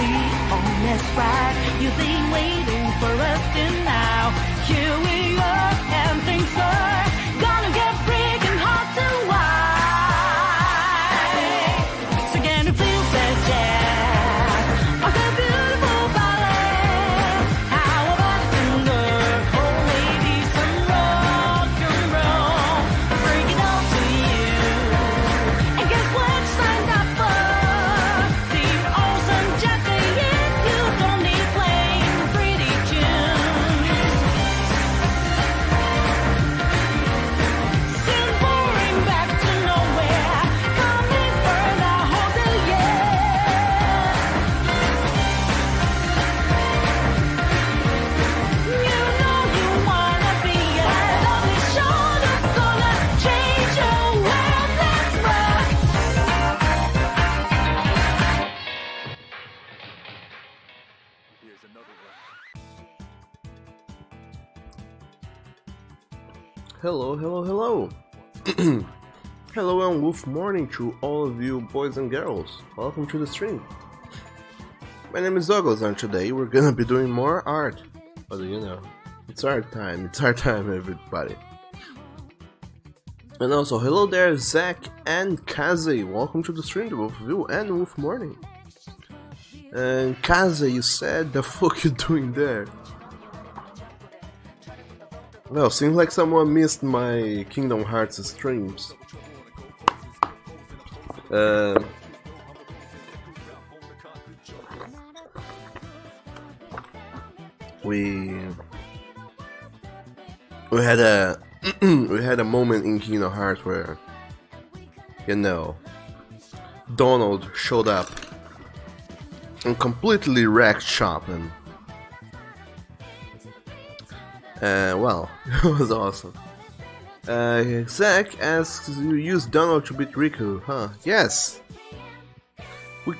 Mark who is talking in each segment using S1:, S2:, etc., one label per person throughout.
S1: be honest, right? You've been waiting for us till now. Here we are, and things are gonna get freaking hot tonight. So can you feel that jazz of the beautiful ballet? How about the old ladies and rock and roll? Bring it on to you. And guess what you signed up for? The awesome jazzy hit. You don't need playing pretty tunes. Still boring back to nowhere. Coming for the whole yeah. You know you wanna be a lovely show that's gonna change your world. Let's rock.
S2: Hello, hello, hello! Hello and good morning to all of you boys and girls. Welcome to the stream. My name is Douglas and today we're gonna be doing more art. But you know, it's our time, everybody. And also, hello there Zach and Kaze. Welcome to the stream, the both of you, and Wolf Morning. And Kaze, you said, the fuck you doing there? Well, seems like someone missed my Kingdom Hearts streams. We had a we had a moment in Kingdom Hearts where, you know, Donald showed up and completely wrecked shop, and well, it was awesome. Zach asks, you use Donald to beat Riku, huh? Yes! We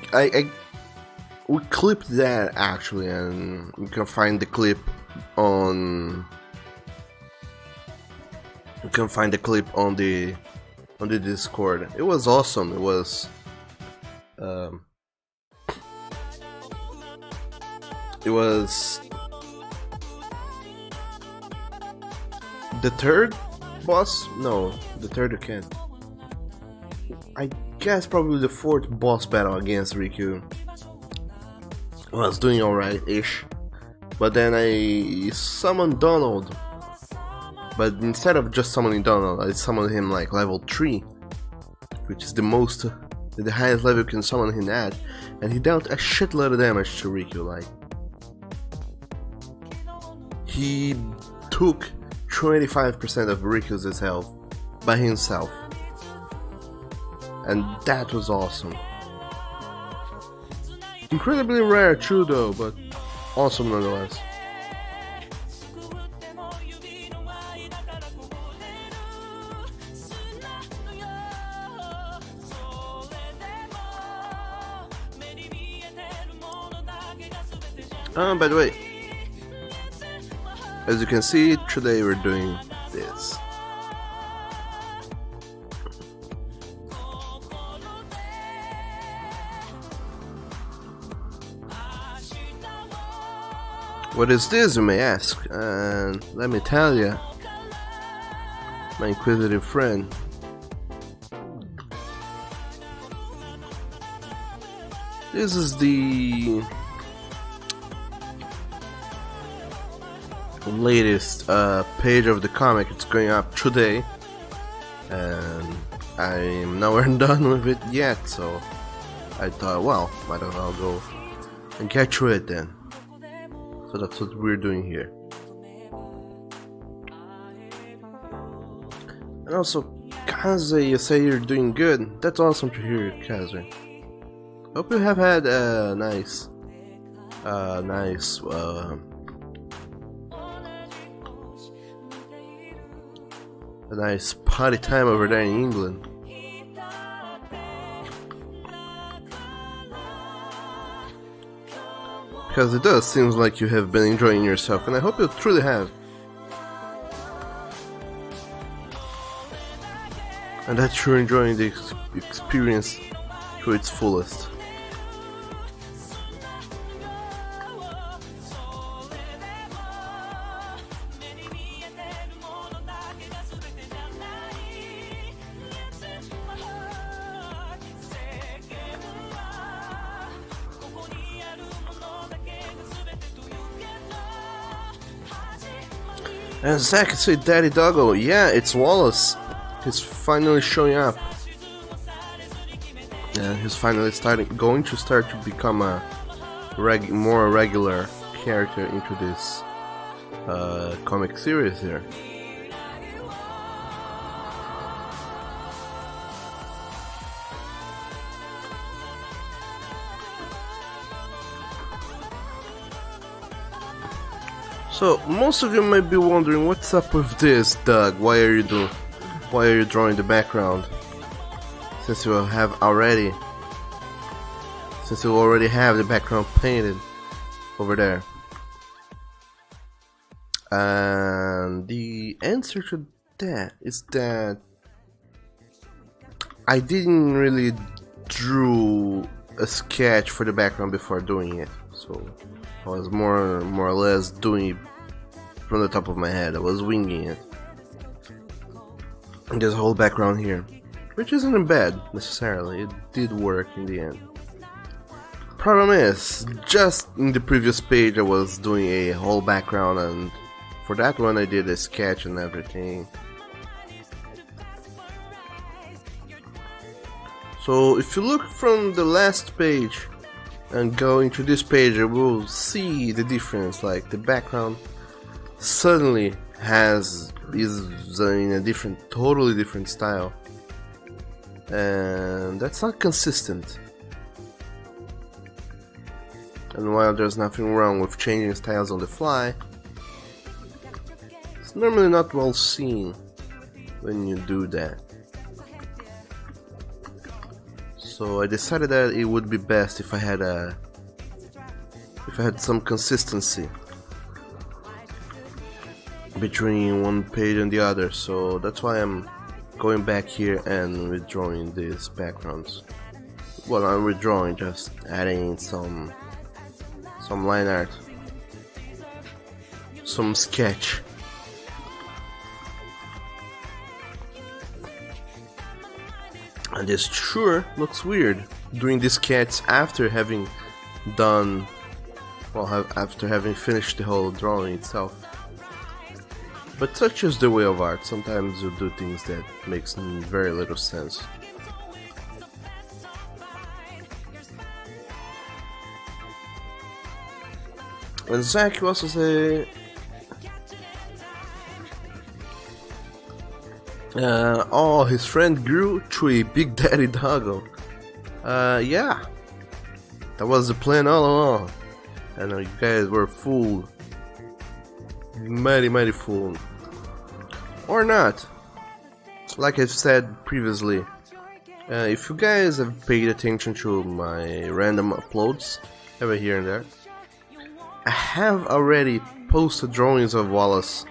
S2: clipped that actually, and you can find the clip on... You can find the clip on the Discord. It was awesome. It was... It was... the third boss? No, the third again. I guess probably the fourth boss battle against Riku. I was doing alright-ish. But then I summoned Donald. But instead of just summoning Donald, I summoned him like level 3. Which is the highest level you can summon him at. And he dealt a shitload of damage to Riku, like. He took 25% of Riku's health by himself, and that was awesome. Incredibly rare too though, but awesome nonetheless. By the way, as you can see, today we're doing this. What is this, you may ask? And let me tell you, my inquisitive friend. This is the latest page of the comic. It's going up today, and I'm nowhere done with it yet, so I thought, well, might as well go and get through it then. So that's what we're doing here. And also, Kaze, you say you're doing good. That's awesome to hear, Kaze. Hope you have had a nice party time over there in England. Because it does seem like you have been enjoying yourself, and I hope you truly have. And that you're enjoying the experience to its fullest. And Zach said, "Daddy Doggo, yeah, it's Wallace. He's finally showing up. And he's finally going to start to become a more regular character into this comic series here." So most of you might be wondering, what's up with this, Doug? Why are you drawing the background? Since you already have the background painted over there. And the answer to that is that I didn't really drew a sketch for the background before doing it, so I was more or less doing it from the top of my head. I was winging it. And this whole background here, which isn't bad necessarily, it did work in the end. Problem is, just in the previous page I was doing a whole background, and for that one I did a sketch and everything. So if you look from the last page and go into this page, you will see the difference. Like the background suddenly is in a totally different style, and that's not consistent. And while there's nothing wrong with changing styles on the fly, it's normally not well seen when you do that. So I decided that it would be best if I had some consistency between one page and the other. So that's why I'm going back here and redrawing these backgrounds. Well, I'm redrawing, just adding some line art, some sketch. And this sure looks weird, doing this sketch after having after having finished the whole drawing itself. But such is the way of art. Sometimes you do things that makes very little sense. And Zach, you also say, oh, his friend grew to a Big Daddy Doggo. Yeah, that was the plan all along. I know you guys were fooled, mighty fooled, or not. Like I've said previously, if you guys have paid attention to my random uploads over here and there, I have already posted drawings of Wallace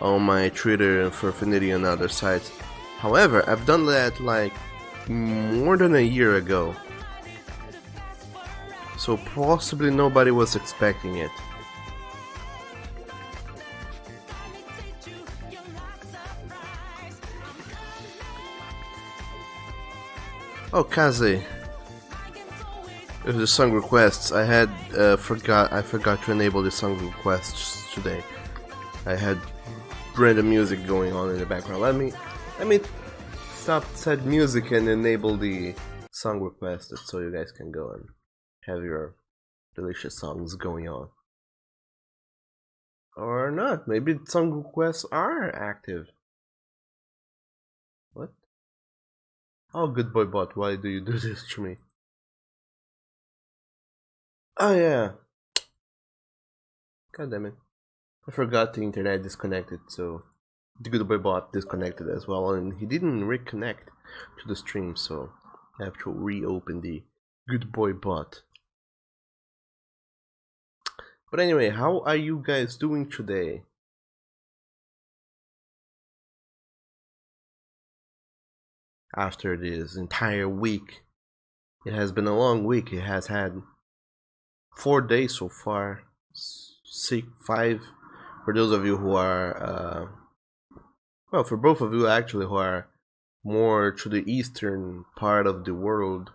S2: on my Twitter and for Affinity and other sites. However, I've done that like more than a year ago, so possibly nobody was expecting it. Oh, Kaze, the song requests. I forgot to enable the song requests today. I had random music going on in the background. Let me stop said music and enable the song requested so you guys can go and have your delicious songs going on. Or not. Maybe song requests are active. What? Oh, good boy bot, why do you do this to me? Oh yeah. God damn it. I forgot the internet disconnected, so the good boy bot disconnected as well, and he didn't reconnect to the stream, so I have to reopen the good boy bot. But anyway, how are you guys doing today? After this entire week, it has been a long week. It has had 4 days so far, 5 for those of you who are well, for both of you actually who are more to the eastern part of the world,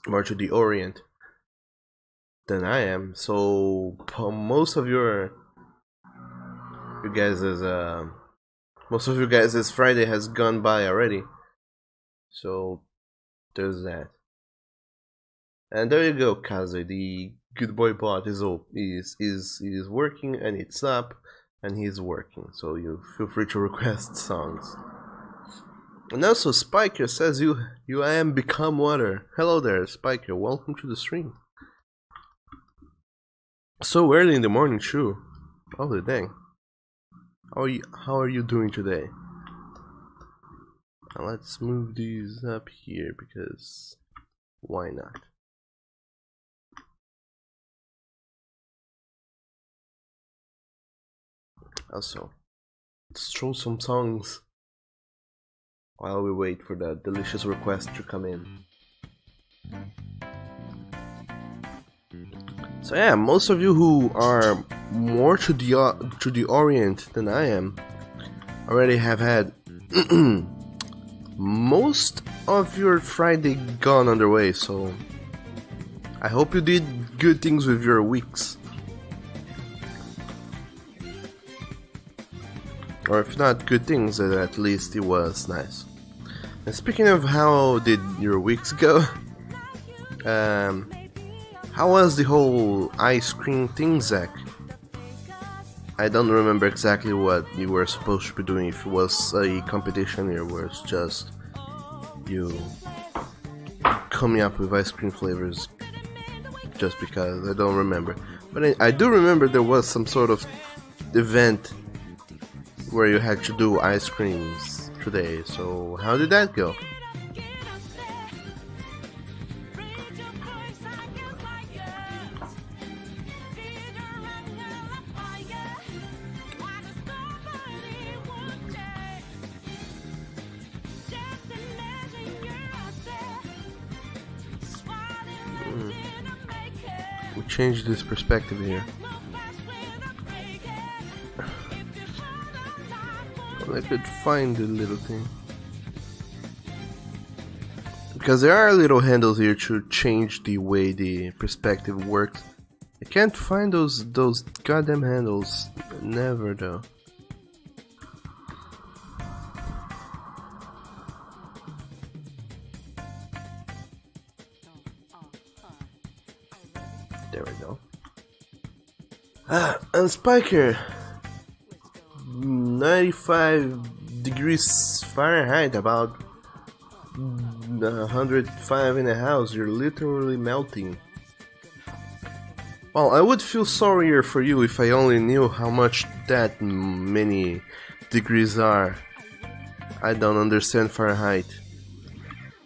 S2: more to the Orient. than I am, so most of you guys is most of you guys this Friday has gone by already. So there's that. And there you go, Kaze. The Good Boy bot is working and it's up and he's working. So you feel free to request songs. And also Spiker says you am become water. Hello there, Spiker. Welcome to the stream. So early in the morning, too. Holy dang. How are you doing today? Now let's move these up here because why not? Also, let's throw some songs while we wait for that delicious request to come in. So yeah, most of you who are more to the Orient than I am already have had most of your Friday gone underway, so I hope you did good things with your weeks. Or if not good things, then at least it was nice. And speaking of how did your weeks go, how was the whole ice cream thing, Zach? I don't remember exactly what you were supposed to be doing, if it was a competition or was just you coming up with ice cream flavors just because. I don't remember. But I do remember there was some sort of event where you had to do ice creams today, so how did that go? We changed this perspective here. I could find the little thing. Because there are little handles here to change the way the perspective works. I can't find those goddamn handles. Never though. There we go. And Spiker. 95 degrees Fahrenheit, about 105 in the house. You're literally melting. Well, I would feel sorrier for you if I only knew how much that many degrees are. I don't understand Fahrenheit.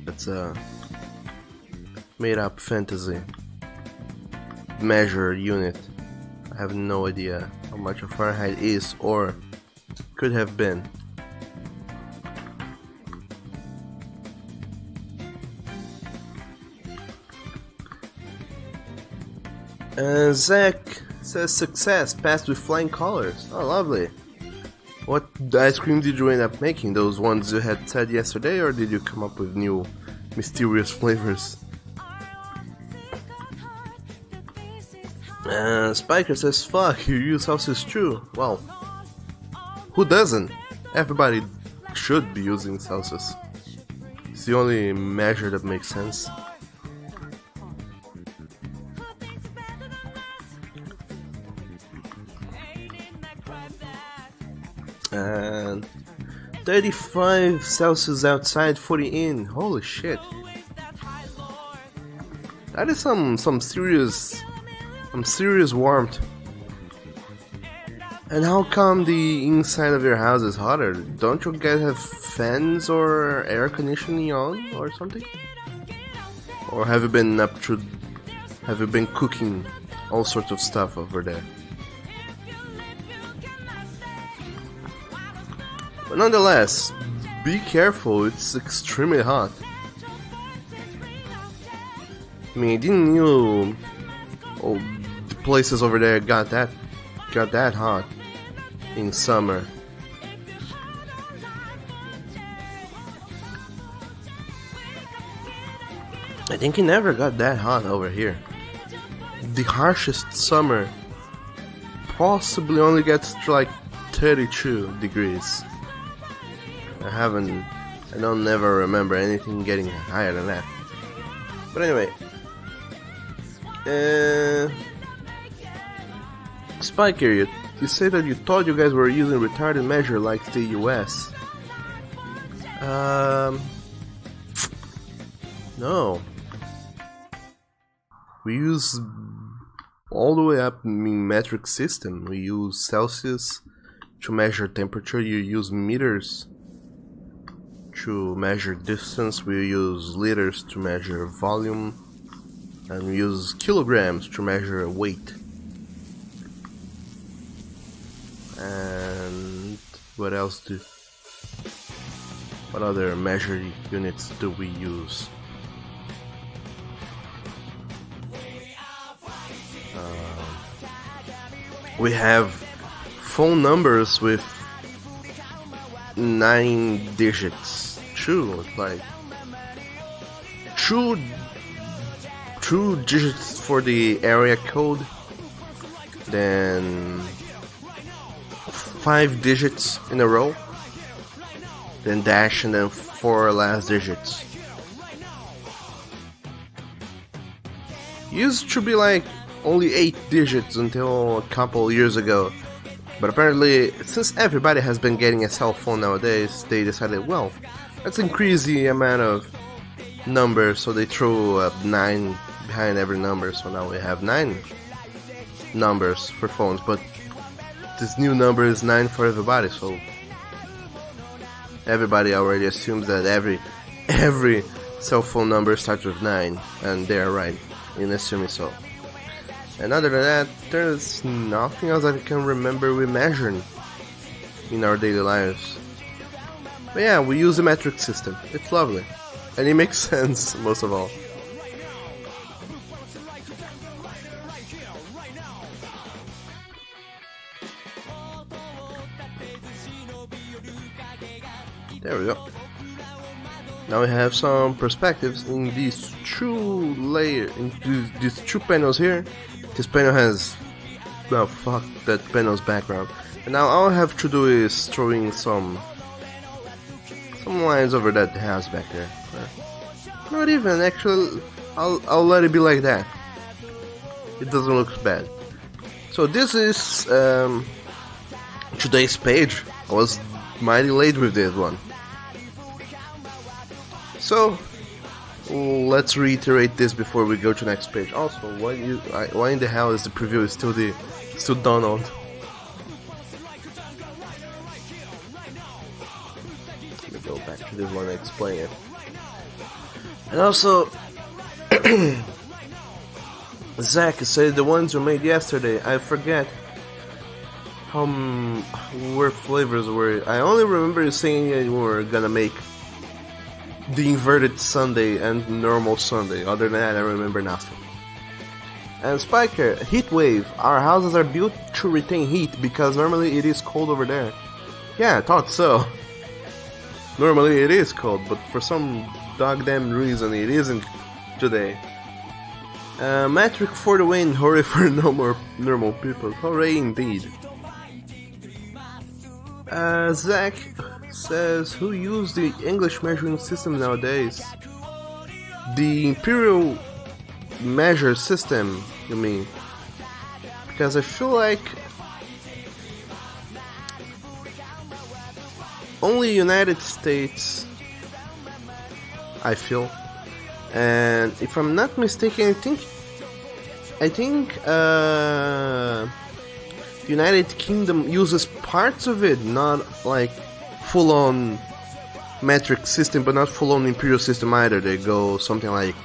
S2: That's a made up fantasy measure unit. I have no idea how much a Fahrenheit is or could have been. Zach says success, passed with flying colors. Oh, lovely. What ice cream did you end up making? Those ones you had said yesterday, or did you come up with new mysterious flavors? Spiker says, fuck, you use sauces too. Well, who doesn't? Everybody should be using sauces. It's the only measure that makes sense. And 35 Celsius outside, 40 in. Holy shit. That is some serious warmth. And how come the inside of your house is hotter? Don't you guys have fans or air conditioning on or something? Or have you been cooking all sorts of stuff over there? But nonetheless, be careful, it's extremely hot. I mean, didn't you... Oh, the places over there got that hot in summer. I think it never got that hot over here. the harshest summer possibly only gets to like 32 degrees. I don't never remember anything getting higher than that. But anyway, Spiker, you say that you thought you guys were using retarded measure like the US. No. We use all the way up in metric system. We use Celsius to measure temperature. You use meters to measure distance. We use liters to measure volume, and we use kilograms to measure weight. And what other measure units do we use? We have phone numbers with 9 digits. True, like two digits for the area code, then 5 digits in a row, then dash, and then 4 last digits. Used to be like only 8 digits until a couple years ago, but apparently since everybody has been getting a cell phone nowadays, they decided, well, let's increase the amount of numbers, so they threw a 9 behind every number, so now we have 9 numbers for phones, but this new number is 9 for everybody, so everybody already assumes that every cell phone number starts with 9, and they're right in assuming so. And other than that, there's nothing else I can remember we measured in our daily lives. But yeah, we use a metric system. It's lovely. And it makes sense, most of all. There we go. Now we have some perspectives in these these two panels here. This panel has, well, fuck that panel's background. And now all I have to do is throw in some lines over that house back there. Not even, actually, I'll let it be like that. It doesn't look bad. So this is today's page. I was mighty late with this one. So let's reiterate this before we go to the next page. Also, why in the hell is the preview still Donald? Let me go back to this one and explain it. And also, Zach said the ones you made yesterday. I forget where flavors were. I only remember you saying you were gonna make the inverted sundae and normal sundae. Other than that, I remember nothing. And Spiker, heat wave. Our houses are built to retain heat because normally it is cold over there. Yeah, I thought so. Normally it is cold, but for some goddamn reason it isn't today. Metric for the win. Hooray for no more normal people. Hooray indeed. Zach says, who use the English measuring system nowadays? The imperial measure system, you mean? Because I feel like only United States, I feel, and if I'm not mistaken, I think United Kingdom uses parts of it, not like full-on metric system, but not full-on imperial system either. They go something like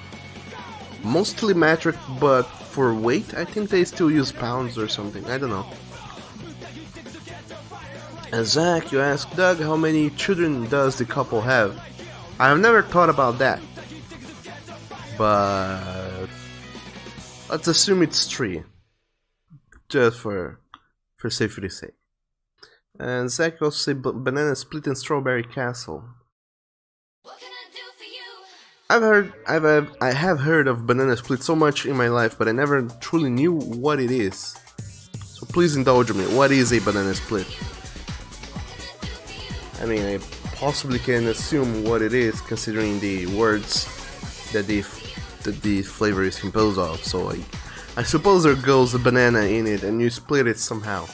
S2: mostly metric, but for weight, I think they still use pounds or something. I don't know. And Zach, you asked Doug, how many children does the couple have? I've never thought about that, but let's assume it's 3, just for safety's sake. And Zach also said banana split and strawberry castle.
S3: What can I do for you?
S2: I have heard of banana split so much in my life, but I never truly knew what it is. So please indulge me. What is a banana split? I mean, I possibly can assume what it is, considering the words that the flavor is composed of. So I suppose there goes a banana in it, and you split it somehow.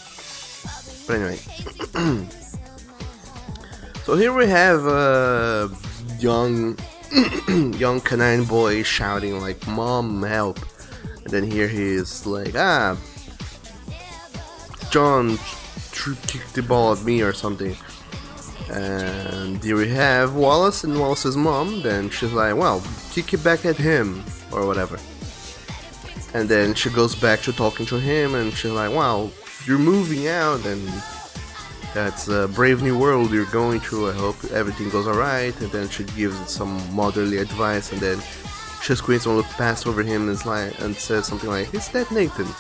S2: But anyway, so here we have a young canine boy shouting like, "Mom, help!" And then here he is like, John kicked the ball at me or something. And here we have Wallace and Wallace's mom. Then she's like, "Well, kick it back at him," or whatever. And then she goes back to talking to him, and she's like, "Wow, you're moving out, and that's a brave new world you're going through. I hope everything goes alright." And then she gives some motherly advice, and then she squints and looks past over him and says something like, "Is that Nathan?"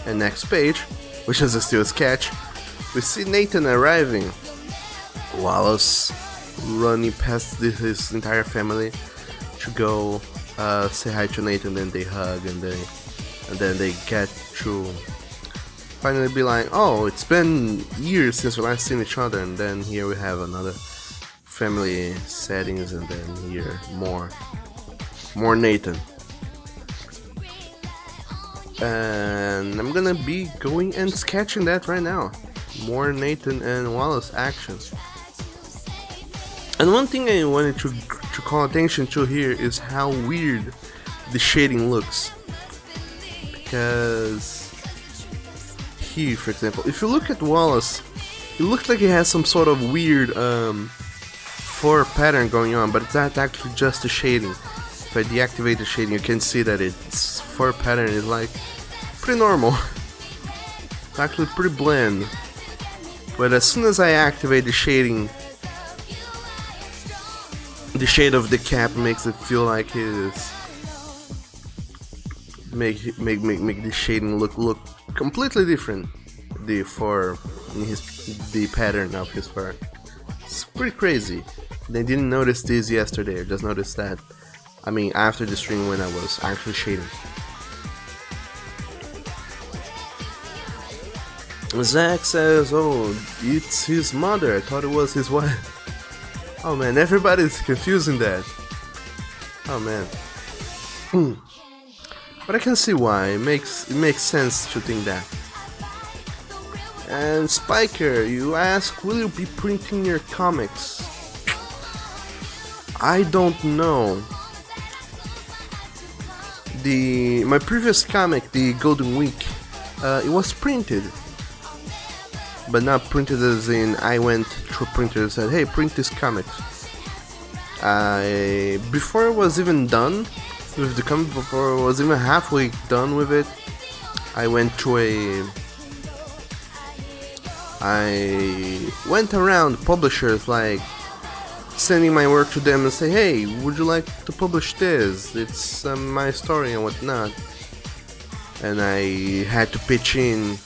S2: And next page, which is still a sketch, we see Nathan arriving. Wallace running past his entire family to go say hi to Nathan, and they hug, and then they get to finally be like, "Oh, it's been years since we last seen each other." And then here we have another family settings, and then here more Nathan. And I'm gonna be going and sketching that right now. More Nathan and Wallace actions. And one thing I wanted to call attention to here is how weird the shading looks. Because here, for example, if you look at Wallace, it looks like he has some sort of weird fur pattern going on, but it's not actually just the shading. If I deactivate the shading, you can see that its fur pattern is like pretty normal. It's actually pretty bland. But as soon as I activate the shading, the shade of the cap makes it feel like his make the shading look completely different. The fur, the pattern of his fur. It's pretty crazy. I didn't notice this yesterday. I just noticed that. I mean, after the stream when I was actually shading. Zach says, "Oh, it's his mother. I thought it was his wife." Oh man, everybody's confusing that. Oh man. But I can see why. It makes sense to think that. And Spiker, you ask, will you be printing your comics? I don't know. My previous comic, the Golden Week, it was printed. But not printed as in I went to a printer and said, "Hey, print this comic." Before it was even done with the comic, before it was even halfway done with it, I went around publishers, like sending my work to them and say, "Hey, would you like to publish this? It's my story and whatnot." And I had to pitch in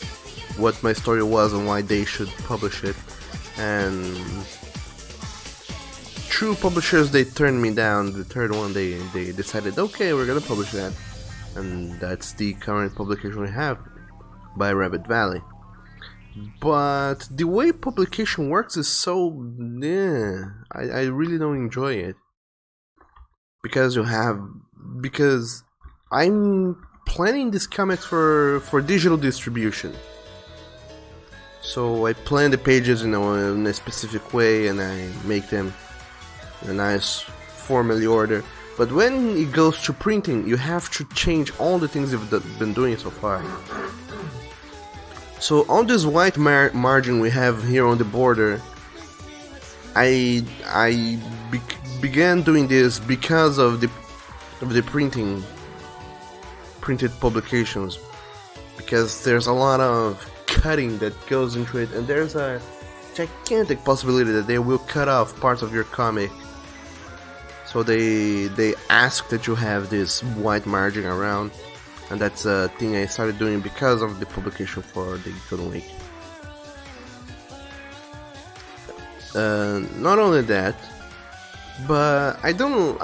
S2: what my story was and why they should publish it. And true publishers, they turned me down. The third one, they decided, okay, we're gonna publish that. And that's the current publication we have by Rabbit Valley. But the way publication works is so I really don't enjoy it. Because I'm planning these comics for digital distribution. So I plan the pages in a specific way, and I make them in a nice formally order. But when it goes to printing, you have to change all the things you've been doing so far. So on this white margin we have here on the border, I began doing this because of the printed publications, because there's a lot of cutting that goes into it, and there's a gigantic possibility that they will cut off parts of your comic. So they ask that you have this white margin around, and that's a thing I started doing because of the publication for the Golden Week. Not only that, but I don't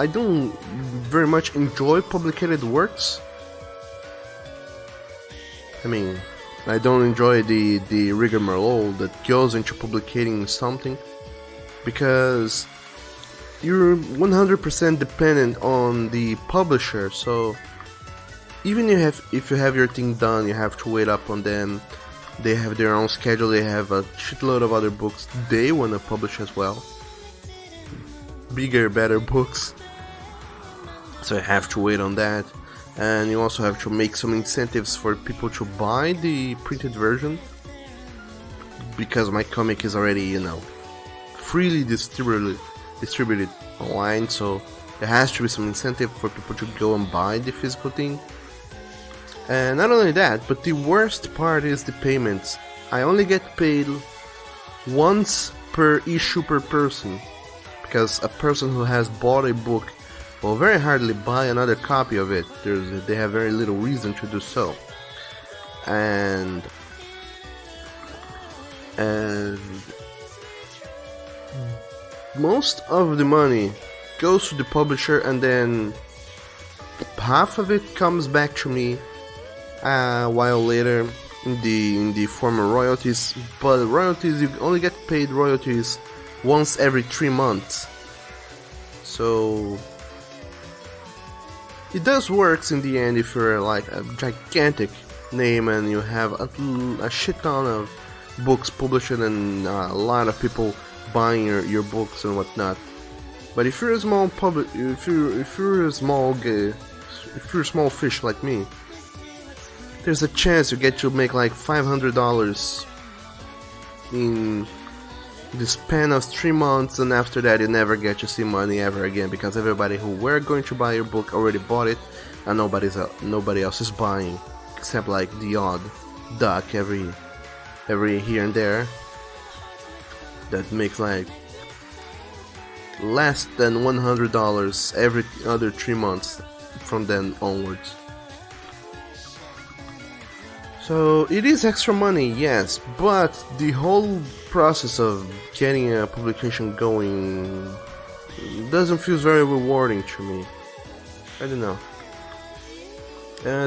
S2: very much enjoy publicated works. I mean, I don't enjoy the rigmarole that goes into publicating something, because you're 100% dependent on the publisher. So even if you have your thing done, you have to wait up on them. They have their own schedule. They have a shitload of other books they want to publish as well, bigger, better books. So you have to wait on that, and you also have to make some incentives for people to buy the printed version, because my comic is already, you know, freely distributed online, so there has to be some incentive for people to go and buy the physical thing. And not only that, but the worst part is the payments. I only get paid once per issue per person, because a person who has bought a book will very hardly buy another copy of it. They have very little reason to do so. And most of the money goes to the publisher, and then half of it comes back to me a while later in the form of royalties. But royalties, you only get paid royalties once every 3 months, so it does works in the end if you're like a gigantic name and you have a shit ton of books published and a lot of people buying your books and whatnot. But if you're a small if you're a small fish like me, there's a chance you get to make like $500 in the span of 3 months, and after that you never get to see money ever again, because everybody who were going to buy your book already bought it, and nobody else is buying, except like the odd duck every here and there that makes like less than $100 every other 3 months from then onwards. So it is extra money, yes, but the whole process of getting a publication going doesn't feel very rewarding to me. I don't know.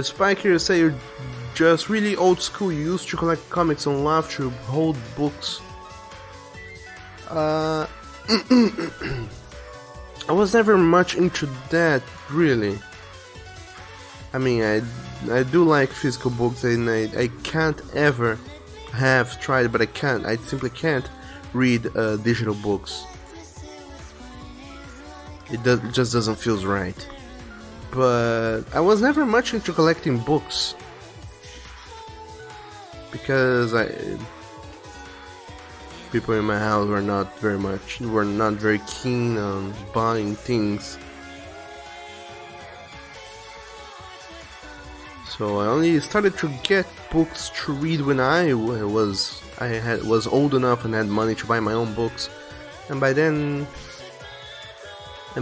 S2: Spike here say you're just really old school. You used to collect comics and love to hold books. I was never much into that, really. I mean, I do like physical books, and I can't ever have tried, but I simply can't read digital books. It just doesn't feel right. But I was never much into collecting books, because people in my house were not very keen on buying things. So I only started to get books to read when I was old enough and had money to buy my own books, and by then I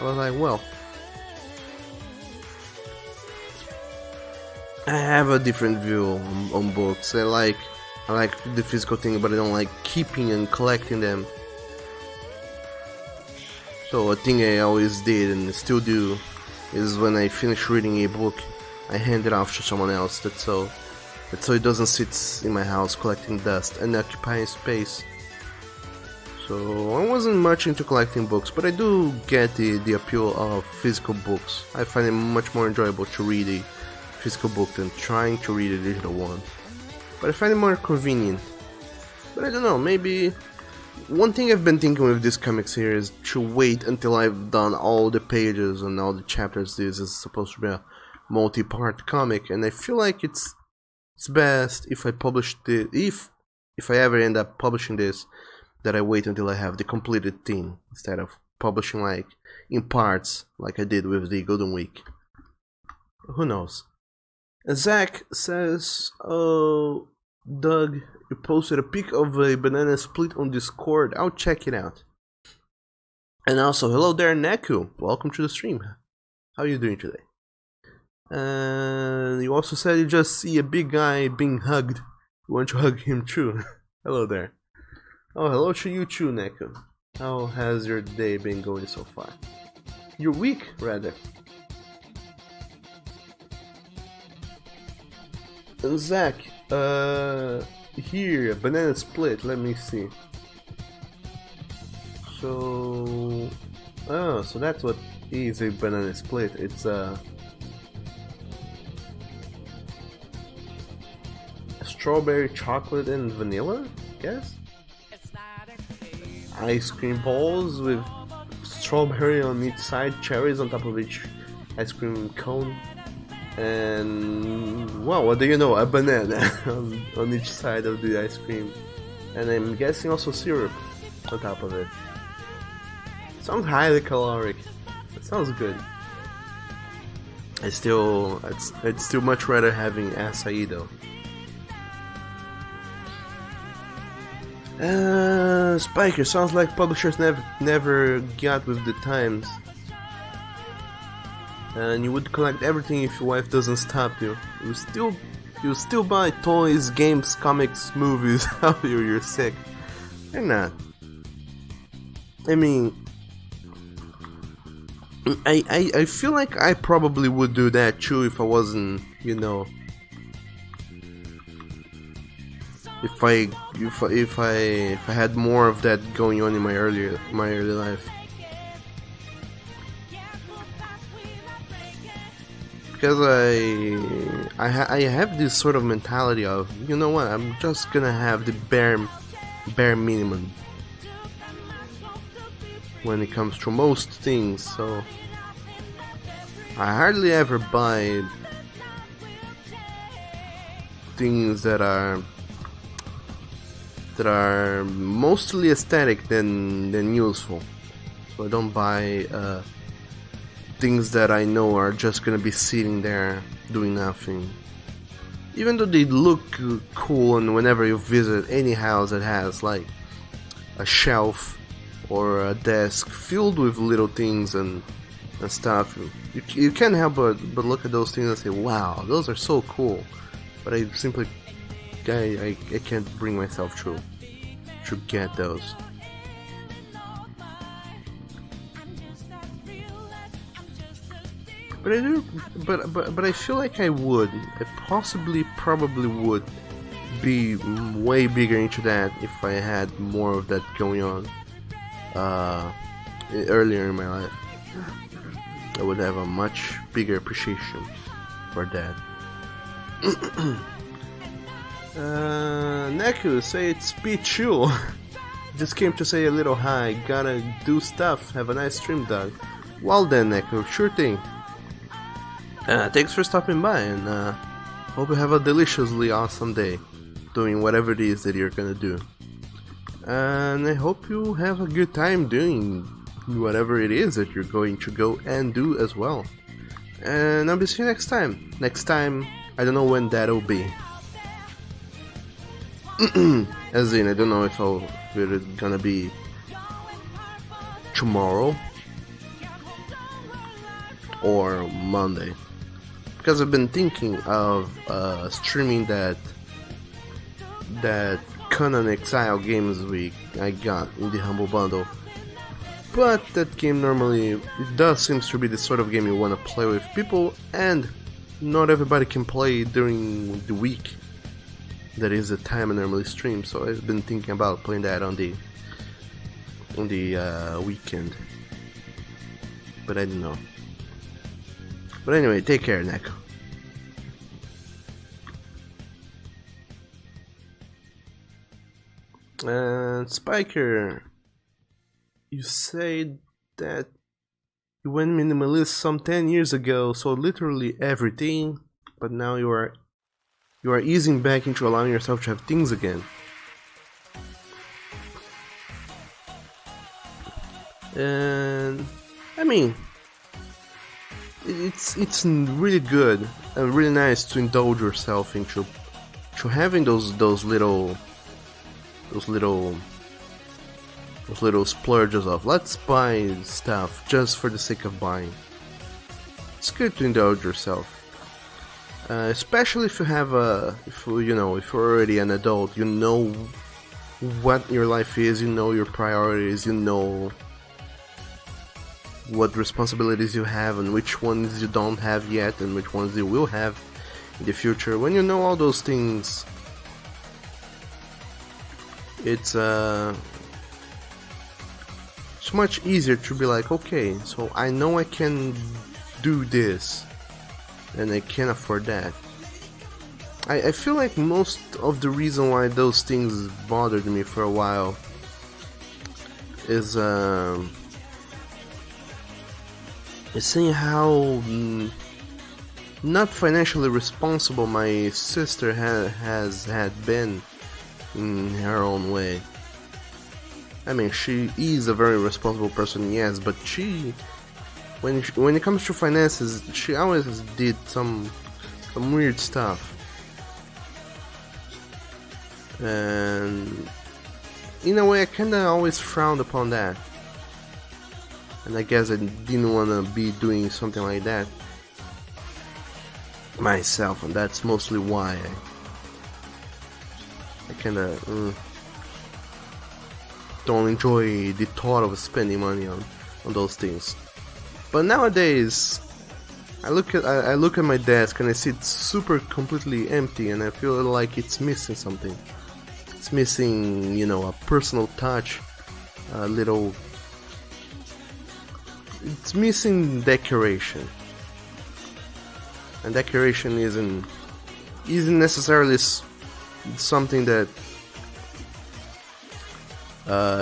S2: was like, well, I have a different view on books. I like the physical thing, but I don't like keeping and collecting them. So a thing I always did and still do is, when I finish reading a book, I hand it off to someone else. That's so it doesn't sit in my house collecting dust and occupying space. So I wasn't much into collecting books, but I do get the appeal of physical books. I find it much more enjoyable to read a physical book than trying to read a digital one. But I find it more convenient. But I don't know, maybe one thing I've been thinking with this comic series is to wait until I've done all the pages and all the chapters. This is supposed to be a multi-part comic, and I feel like it's best if I publish the if I ever end up publishing this, that I wait until I have the completed thing, instead of publishing like in parts like I did with the Golden Week. Who knows? Zach says, "Oh, Doug, you posted a pic of a banana split on Discord. I'll check it out." And also, hello there, Neku. Welcome to the stream. How are you doing today? And you also said you just see a big guy being hugged. You want to hug him too. Hello there. Oh, hello to you too, Neku. How has your day been going so far? Your week, rather. And Zach, here, banana split, let me see. So, so that's what is a banana split. It's a strawberry, chocolate, and vanilla, I guess? Ice cream balls with strawberry on each side, cherries on top of each ice cream cone, and wow, what do you know? A banana on each side of the ice cream, and I'm guessing also syrup on top of it. Sounds highly caloric. It sounds good. I'd still much rather having acai though. Spiker, sounds like publishers never got with the times. And you would collect everything if your wife doesn't stop you. You still buy toys, games, comics, movies. You're sick. You're not. I mean, I feel like I probably would do that too if I wasn't, you know, if I had more of that going on in my early life. Because I have this sort of mentality of, you know what, I'm just gonna have the bare minimum when it comes to most things, so I hardly ever buy things that are mostly aesthetic than useful. So I don't buy things that I know are just gonna be sitting there doing nothing. Even though they look cool, and whenever you visit any house that has like a shelf or a desk filled with little things and stuff, you can't help but look at those things and say, wow, those are so cool. But I simply I can't bring myself to get those. But I do, but I feel like I probably would be way bigger into that if I had more of that going on earlier in my life. I would have a much bigger appreciation for that. Neku, say it's Pichu. Just came to say a little hi. Gotta do stuff. Have a nice stream, dog. Well then, Neku, sure thing. Thanks for stopping by, and hope you have a deliciously awesome day doing whatever it is that you're gonna do. And I hope you have a good time doing whatever it is that you're going to go and do as well. And I'll be seeing you next time. Next time, I don't know when that'll be. As in, I don't know if it's gonna be tomorrow or Monday. Because I've been thinking of streaming that Conan Exile Games Week I got in the Humble Bundle. But that game normally, it does seems to be the sort of game you want to play with people, and not everybody can play during the week. That is the time I normally stream, so I've been thinking about playing that on the weekend. But I don't know. But anyway, take care, Neko. And Spiker, you said that you went minimalist some 10 years ago, so literally everything, but now you are easing back into allowing yourself to have things again. And I mean, it's really good and really nice to indulge yourself into having those little splurges of let's buy stuff just for the sake of buying. It's good to indulge yourself. Especially if you have if you're already an adult, you know what your life is, you know your priorities, you know what responsibilities you have and which ones you don't have yet and which ones you will have in the future. When you know all those things, it's much easier to be like, okay, so I know I can do this and I can afford that. I feel like most of the reason why those things bothered me for a while is seeing how not financially responsible my sister has been in her own way. I mean, she is a very responsible person, yes, but when it comes to finances, she always did some weird stuff. And in a way, I kinda always frowned upon that. And I guess I didn't wanna be doing something like that myself, and that's mostly why I kinda don't enjoy the thought of spending money on those things. But nowadays, I look at my desk and I see it's super completely empty, and I feel like it's missing something. It's missing, you know, a personal touch, a little. It's missing decoration, and decoration isn't necessarily something that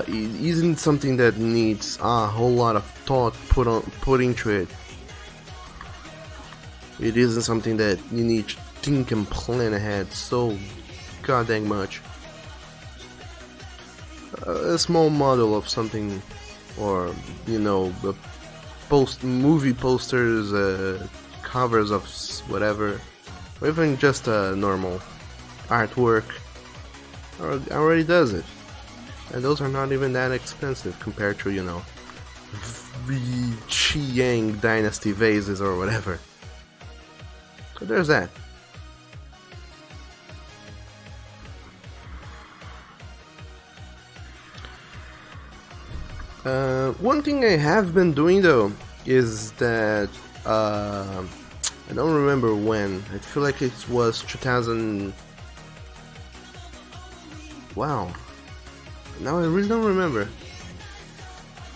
S2: isn't something that needs a whole lot of thought put into it. It isn't something that you need to think and plan ahead so goddamn much. A small model of something, or you know, movie posters, covers of whatever, or even just a normal artwork already does it. And those are not even that expensive compared to, you know, Qi Dynasty vases or whatever. So there's that. One thing I have been doing though is that I don't remember when. I feel like it was 2000. Wow. Now I really don't remember.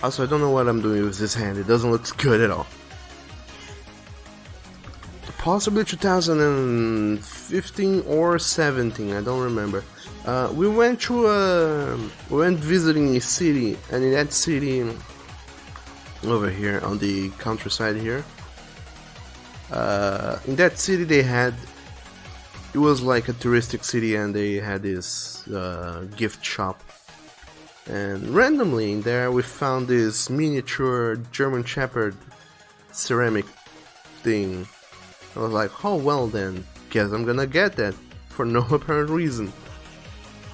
S2: Also, I don't know what I'm doing with this hand. It doesn't look good at all. Possibly 2015 or 17. I don't remember. We went visiting a city, and in that city, over here on the countryside here, in that city it was like a touristic city, and they had this gift shop. And randomly in there we found this miniature German Shepherd ceramic thing. I was like, oh well then, guess I'm gonna get that for no apparent reason.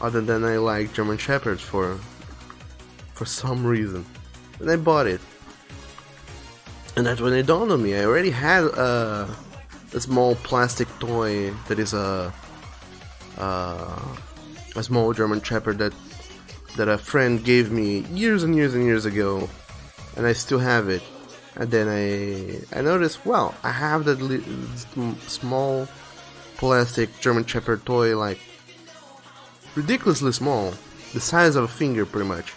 S2: Other than I like German Shepherds for some reason. And I bought it. And that's when it dawned on me. I already had a small plastic toy that is a small German Shepherd that a friend gave me years and years and years ago, and I still have it. And then I noticed, well, I have that small plastic German Shepherd toy, like ridiculously small, the size of a finger pretty much.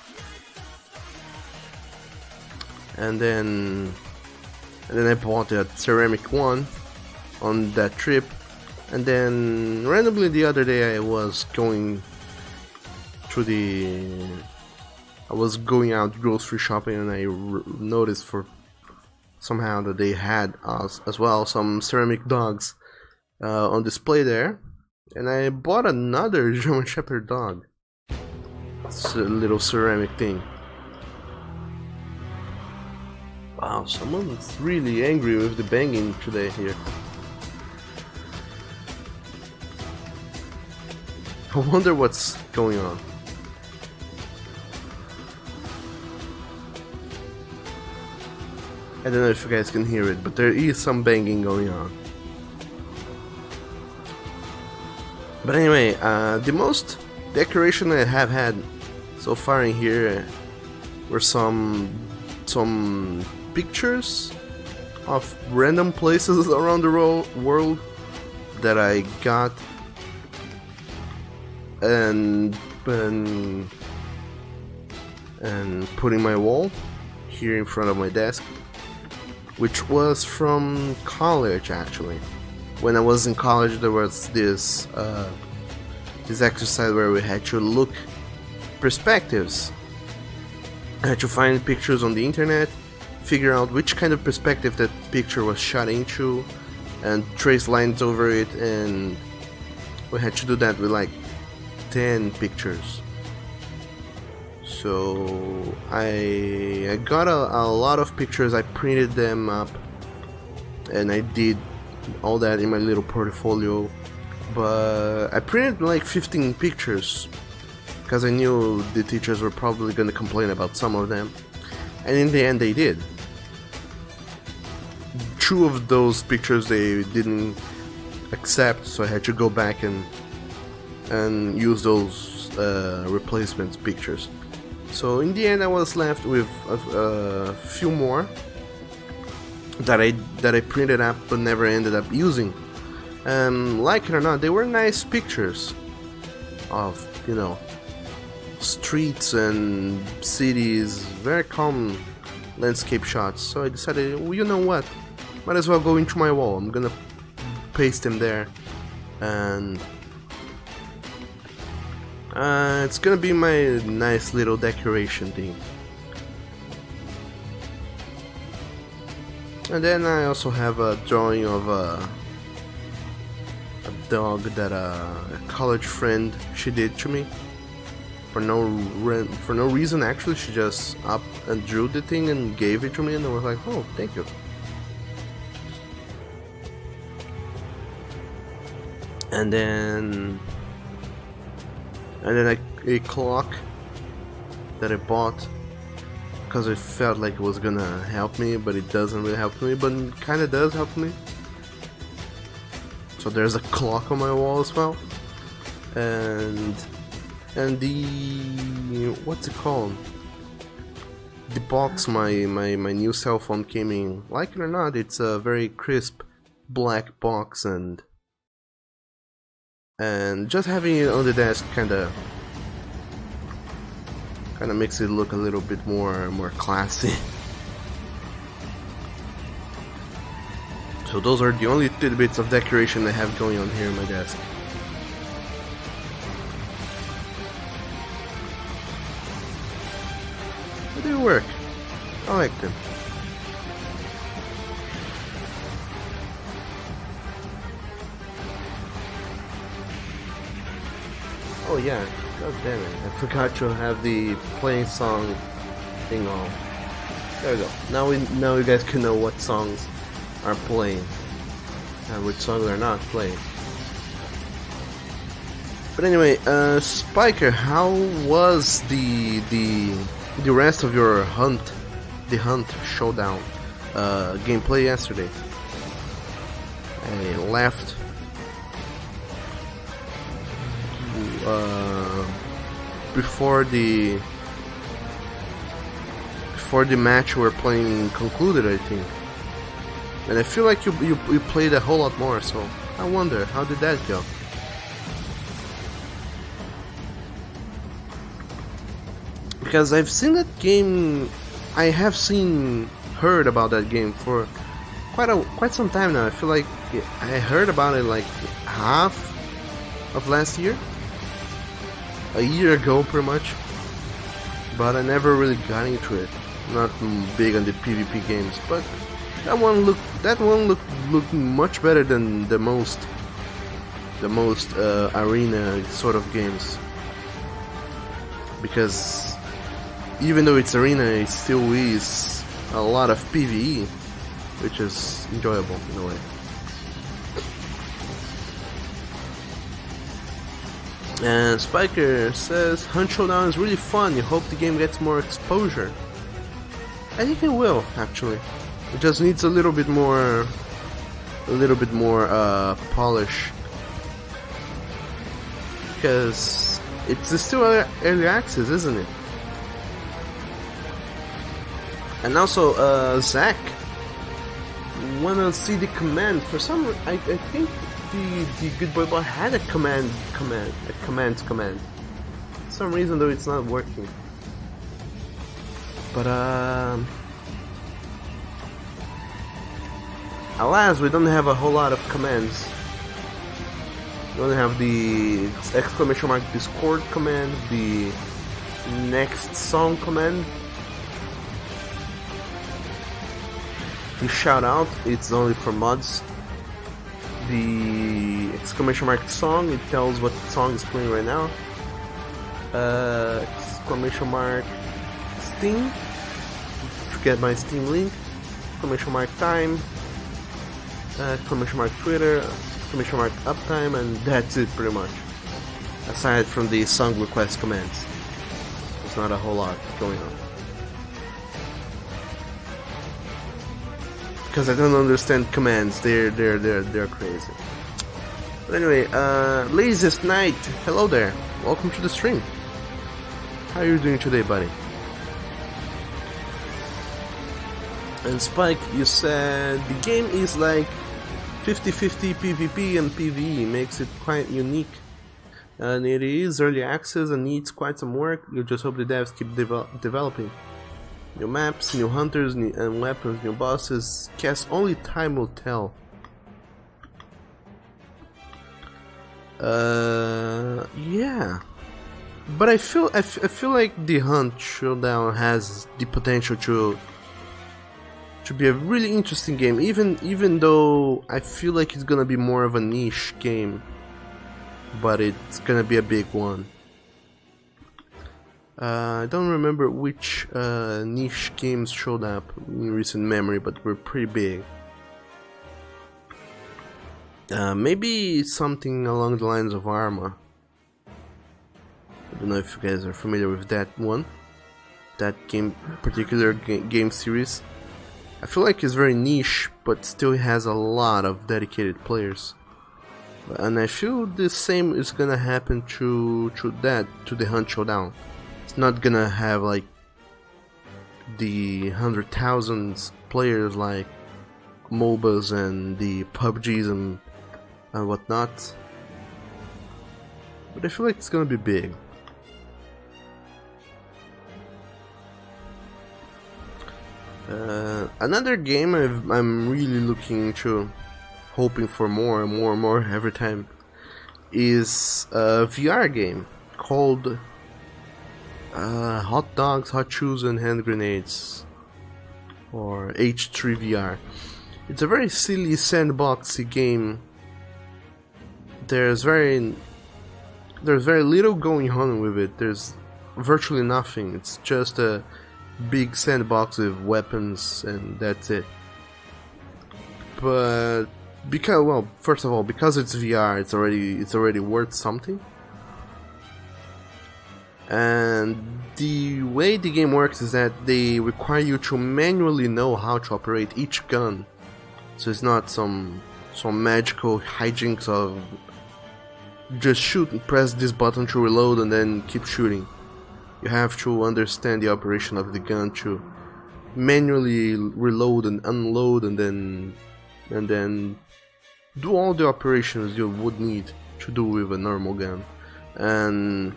S2: And then I bought that ceramic one on that trip, and then randomly the other day I was going out grocery shopping, and I noticed somehow that they had as well some ceramic dogs on display there, and I bought another German Shepherd dog. It's a little ceramic thing. Wow, someone's really angry with the banging today here. I wonder what's going on. I don't know if you guys can hear it, but there is some banging going on. But anyway, the most decoration I have had so far in here were some pictures of random places around the world that I got and put in my wall here in front of my desk, which was from college actually. When I was in college, there was this exercise where we had to look perspectives. I had to find pictures on the internet, figure out which kind of perspective that picture was shot into, and trace lines over it, and we had to do that with like 10 pictures. So I got a lot of pictures, I printed them up, and I did all that in my little portfolio. But I printed like 15 pictures because I knew the teachers were probably going to complain about some of them, and in the end they did. 2 of those pictures they didn't accept, so I had to go back and use those replacement pictures. So in the end I was left with a few more that I printed up but never ended up using. Like it or not, they were nice pictures of, you know, streets and cities, very calm landscape shots. So I decided, well, you know what, might as well go into my wall. I'm gonna paste them there, and it's gonna be my nice little decoration thing. And then I also have a drawing of a dog that a college friend she did to me for no reason. Actually, she just up and drew the thing and gave it to me, and I was like, oh, thank you. And then a clock that I bought because I felt like it was gonna help me, but it doesn't really help me, but it kinda does help me. So there's a clock on my wall as well, and the, what's it called? The box my new cell phone came in. Like it or not, it's a very crisp black box, and just having it on the desk kinda makes it look a little bit more classy. So those are the only tidbits of decoration I have going on here on my desk. But they work. I like them. Oh yeah, god damn it, I forgot to have the playing song thing on. There we go. Now you guys can know what songs are playing and which songs are not playing. But anyway, Spiker, how was the rest of your the Hunt Showdown gameplay yesterday? I left before the match we're playing concluded, I think. And I feel like you played a whole lot more, so I wonder, how did that go? Because I've seen that game, I have heard about that game for quite some time now. I feel like I heard about it like half of last year, a year ago pretty much, but I never really got into it. Not big on the PvP games, but that one looked much better than the most arena sort of games, because even though it's arena, it still is a lot of PvE, which is enjoyable in a way. And Spiker says Hunt Showdown is really fun. You hope the game gets more exposure. I think it will, actually. It just needs a little bit more polish, because It's still early access, isn't it? And also, Zach, wanna see the command? For some, I think the Good Boy Bot had a command. For some reason, though, it's not working. But alas, we don't have a whole lot of commands. We only have the exclamation mark Discord command, the next song command, the shout out, it's only for mods, the exclamation mark song, it tells what song is playing right now, exclamation mark Steam, to get my Steam link, exclamation mark time, exclamation mark Twitter, exclamation mark uptime, and that's it pretty much. Aside from the song request commands, there's not a whole lot going on. Because I don't understand commands, they're crazy. But anyway, Laziest Night, hello there, welcome to the stream. How are you doing today, buddy? And Spike, you said the game is like 50-50 PvP and PvE, makes it quite unique. And it is early access and needs quite some work. You just hope the devs keep developing. New maps, new hunters, and weapons, new bosses. Guess only time will tell. Yeah. But I feel like the Hunt Showdown has the potential to be a really interesting game, even though I feel like it's gonna be more of a niche game, but it's gonna be a big one. I don't remember which niche games showed up in recent memory, but were pretty big. Maybe something along the lines of Arma. I don't know if you guys are familiar with that one, that particular game series. I feel like it's very niche, but still has a lot of dedicated players. And I feel the same is gonna happen to the Hunt Showdown. It's not gonna have like the 100,000 players like MOBAs and the PUBGs and whatnot. But I feel like it's gonna be big. Another game I'm really looking into, hoping for more and more every time, is a VR game called Hot Dogs, Hot Shoes and Hand Grenades, or H3 VR. It's a very silly sandboxy game. There's very little going on with it. There's virtually nothing. It's just a big sandbox with weapons and that's it. But first of all, because it's VR, it's already worth something. And the way the game works is that they require you to manually know how to operate each gun. So it's not some magical hijinks of just shoot and press this button to reload and then keep shooting. You have to understand the operation of the gun to manually reload and unload and then do all the operations you would need to do with a normal gun. And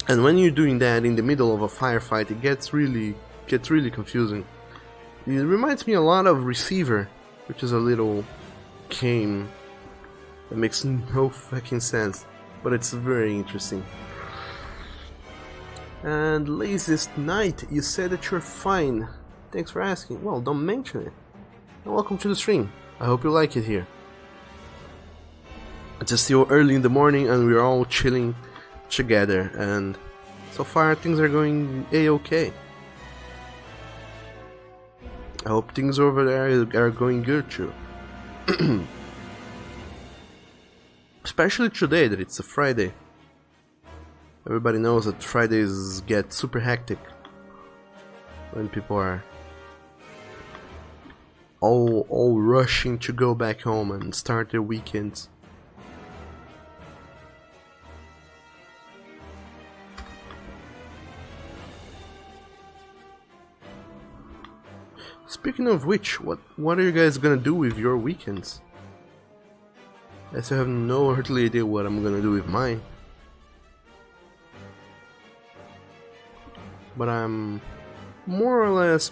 S2: when you're doing that in the middle of a firefight, it gets really confusing. It reminds me a lot of Receiver, which is a little game that makes no fucking sense, but it's very interesting. And Laziest Night, you said that you're fine. Thanks for asking. Well, don't mention it. And welcome to the stream. I hope you like it here. It's still early in the morning and we're all chilling together, and so far things are going a-okay. I hope things over there are going good too. Especially today that it's a Friday. Everybody knows that Fridays get super hectic when people are all rushing to go back home and start their weekends. Speaking of which, what are you guys gonna do with your weekends? I still have no earthly idea what I'm gonna do with mine. But I'm more or less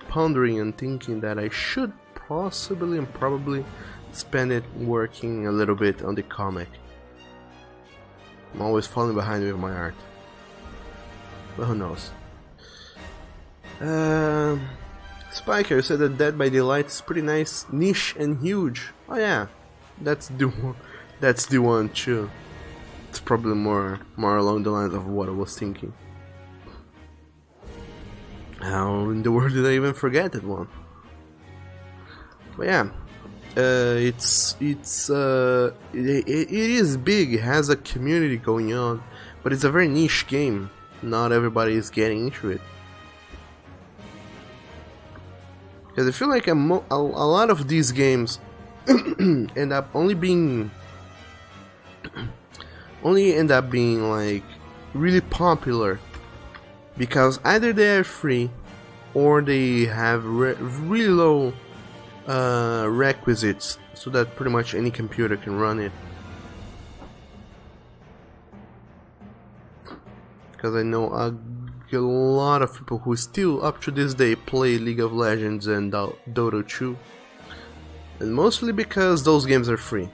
S2: pondering and thinking that I should possibly and probably spend it working a little bit on the comic. I'm always falling behind with my art. But who knows? Spiker said that Dead by Daylight is pretty nice, niche and huge. Oh yeah, that's the one too. It's probably more along the lines of what I was thinking. How in the world did I even forget that one? But yeah, it is big. It has a community going on, but it's a very niche game. Not everybody is getting into it. Because I feel like a lot of these games end up end up being like really popular because either they are free or they have really low requisites so that pretty much any computer can run it. Because I know a lot of people who still up to this day play League of Legends and Dota 2, and mostly because those games are free.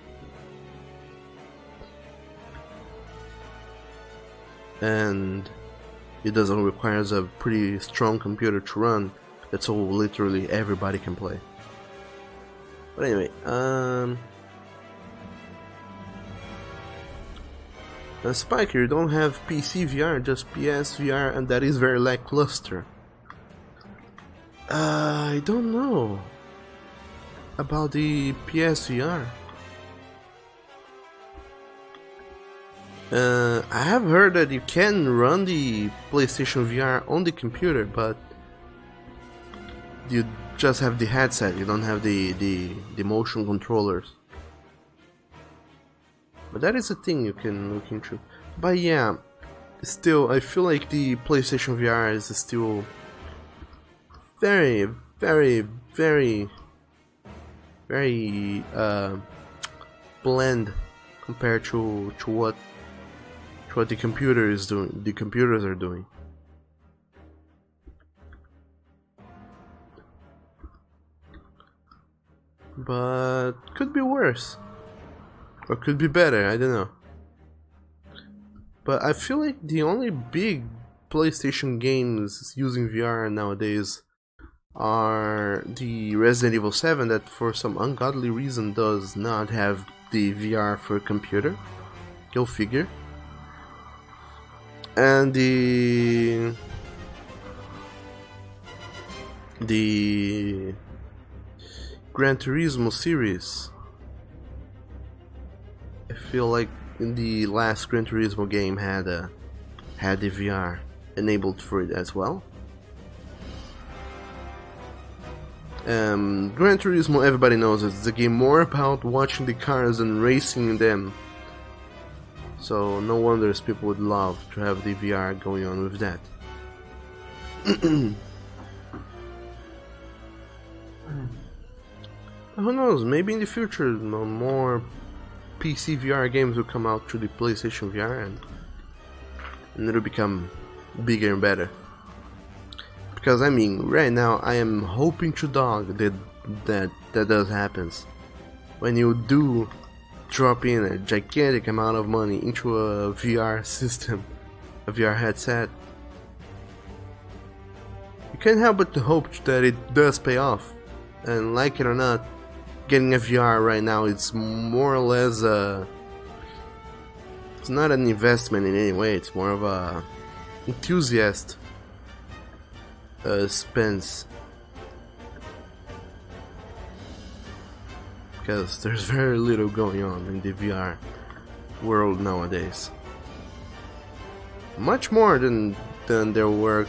S2: And it doesn't require a pretty strong computer to run, that's so literally everybody can play. But anyway, Spiker, you don't have PC VR, just PS VR, and that is very lackluster. I don't know about the PS VR. I have heard that you can run the PlayStation VR on the computer, but you just have the headset, you don't have the motion controllers. But that is a thing you can look into. But yeah, still, I feel like the PlayStation VR is still very bland compared to what the computer is doing. The computers are doing. But could be worse. Or could be better, I don't know. But I feel like the only big PlayStation games using VR nowadays are the Resident Evil 7 that for some ungodly reason does not have the VR for a computer. Go figure. And the Gran Turismo series. I feel like in the last Gran Turismo game had the VR enabled for it as well. Gran Turismo, everybody knows it's a game more about watching the cars and racing them. So no wonder people would love to have the VR going on with that. Who knows, maybe in the future more PC VR games will come out through the PlayStation VR and it'll become bigger and better. Because I mean, right now I am hoping to dog that does happens. When you do drop in a gigantic amount of money into a VR system, a VR headset, you can't help but to hope that it does pay off. And like it or not, getting a VR right now, it's more or less it's not an investment in any way, it's more of a enthusiast spends. Because there's very little going on in the VR world nowadays. Much more than there were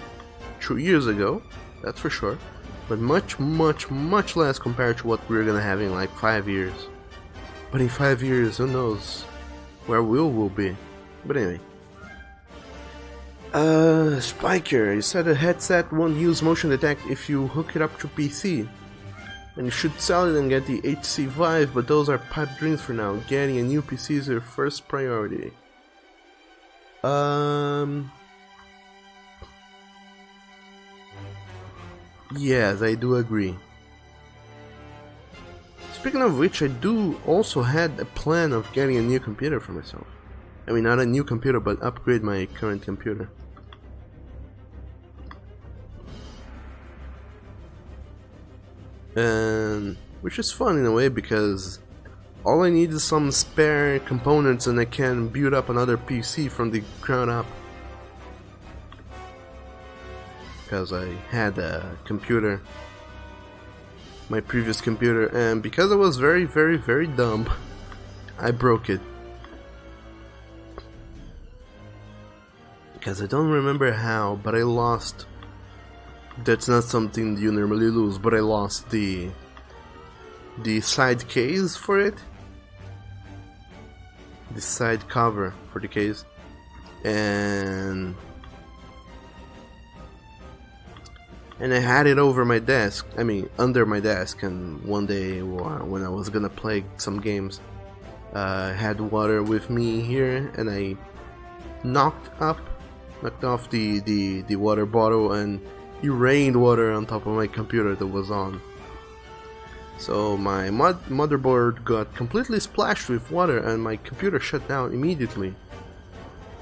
S2: 2 years ago, that's for sure. But much less compared to what we're gonna have in like 5 years. But in 5 years, who knows where we'll be. But anyway. Spiker, you said a headset won't use motion detect if you hook it up to PC. And you should sell it and get the HC Vive, but those are pipe dreams for now. Getting a new PC is your first priority. Yes, I do agree. Speaking of which, I do also had a plan of getting a new computer for myself. I mean, not a new computer, but upgrade my current computer. And which is fun in a way, because all I need is some spare components and I can build up another PC from the ground up. Because I had a computer, my previous computer, and because I was very dumb, I broke it. Because I don't remember how, but I lost. That's not something you normally lose, but I lost the side case for it, the side cover for the case, and I had it over my desk, I mean under my desk, and one day when I was gonna play some games, I had water with me here, and I knocked off the water bottle, and it rained water on top of my computer that was on. So my motherboard got completely splashed with water and my computer shut down immediately.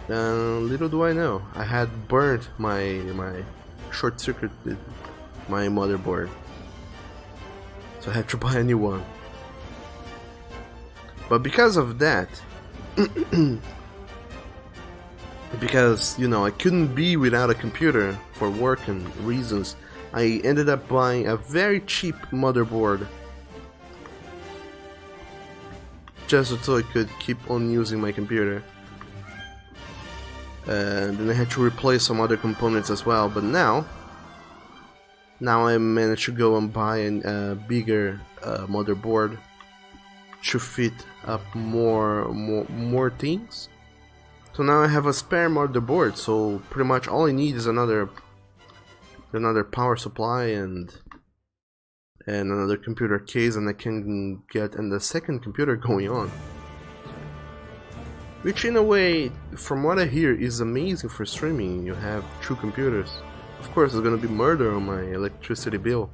S2: Little do I know, I had burnt my short-circuited my motherboard. So I had to buy a new one. But because of that, because, you know, I couldn't be without a computer for work and reasons, I ended up buying a very cheap motherboard just so I could keep on using my computer. And then I had to replace some other components as well, but now I managed to go and buy a bigger motherboard to fit up more things. So now I have a spare motherboard, so pretty much all I need is another power supply and another computer case, and I can get the second computer going on. Which in a way, from what I hear, is amazing for streaming. You have two computers. Of course, it's gonna be murder on my electricity bill,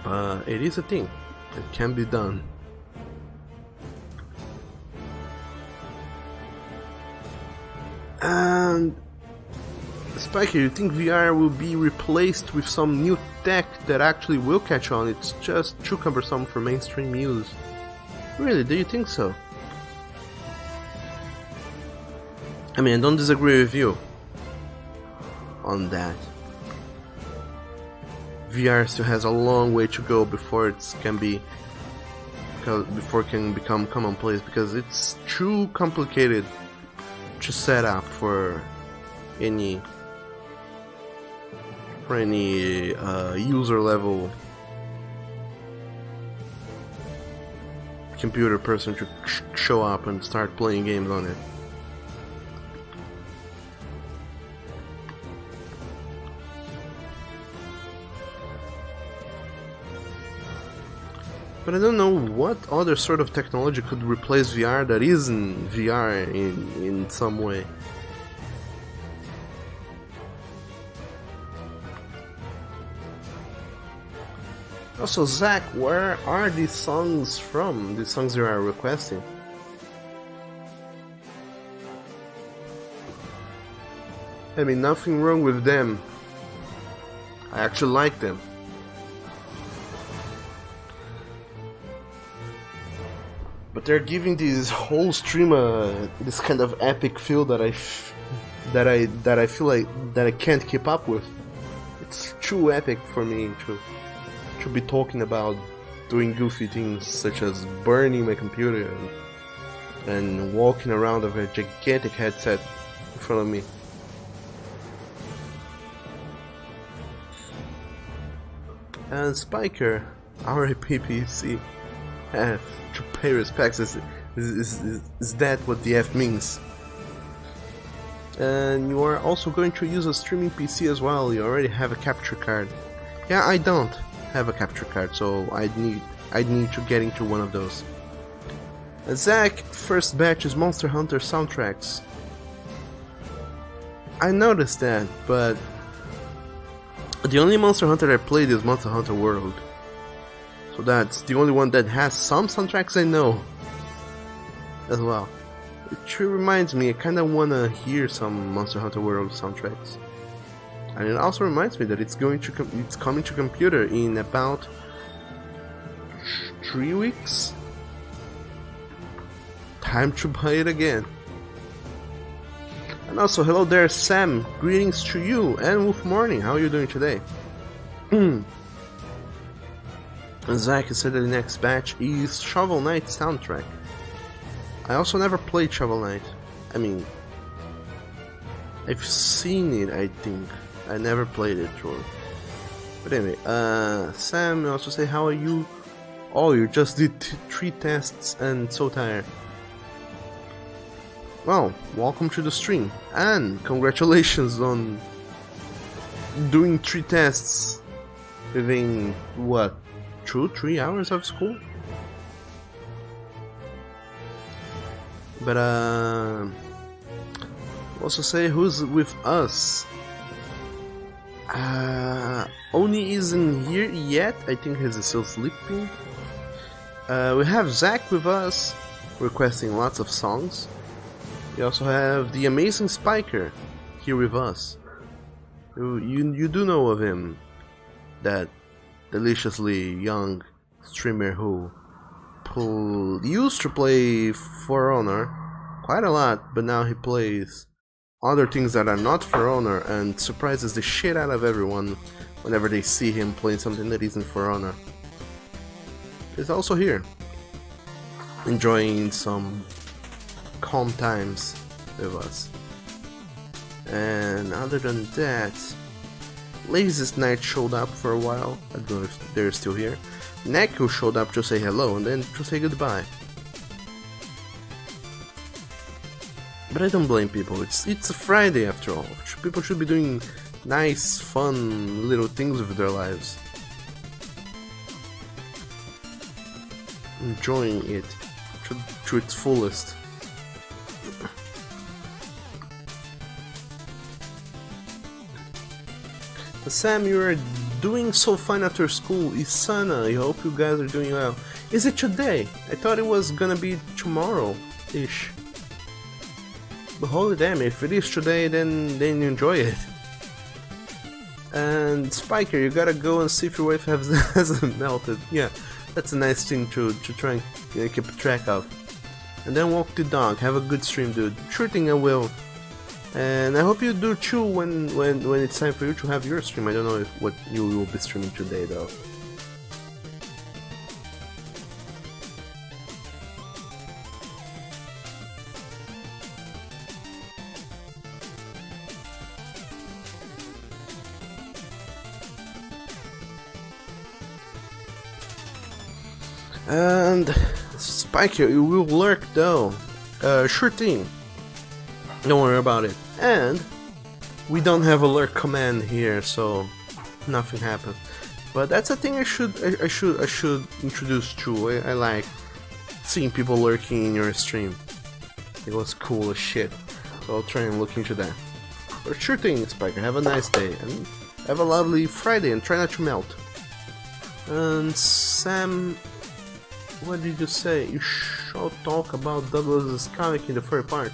S2: but it is a thing. It can be done. And Spiker, you think VR will be replaced with some new tech that actually will catch on? It's just too cumbersome for mainstream use. Really, do you think so? I mean, I don't disagree with you on that. VR still has a long way to go before it can become commonplace, because it's too complicated to set up for any user level computer person to show up and start playing games on it. But I don't know what other sort of technology could replace VR that isn't VR in some way. Also, Zach, where are these songs from? These songs you are requesting? I mean, nothing wrong with them. I actually like them. But they're giving this whole stream this kind of epic feel that I feel like that I can't keep up with. It's too epic for me to be talking about doing goofy things such as burning my computer and walking around with a gigantic headset in front of me. And Spiker, RIP PC, have to pay respects. Is that what the F means? And you are also going to use a streaming PC as well. You already have a capture card. Yeah, I don't have a capture card, so I'd need to get into one of those. Zach, first batch is Monster Hunter soundtracks. I noticed that, but the only Monster Hunter I played is Monster Hunter World. So that's the only one that has some soundtracks I know as well. It reminds me, I kinda wanna hear some Monster Hunter World soundtracks. And it also reminds me that it's coming to computer in about 3 weeks. Time to buy it again. And also, hello there, Sam. Greetings to you and Wolf Morning. How are you doing today? Zach said that the next batch is Shovel Knight soundtrack. I also never played Shovel Knight. I mean, I've seen it, I think. I never played it, truly. But anyway, Sam also say, how are you? Oh, you just did 3 tests and so tired. Well, welcome to the stream, and congratulations on doing 3 tests within, what, 2-3 hours of school? But, also say who's with us. Oni isn't here yet, I think he's still sleeping. We have Zach with us, requesting lots of songs. We also have the amazing Spiker here with us. You do know of him, that deliciously young streamer who used to play For Honor quite a lot, but now he plays other things that are not For Honor and surprises the shit out of everyone whenever they see him playing something that isn't For Honor. He's also here, enjoying some calm times with us. And other than that, Laziest Night showed up for a while. I don't know if they're still here. Neko showed up to say hello and then to say goodbye. But I don't blame people. It's a Friday after all. People should be doing nice, fun little things with their lives. Enjoying it to its fullest. Sam, you are doing so fine after school. Isana, I hope you guys are doing well. Is it today? I thought it was gonna be tomorrow-ish. But holy damn, if it is today, then enjoy it. And Spiker, you gotta go and see if your wife hasn't melted. Yeah, that's a nice thing to try and keep track of. And then walk the dog. Have a good stream, dude. Sure thing I will. And I hope you do too when it's time for you to have your stream. I don't know what you will be streaming today though. And Spike, you will lurk though. Sure thing. Don't worry about it. And we don't have a lurk command here, so nothing happens. But that's a thing I should introduce too. I like seeing people lurking in your stream. It was cool as shit. So I'll try and look into that. But sure thing, Spiker. Have a nice day and have a lovely Friday and try not to melt. And Sam, what did you say? You should talk about Douglas's comic in the third part.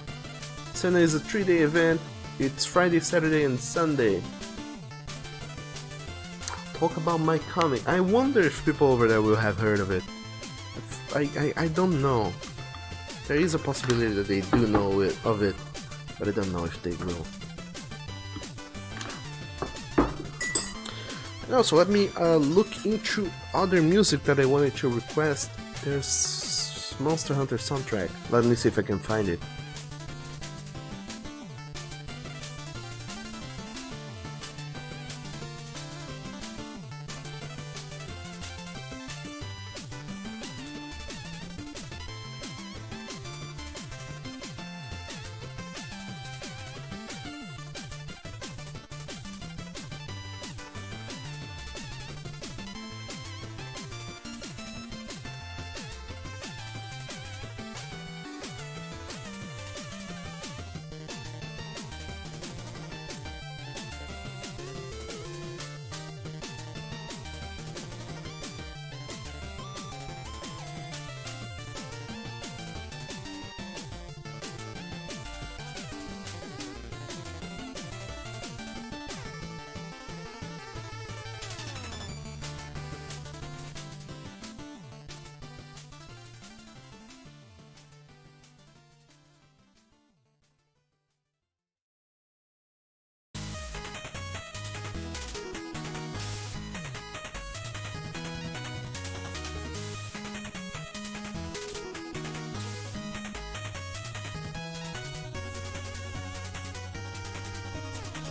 S2: Senna is a 3-day event. It's Friday, Saturday, and Sunday. Talk about my comic. I wonder if people over there will have heard of it. I don't know. There is a possibility that they do know of it, but I don't know if they will. And also, let me look into other music that I wanted to request. There's Monster Hunter soundtrack. Let me see if I can find it.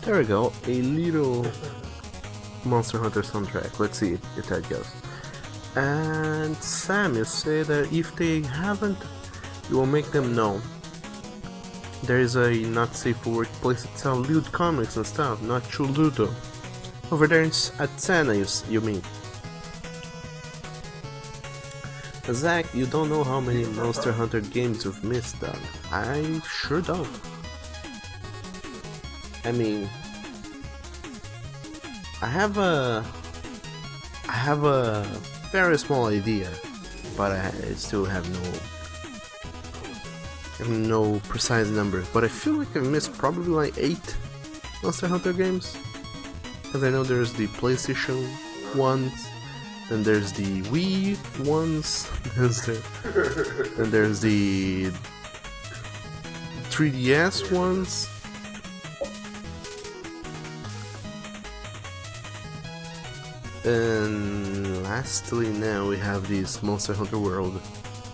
S2: There we go, a little Monster Hunter soundtrack. Let's see if that goes. And Sam, you say that if they haven't, you will make them know. There is a not safe for work place that sells lewd comics and stuff, not true Ludo. Over there at Santa, you mean. Zach, you don't know how many Monster Hunter games you've missed, dog. I sure don't. I mean, I have a very small idea, but I still have no precise numbers. But I feel like I've missed probably like 8 Monster Hunter games, because I know there's the PlayStation ones, then there's the Wii ones, then there's the 3DS ones. And lastly, now we have this Monster Hunter World,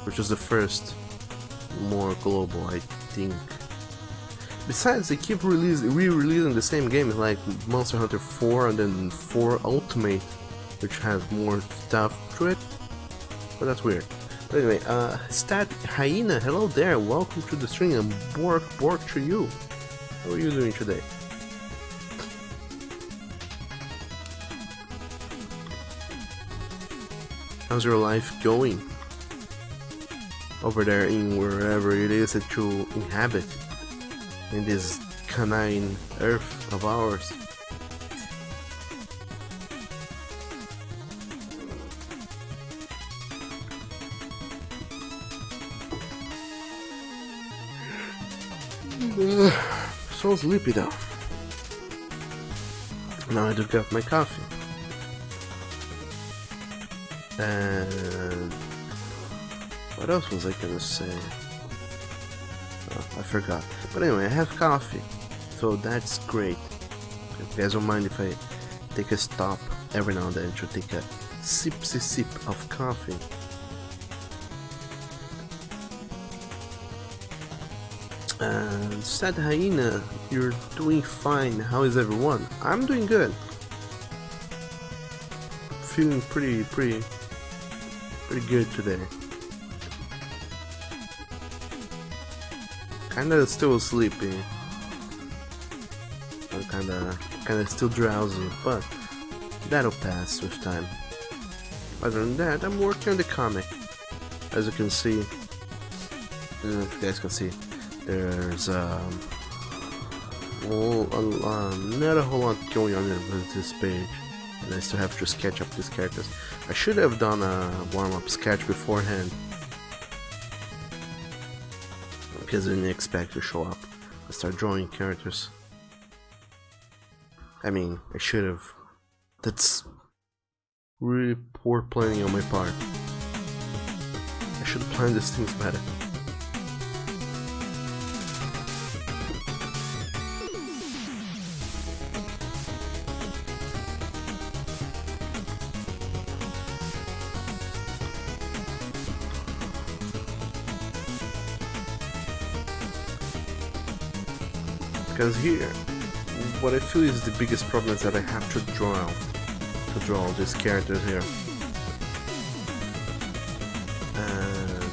S2: which is the first more global, I think. Besides, they keep re-releasing the same game, like Monster Hunter 4 and then 4 Ultimate, which has more stuff to it. But that's weird. But anyway, Stat Hyena, hello there, welcome to the stream, and Bork to you. How are you doing today? How's your life going over there in wherever it is that you inhabit in this canine earth of ours? So sleepy though. Now I just got my coffee. And what else was I gonna say? Oh, I forgot. But anyway, I have coffee, so that's great. If you guys don't mind if I take a stop every now and then to take a sip of coffee. And Sad Hyena, you're doing fine. How is everyone? I'm doing good. Feeling pretty good today. Kinda still sleepy. I'm kinda still drowsy, but that'll pass with time. Other than that, I'm working on the comic. As you can see, I don't know if you guys can see, there's not a whole lot going on with this page. And I still have to sketch up these characters. I should have done a warm-up sketch beforehand, because I didn't expect to show up and start drawing characters. I mean, I should have. That's really poor planning on my part. I should have planned these things better. Because here, what I feel is the biggest problem is that I have to draw all these characters here. And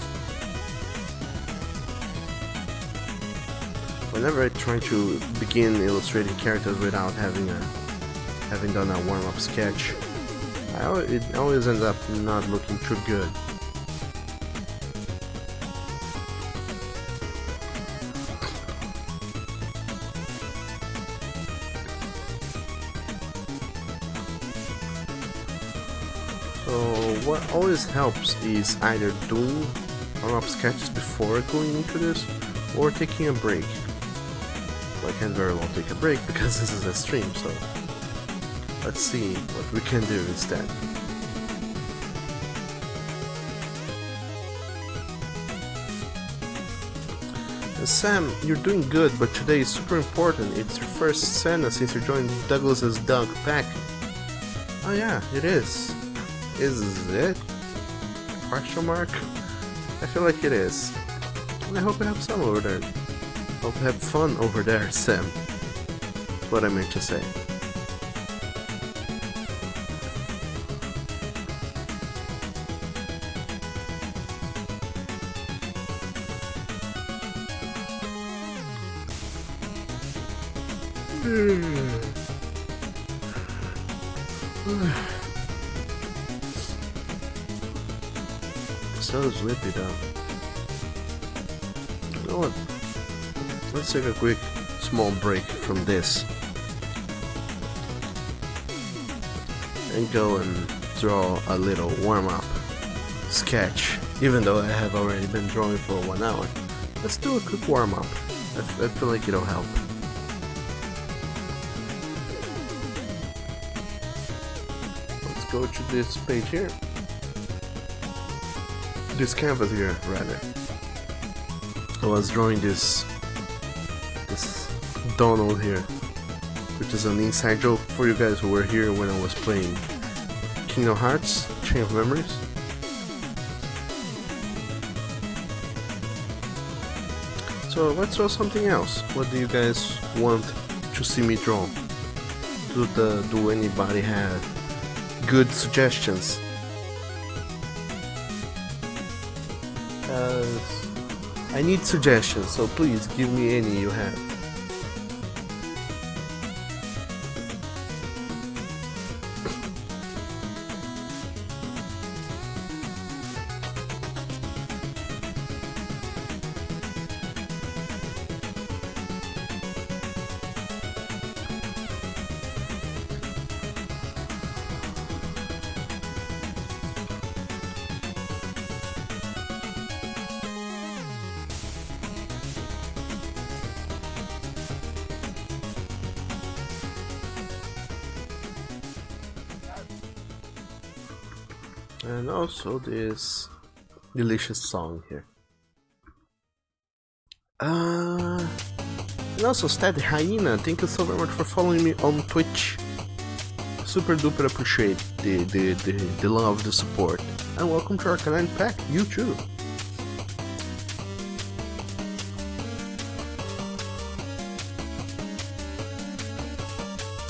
S2: whenever I try to begin illustrating characters without having done a warm-up sketch, it always ends up not looking too good. What always helps is either doing warm-up sketches before going into this, or taking a break. Well, I can't very well take a break because this is a stream, so let's see what we can do instead. Sam, you're doing good, but today is super important. It's your first Santa since you joined Douglas's dog pack. Oh yeah, it is. Is it? Question mark? I feel like it is. I hope you have some over there. Hope you have fun over there, Sam. That's what I meant to say. So sleepy though. You know what? Let's take a quick small break from this and go and draw a little warm-up sketch. Even though I have already been drawing for 1 hour, let's do a quick warm-up. I feel like it'll help. Let's go to this page here. This canvas here, rather. I was drawing this Donald here, which is an inside joke for you guys who were here when I was playing Kingdom Hearts Chain of Memories. So let's draw something else. What do you guys want to see me draw? Do anybody have good suggestions? I need suggestions, so please give me any you have. And also this delicious song here. And also Steady Hyena, thank you so very much for following me on Twitch. Super duper appreciate the love, the support. And welcome to Arcanine Pack, you too.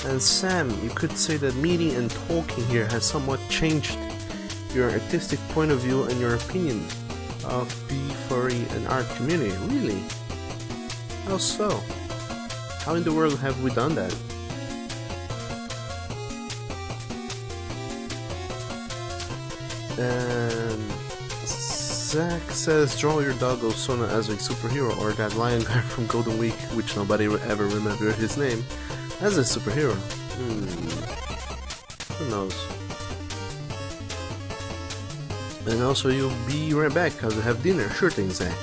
S2: And Sam, you could say that meeting and talking here has somewhat changed your artistic point of view and your opinion of the furry and art community. Really? How so? How in the world have we done that? And Zach says, draw your dog Osuna as a superhero, or that lion guy from Golden Week, which nobody ever remembered his name, as a superhero. Who knows? And also, you'll be right back because we have dinner. Sure thing, Zach.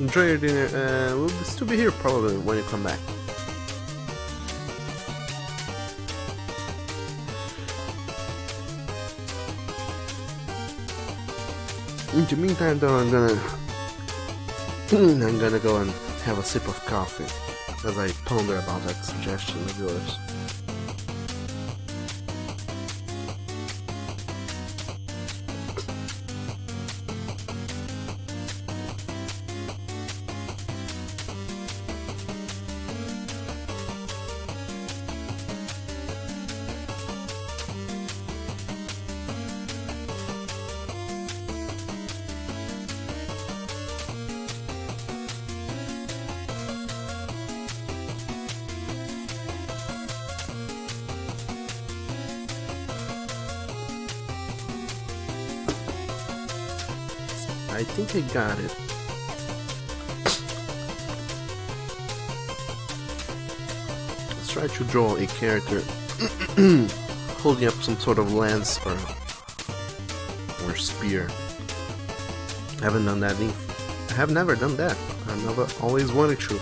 S2: Enjoy your dinner. We'll still be here probably when you come back. In the meantime, though, I'm gonna go and have a sip of coffee as I ponder about that suggestion of yours. I think I got it. Let's try to draw a character holding up some sort of lance or spear. I haven't done that. I have never done that. I've never always wanted to.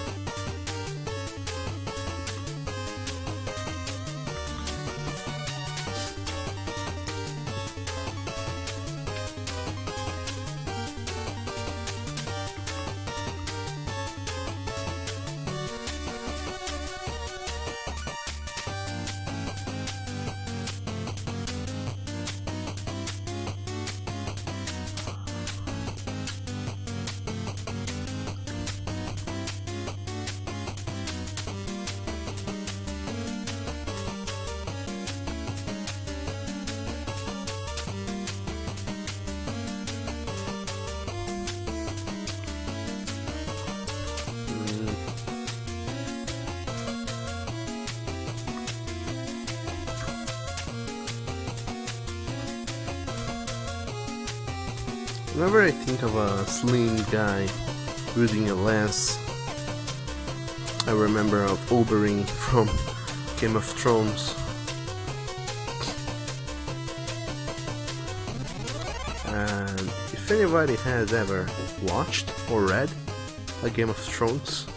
S2: Whenever I think of a slim guy wielding a lance, I remember of Oberyn from Game of Thrones. And if anybody has ever watched or read a Game of Thrones,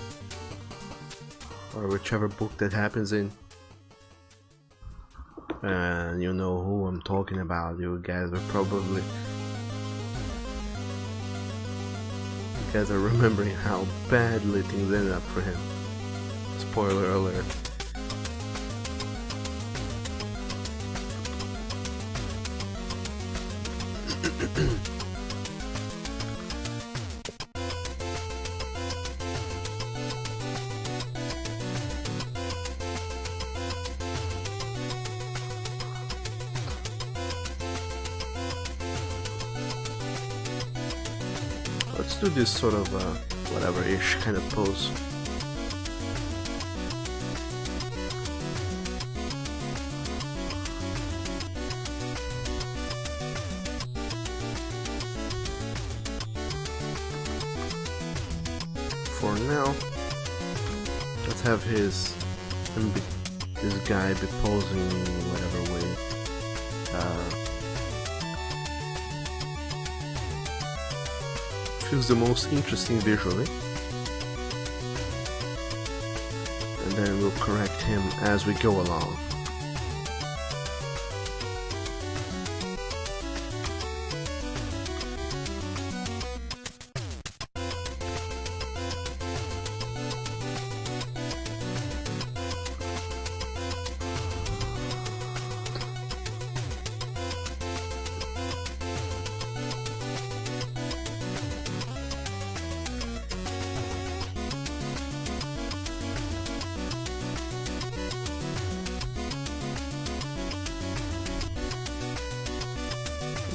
S2: or whichever book that happens in, and you know who I'm talking about, you guys are remembering how badly things ended up for him. Spoiler alert. Let's do this sort of whatever-ish kind of pose. For now, let's have this guy be posing whatever way. Feels the most interesting visually, and then we'll correct him as we go along.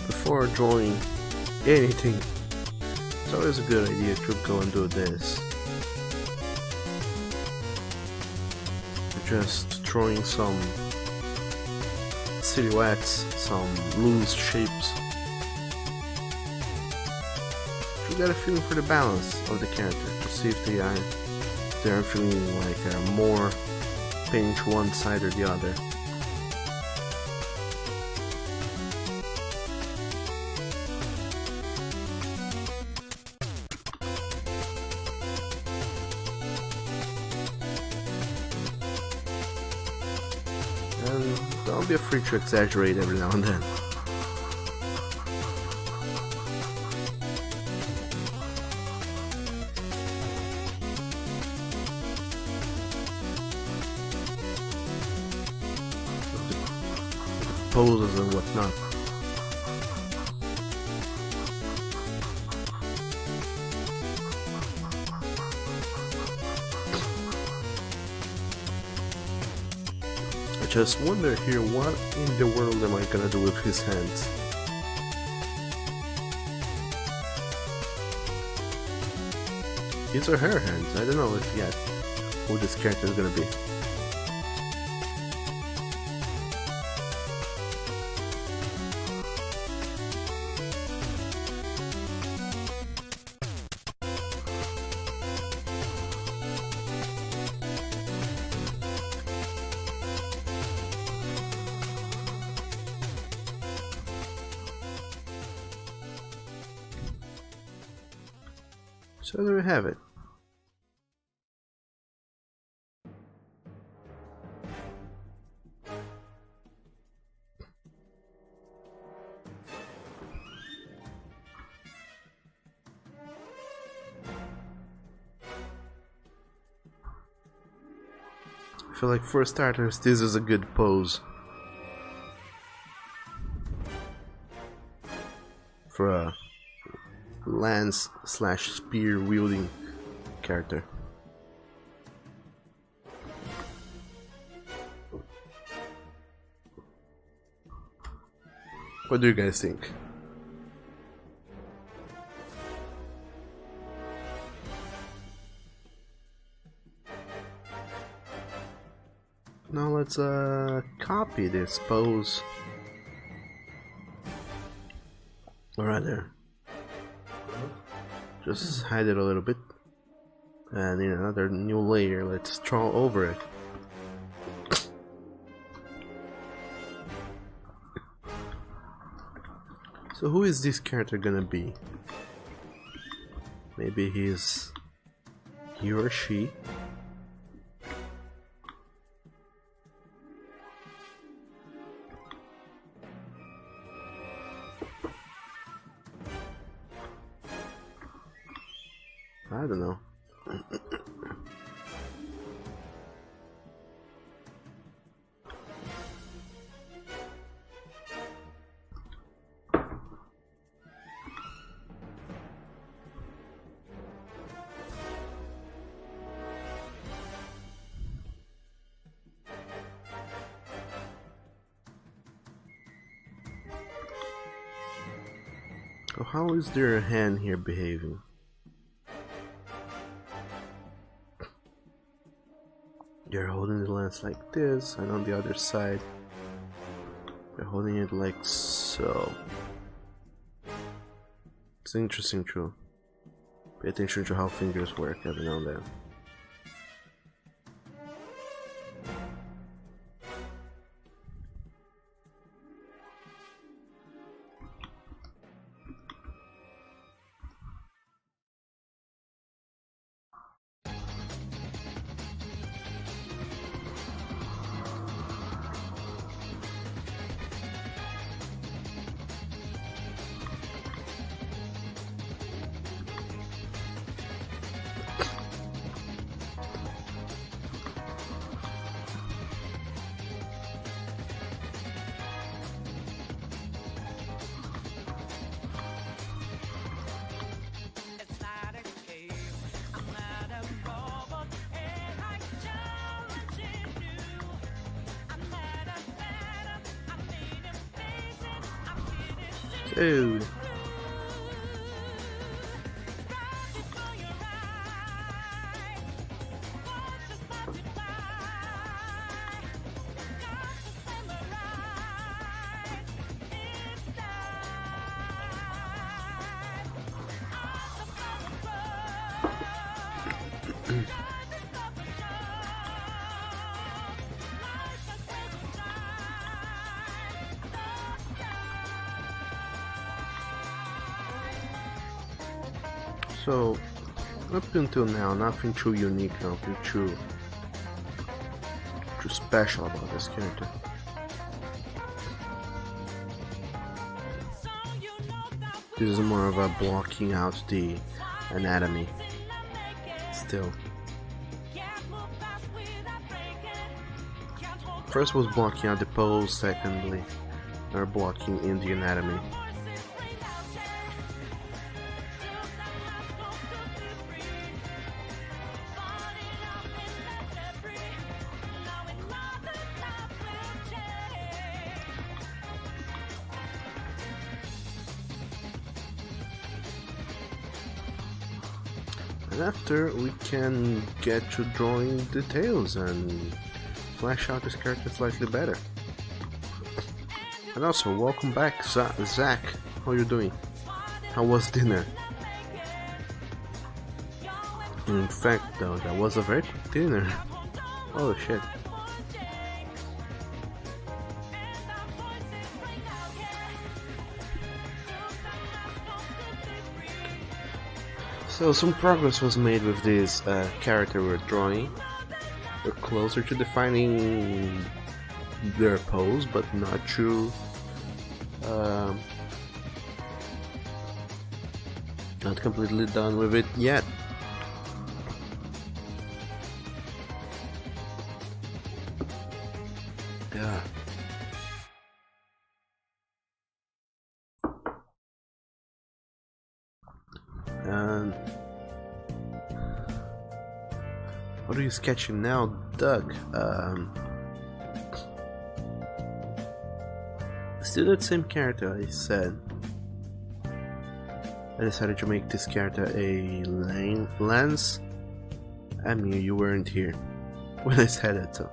S2: Before drawing anything, it's always a good idea to go and do this. Just drawing some silhouettes, some loose shapes. You got a feeling for the balance of the character to see if they are feeling like more painting to one side or the other. And don't be afraid to exaggerate every now and then. Poses and whatnot. I just wonder here, what in the world am I gonna do with his hands? These are her hands. I don't know yet who this character is gonna be. So there we have it. I feel like for starters, this is a good pose for a lance / spear wielding character. What do you guys think? Now let's copy this pose, or rather Just hide it a little bit. And in another new layer, let's draw over it. So who is this character gonna be? Maybe he's he or she. I don't know. So how is their hand here behaving? They're holding the lens like this, and on the other side, they're holding it like so. It's interesting too. Pay attention to how fingers work every now and then.
S1: It's not a cave. I'm not a robot, and I'm challenging you. I'm not a phantom. I'm needing facing. I'm needing
S2: Dude.
S1: Right before your eyes. Won't you stop it by? Got to summarize. It's
S2: So, up until now, nothing too unique, nothing too special about this character. This is more of a blocking out the anatomy. Still, first was blocking out the pose, secondly, they're blocking in the anatomy. And after, we can get to drawing details and flesh out this character slightly better. And also, welcome back, Zach. How you doing? How was dinner? In fact, though, that was a very quick dinner. Oh shit. So some progress was made with this character we're drawing. We're closer to defining their pose, but not to not completely done with it yet. Yeah. And what are you sketching now, Doug? Still that same character, I said. I decided to make this character a lens. I mean, you weren't here when I said it, so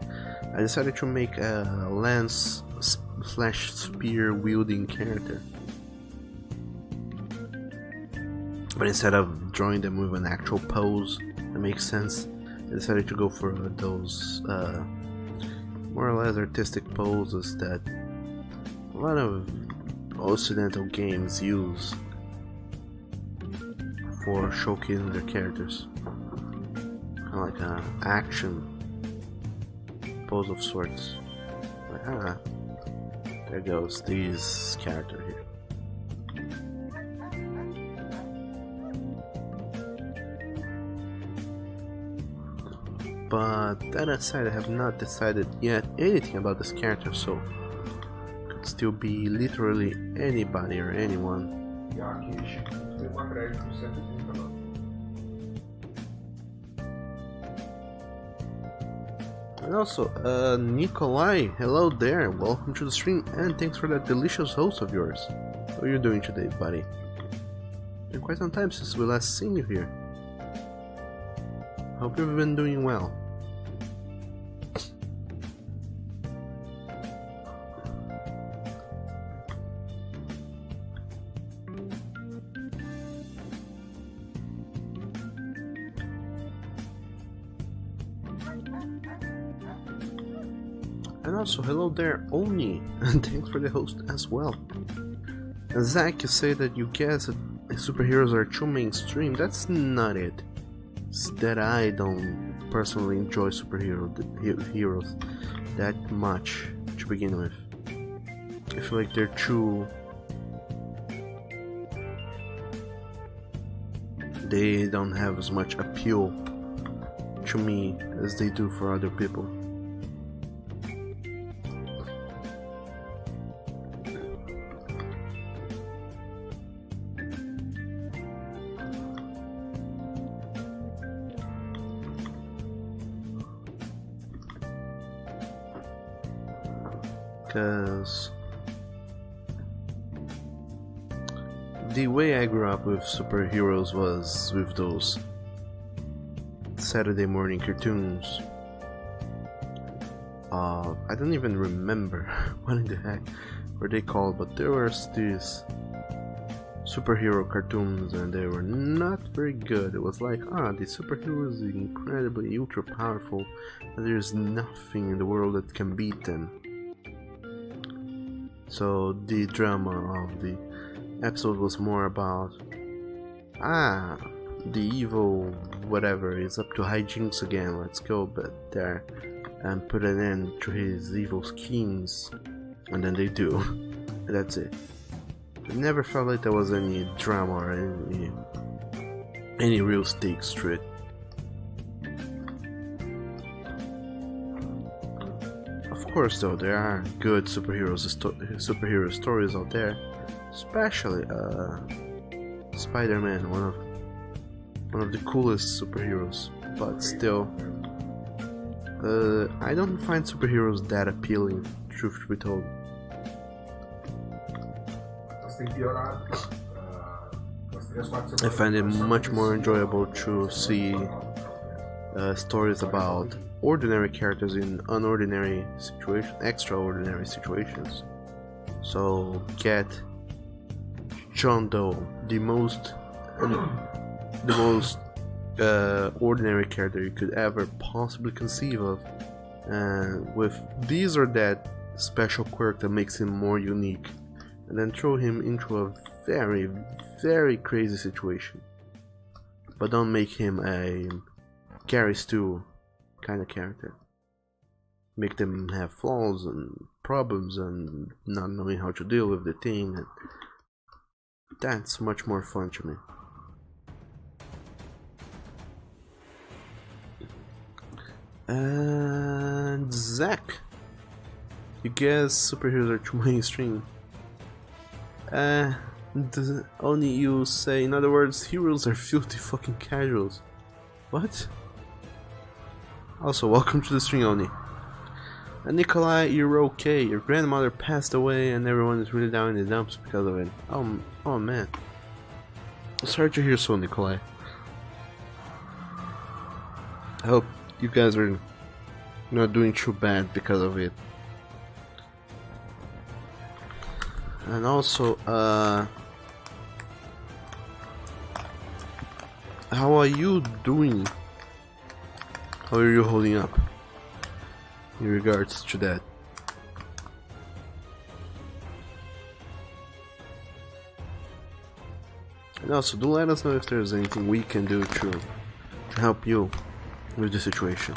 S2: I decided to make a lens slash spear wielding character. But instead of drawing them with an actual pose that makes sense, I decided to go for those more or less artistic poses that a lot of Occidental games use for showcasing their characters. Kind of like an action pose of sorts. Like, there goes this character here. But that aside, I have not decided yet anything about this character, so could still be literally anybody or anyone.
S3: E aqui tem uma crédito por 139.
S2: And also, Nikolai, hello there, welcome to the stream, and thanks for that delicious host of yours. How are you doing today, buddy? Been quite some time since we last seen you here. Hope you've been doing well. And also, hello there, Oni, and thanks for the host as well. And Zach, you say that you guess that superheroes are too mainstream. That's not it. It's that I don't personally enjoy heroes that much to begin with. I feel like they're too... They don't have as much appeal to me as they do for other people. Because the way I grew up with superheroes was with those Saturday morning cartoons. I don't even remember what in the heck were they called, but there were these superhero cartoons and they were not very good. It was like, the superhero is incredibly ultra powerful and there's nothing in the world that can beat them. So the drama of the episode was more about the evil whatever is up to hijinks again, let's go but there and put an end to his evil schemes, and then they do. That's it. I never felt like there was any drama or any real stakes to it. Of course though, there are good superhero stories out there, especially Spider-Man, one of the coolest superheroes, but still I don't find superheroes that appealing, truth to be told. I find it much more enjoyable to see stories about ordinary characters in extraordinary situations. So get John Doe, the most ordinary character you could ever possibly conceive of, with this or that special quirk that makes him more unique, and then throw him into a very, very crazy situation. But don't make him a Gary Stu kind of character. Make them have flaws and problems and not knowing how to deal with the thing, and that's much more fun to me. And Zach, you guess superheroes are too mainstream. Only you say, in other words, heroes are filthy fucking casuals. What? Also, welcome to the stream, Oni. And Nikolai, you're okay. Your grandmother passed away and everyone is really down in the dumps because of it. Oh man. Sorry to hear so, Nikolai. I hope you guys are not doing too bad because of it. And also, How are you doing? How are you holding up in regards to that? And also, do let us know if there's anything we can do to help you with the situation.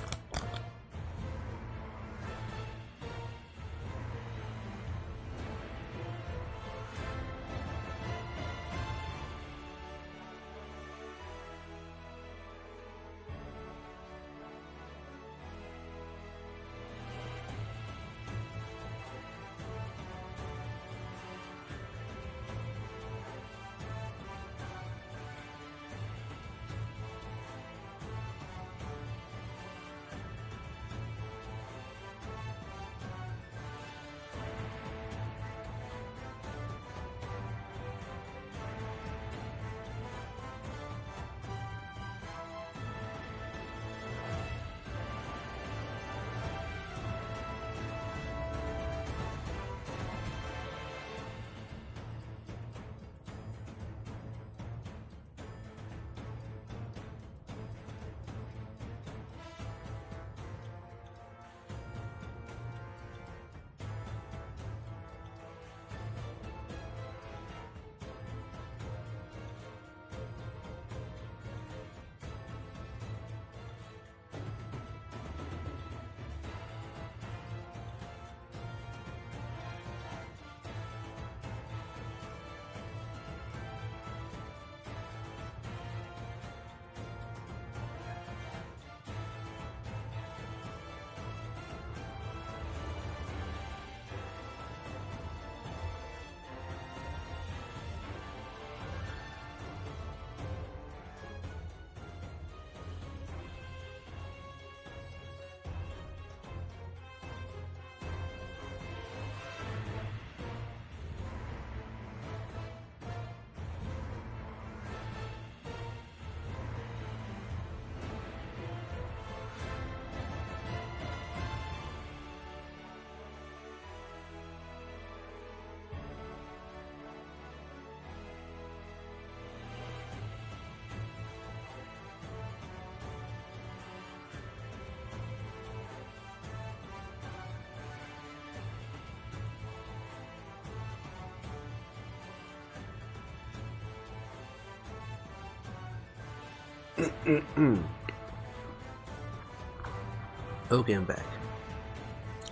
S2: Okay, I'm back.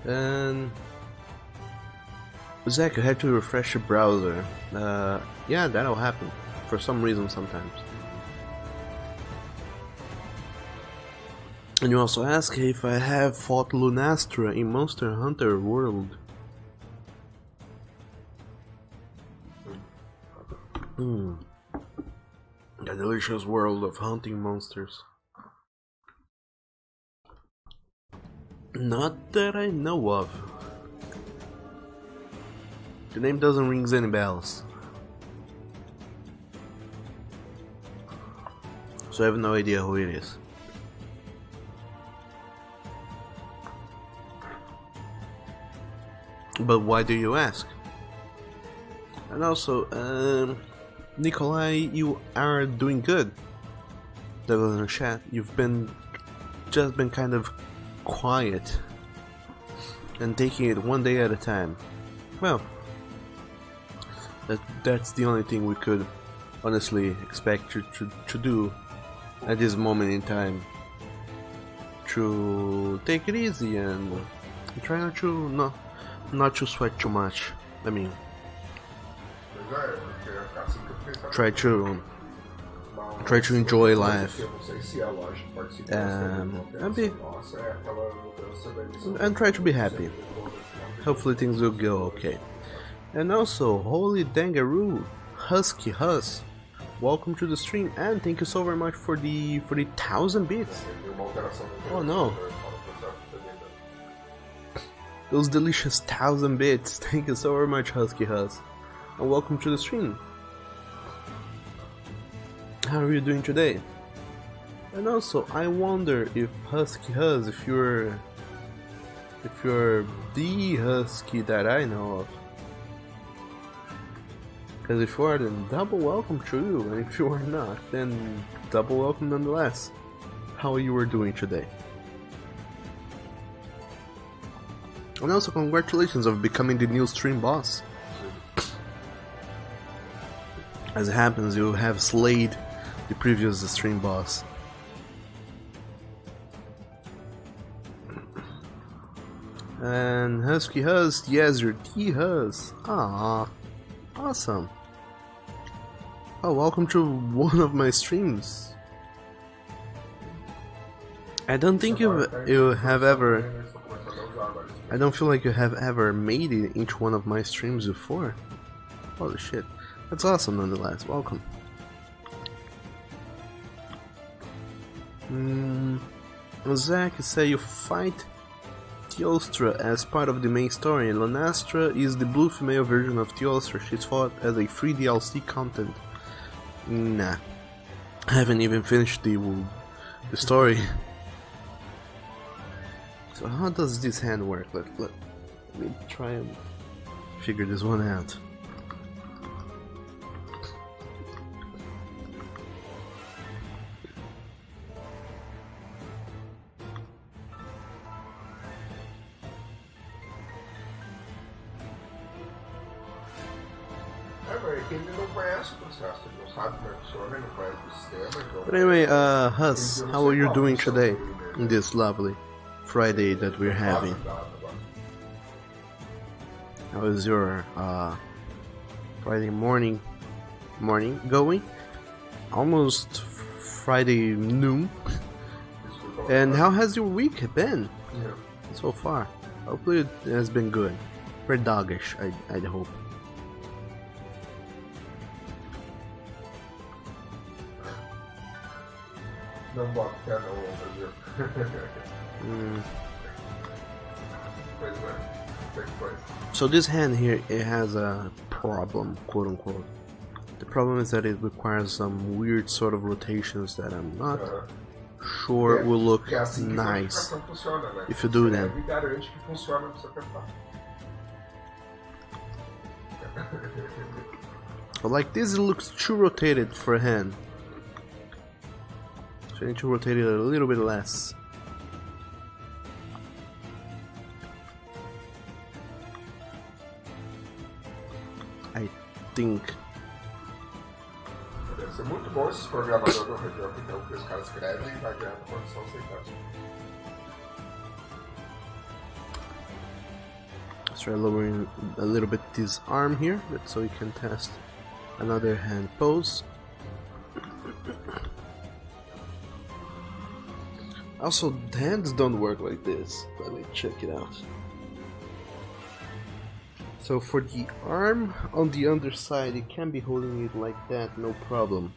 S2: And Zach, you had to refresh your browser. Yeah, that'll happen for some reason sometimes. And you also ask if I have fought Lunastra in Monster Hunter World. The delicious world of hunting monsters. Not that I know of. The name doesn't ring any bells. So I have no idea who it is. But why do you ask? And also, Nikolai, you are doing good. Douglas and chat, you've just been kind of quiet and taking it one day at a time. Well, that's the only thing we could honestly expect you to do at this moment in time. To take it easy and try not to sweat too much. I mean, try to enjoy life and try to be happy. Hopefully things will go okay. And also, holy dangaroo, Husky Hus, welcome to the stream and thank you so very much for the 1,000 bits. Oh no, those delicious 1,000 bits. Thank you so very much, Husky Hus, and welcome to the stream. How are you doing today? And also, I wonder if Husky Hus, if you're the Husky that I know of, Because if you are, then double welcome to you, and if you are not, then double welcome nonetheless. How you were doing today? And also congratulations of becoming the new stream boss. As it happens, you have slayed the previous stream boss. And Husky Hus, yes, you're T Hus. Ah, awesome. Oh, welcome to one of my streams. I don't think you have ever. I don't feel like you have ever made it into one of my streams before. Holy shit, that's awesome nonetheless. Welcome. Zach, say you fight Teostra as part of the main story, and Lanastra is the blue female version of Teostra. She's fought as a free DLC content. Nah, I haven't even finished the story. So how does this hand work? Let me try and figure this one out.
S3: Quem não conhece o processo, não sabe como é que funciona, não conhece o sistema, então...
S2: But anyway, Hus, how are you doing today in this lovely Friday that we're having? How is your Friday morning going? Almost Friday noon. And how has your week been so far? Hopefully it has been good. Very doggish, I'd hope.
S3: Não boto pé não, Brasil. Pois é.
S2: So this hand here, it has a problem, quote unquote. The problem is that it requires some weird sort of rotations that I'm not sure will look nice if you do them.
S3: Garante que funciona no seu tempo.
S2: But like this, it looks too rotated for a hand. So I need to rotate it a little bit less. I think.
S3: Deve ser muito bom esses programadores do região, então, que os caras escrevem e vai ganhando condição sem taxa.
S2: Let's try lowering a little bit this arm here, but so we can test another hand pose. Also, the hands don't work like this. Let me check it out. So for the arm on the underside, you can be holding it like that, no problem.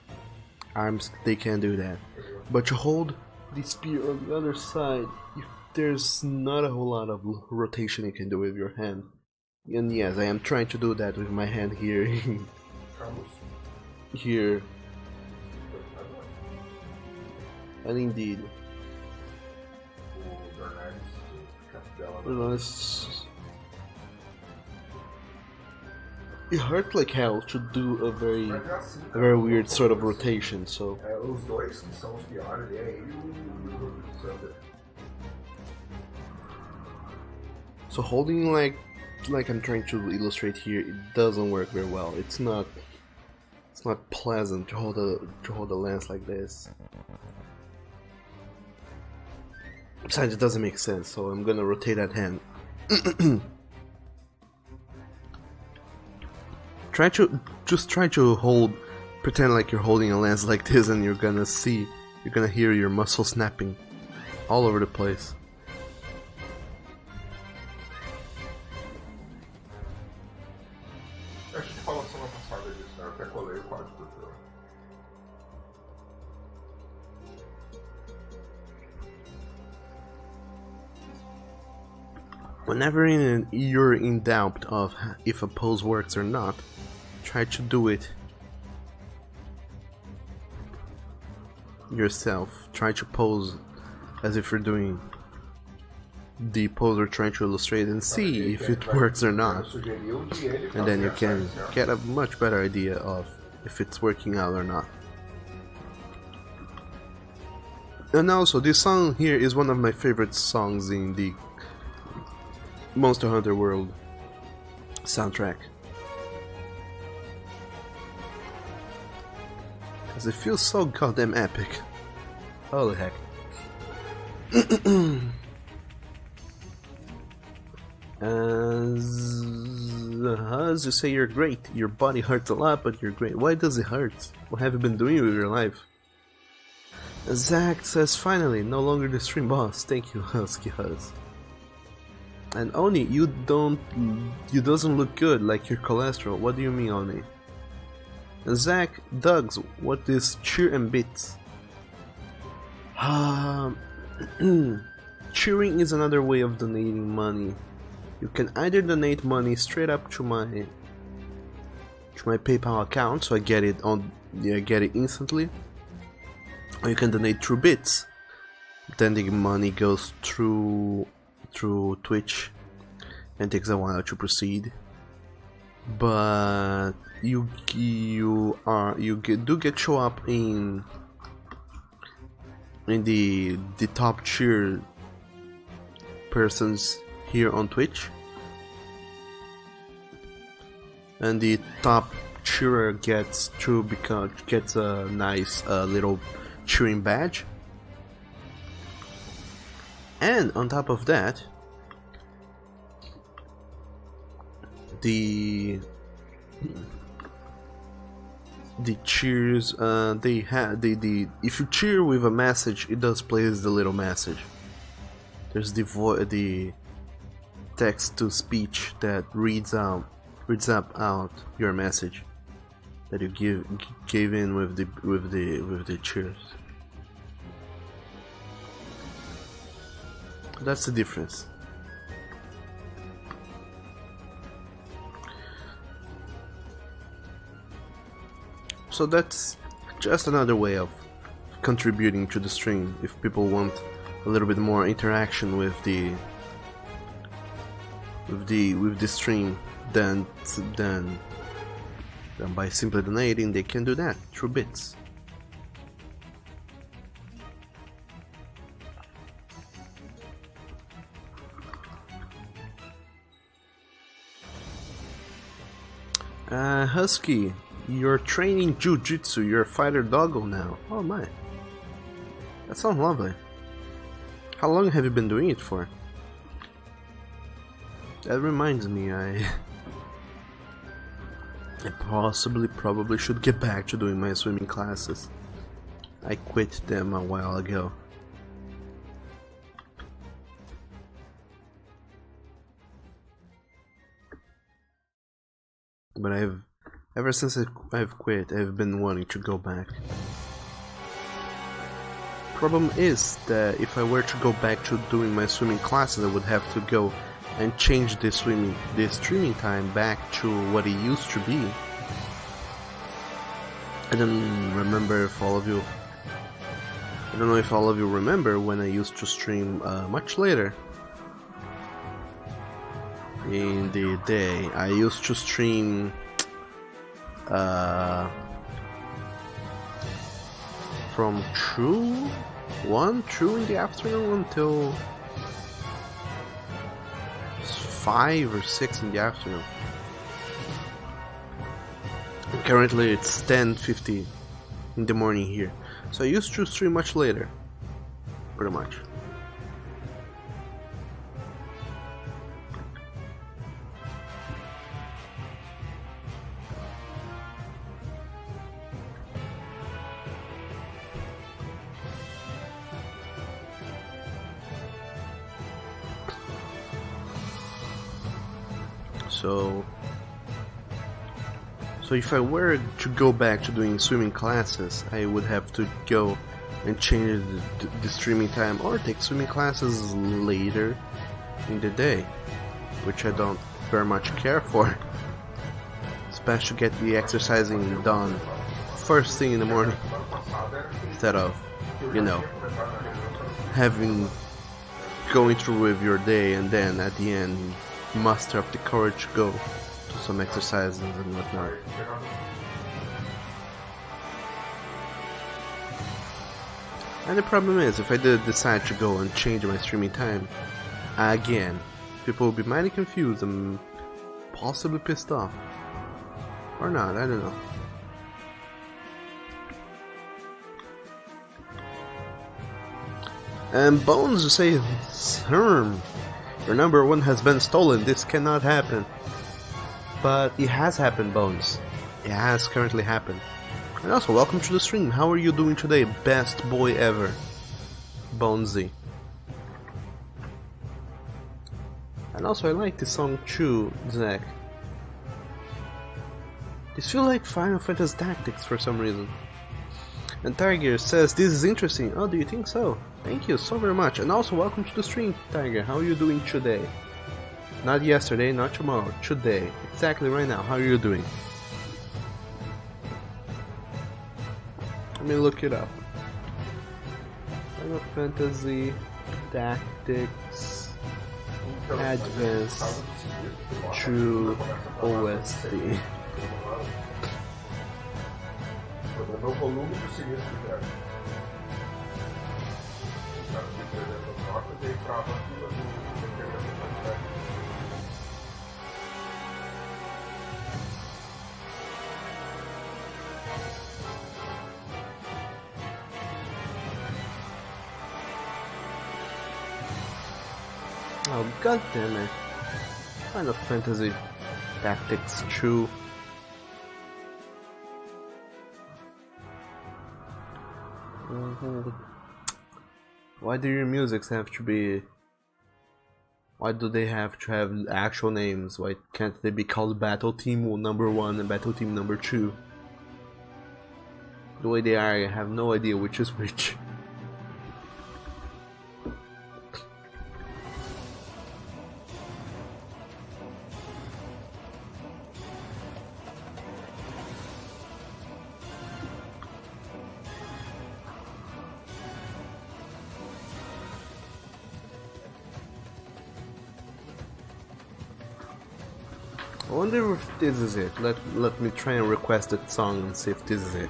S2: Arms, they can do that. But you hold the spear on the other side, there's not a whole lot of rotation you can do with your hand. And yes, I am trying to do that with my hand here. Here. And indeed. It hurt like hell to do a very weird sort of rotation, so...
S3: Os dois que são os piores, ele e o Sander.
S2: So holding like I'm trying to illustrate here, it doesn't work very well. It's not pleasant to hold a lance like this. Besides, it doesn't make sense, so I'm gonna rotate that hand. try to hold, pretend like you're holding a lance like this, and you're gonna hear your muscle snapping all over the place.
S3: A gente falou semana passada disso, né? Eu até colei o código do teu.
S2: Whenever you're in doubt of if a pose works or not, try to do it yourself. Try to pose as if you're doing the pose we're trying to illustrate and see if it works or not. And then you can get a much better idea of if it's working out or not. And also, this song here is one of my favorite songs in the Monster Hunter World soundtrack. Because it feels so goddamn epic. Holy heck. As you say, you're great. Your body hurts a lot, but you're great. Why does it hurt? What have you been doing with your life? Zack says, finally, no longer the stream boss. Thank you, Husky Huz. And Oni, you doesn't look good, like your cholesterol. What do you mean, Oni? Zack, Dugs, what is cheer and bits? Cheering is another way of donating money. You can either donate money straight up to my PayPal account, so I get it instantly, or you can donate through bits. Then the money goes through Twitch and takes a while to proceed. But you do get show up in the top tier persons here on Twitch, and the top cheerer gets a nice little cheering badge, and on top of that, the cheers if you cheer with a message, it does plays the little message. There's the text to speech that reads out your message that you gave in with the cheers. That's the difference. So that's just another way of contributing to the stream if people want a little bit more interaction with the stream then by simply donating, they can do that through bits. Husky, you're training Jiu-Jitsu, you're a fighter doggo now. Oh my, that sounds lovely. How long have you been doing it for? That reminds me, I probably should get back to doing my swimming classes. I quit them a while ago. But ever since I've quit, I've been wanting to go back. Problem is that if I were to go back to doing my swimming classes, I would have to go and change the streaming time back to what it used to be. I don't remember if all of you. I don't know if all of you remember when I used to stream much later in the day. I used to stream from 2 in the afternoon until 5 or 6 in the afternoon. Currently it's 10:50 in the morning here, so I used to stream much later, pretty much. So if I were to go back to doing swimming classes, I would have to go and change the streaming time or take swimming classes later in the day, which I don't very much care for. It's best to get the exercising done first thing in the morning instead of, you know, having going through with your day, and then at the end muster up the courage to go to some exercises and whatnot. And the problem is, if I did decide to go and change my streaming time again, people will be mighty confused and possibly pissed off. Or not, I don't know. And Bones says, Herm, your number one has been stolen, this cannot happen. But it has happened, Bones. It has currently happened. And also, welcome to the stream. How are you doing today? Best boy ever. Bonesy. And also, I like this song too, Zach. This feels like Final Fantasy Tactics for some reason. And Tiger says, this is interesting. Oh, do you think so? Thank you so very much. And also, welcome to the stream, Tiger. How are you doing today? Not yesterday, not tomorrow. Today. Exactly right now. How are you doing? Let me look it up. Final Fantasy Tactics Advance True OST.
S3: No volume do sinistro, cara. O cara foi perdendo as notas e aí trava aquilo ali.
S2: Oh, god damn it. Final Fantasy Tactics True. Why do your musics have to be... Why do they have to have actual names? Why can't they be called Battle Team number 1 and Battle Team number 2? The way they are, I have no idea which is which. I wonder if this is it. Let me try and request that song and see if this is it.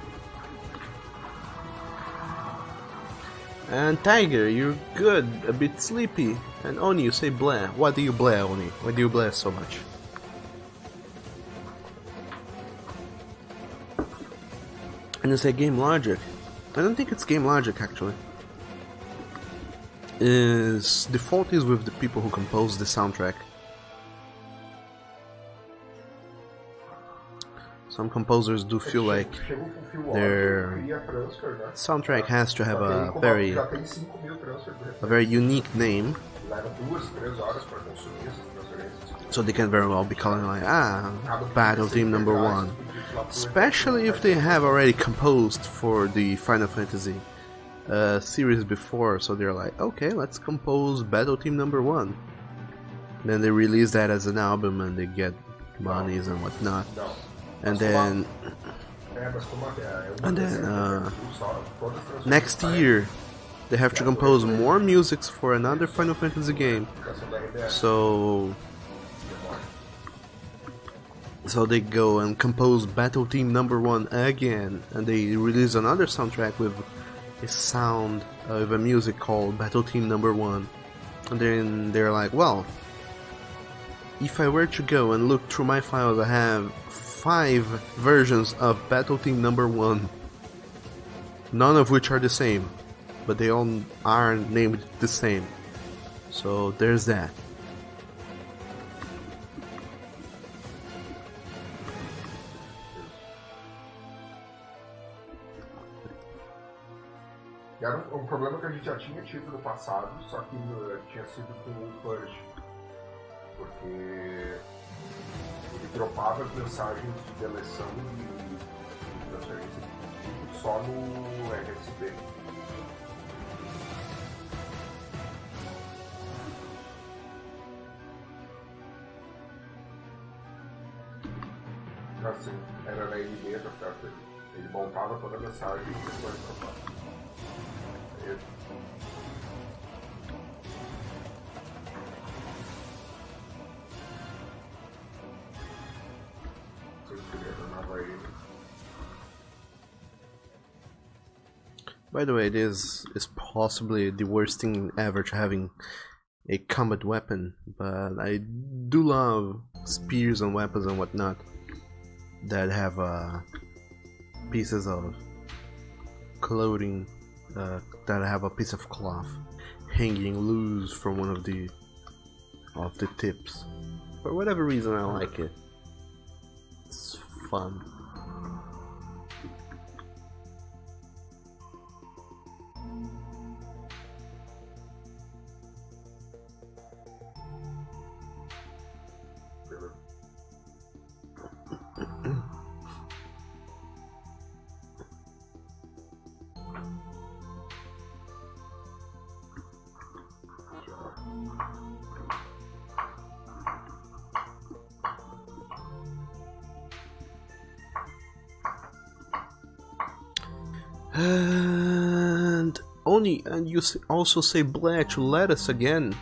S2: And Tiger, you're good, a bit sleepy. And Oni, you say blah. Why do you blah, Oni? Why do you blah so much? And you say Game Logic. I don't think it's Game Logic actually. The fault is with the people who composed the soundtrack. Some composers do feel like their soundtrack has to have a very unique name, so they can very well be calling like, Battle Team number 1. Especially if they have already composed for the Final Fantasy series before, so they're like, okay, let's compose Battle Team number 1. Then they release that as an album and they get monies and whatnot. And then next year they have to compose more musics for another Final Fantasy game. So they go and compose Battle Team number 1 again, and they release another soundtrack with a sound of a music called Battle Team number 1. And then they're like, well, if I were to go and look through my files, I have 5 versions of Battle Team number 1, none of which are the same, but they all are named the same. So there's that.
S3: Era um problema que a gente já tinha tido no passado, só que tinha sido com o Purge, porque ele dropava as mensagens de deleção e transferência de vídeo só no RSB. Assim, era na NB, ele montava toda a mensagem e depois dropava. ele.
S2: By the way, this is possibly the worst thing ever to having a combat weapon, but I do love spears and weapons and whatnot that have pieces of clothing that have a piece of cloth hanging loose from one of the tips. For whatever reason, I like it. It's fun. And you also say Bletch, let us again.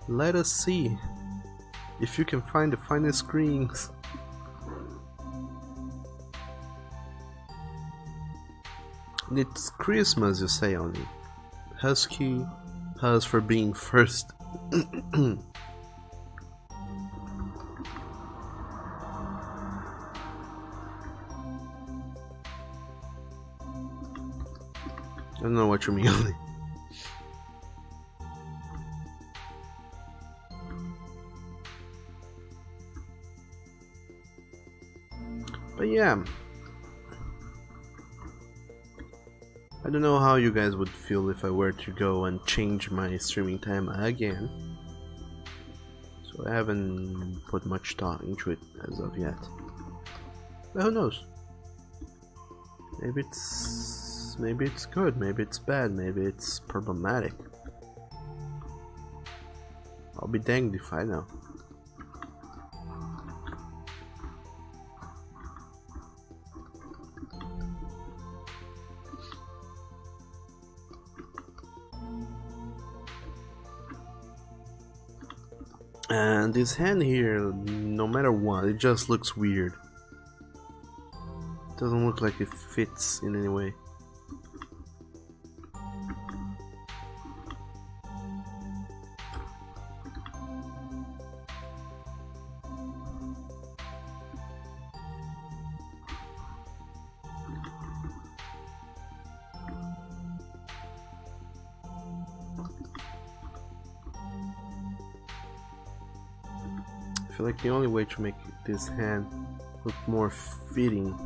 S2: Let us see if you can find the finest screens. It's Christmas, you say, only. Husky, Hus for being first. I don't know what you mean. But yeah, I don't know how you guys would feel if I were to go and change my streaming time again. So I haven't put much thought into it as of yet. But who knows? Maybe it's good, maybe it's bad, maybe it's problematic. I'll be danged if I know. And this hand here, no matter what, it just looks weird. It doesn't look like it fits in any way. I feel like the only way to make this hand look more fitting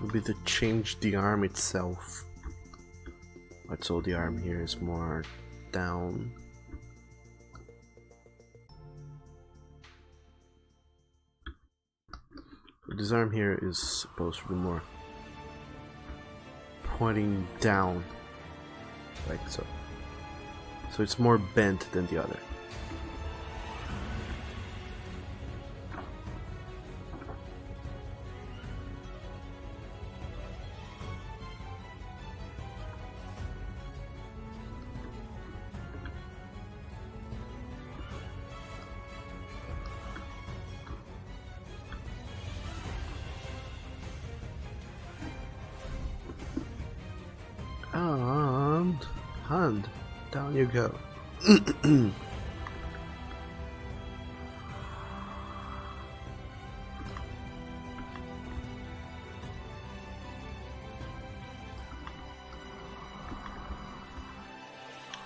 S2: would be to change the arm itself. But so the arm here is more down. This arm here is supposed to be more pointing down. Like so. So it's more bent than the other. And hand, down you go.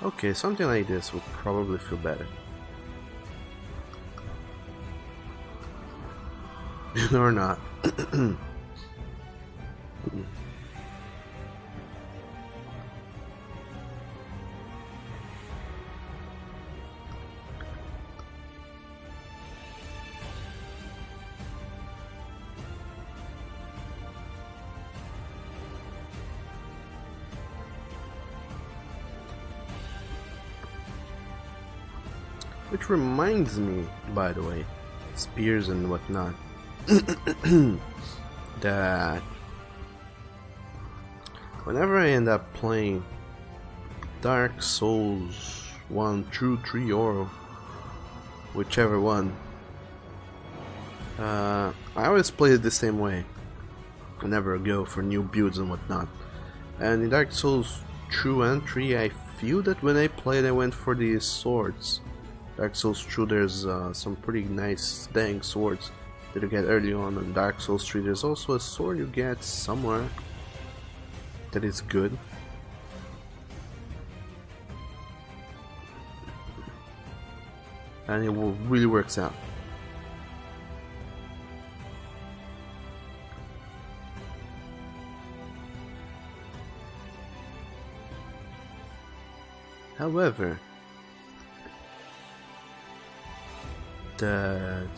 S2: Okay, something like this would probably feel better. Or not. Which reminds me, by the way, spears and whatnot, that whenever I end up playing Dark Souls 1, 2, 3, or whichever one. I always play it the same way. I never go for new builds and whatnot. And in Dark Souls 2 and 3, I feel that when I played, I went for the swords. Dark Souls 2, there's some pretty nice dang swords that you get early on. In Dark Souls 3, there's also a sword you get somewhere that is good. And it really works out. However, that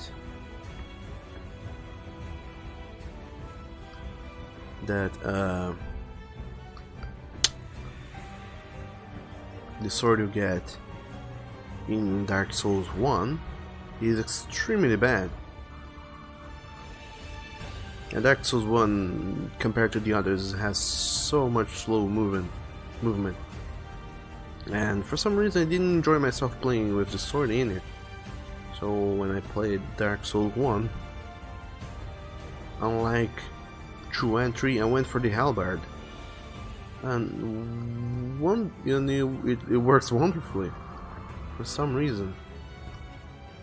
S2: the sword you get in Dark Souls 1 is extremely bad. And Dark Souls 1, compared to the others, has so much slow movement. And for some reason I didn't enjoy myself playing with the sword in it. So when I played Dark Souls 1, unlike 2 and 3, I went for the halberd. And it works wonderfully for some reason.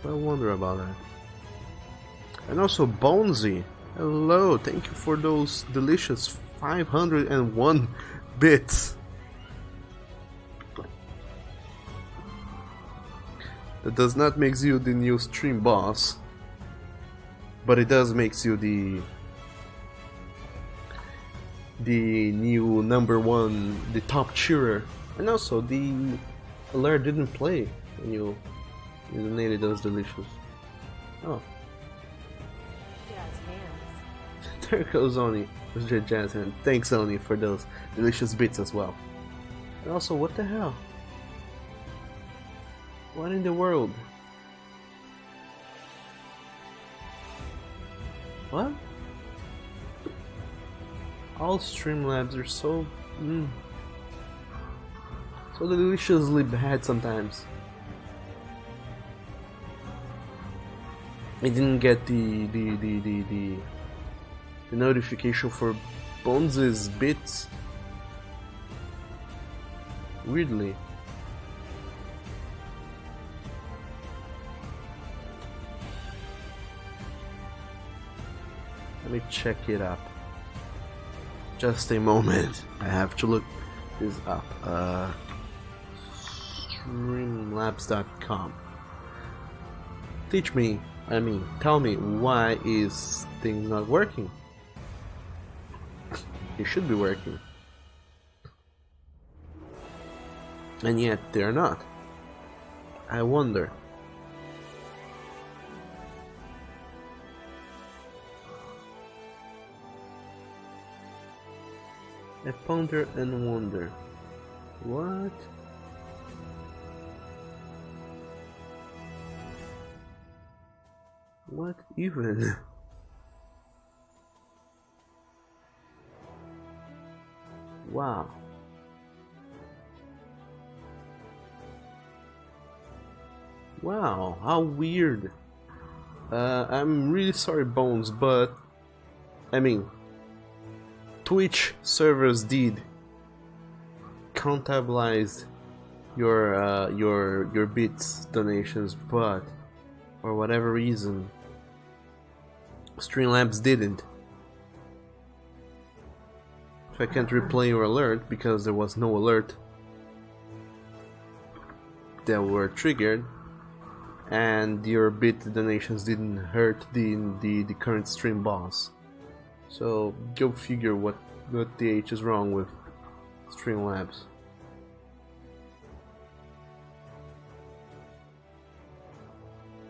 S2: I wonder about that. And also Bonesy, hello, thank you for those delicious 501 bits. That does not make you the new stream boss, but it does make you the new #1, the top cheerer. And also the alert didn't play when you donated those delicious. Oh,
S4: Jazz hands.
S2: there goes Oni with your jazz hand. Thanks Oni for those delicious bits as well. And also, what the hell? What in the world? What? All Streamlabs are so so deliciously bad sometimes. I didn't get the notification for Bones' bits. Weirdly. Let me check it up. Just a moment. I have to look this up. Streamlabs.com. Tell me, why is things not working? It should be working. And yet they're not. I wonder. I ponder and wonder. What? What even? Wow. Wow, how weird. I'm really sorry, Bones, but Twitch servers did contabilize your bits donations, but for whatever reason, Streamlabs didn't. If I can't replay your alert because there was no alert that were triggered, and your bit donations didn't hurt the current stream boss. So go figure what the H is wrong with Streamlabs.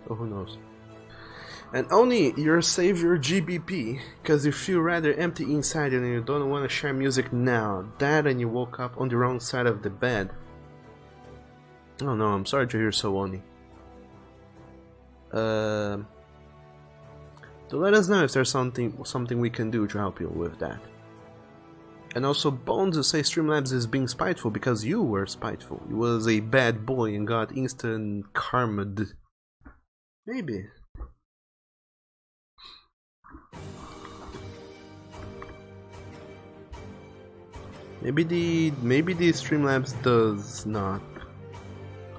S2: So who knows? And only your savior GBP, cause you feel rather empty inside and you don't want to share music now. That and you woke up on the wrong side of the bed. Oh no, I'm sorry to hear so, Oni. So let us know if there's something we can do to help you with that. And also, Bones say Streamlabs is being spiteful because you were spiteful. You was a bad boy and got instant karma'd. Maybe. Maybe the Streamlabs does not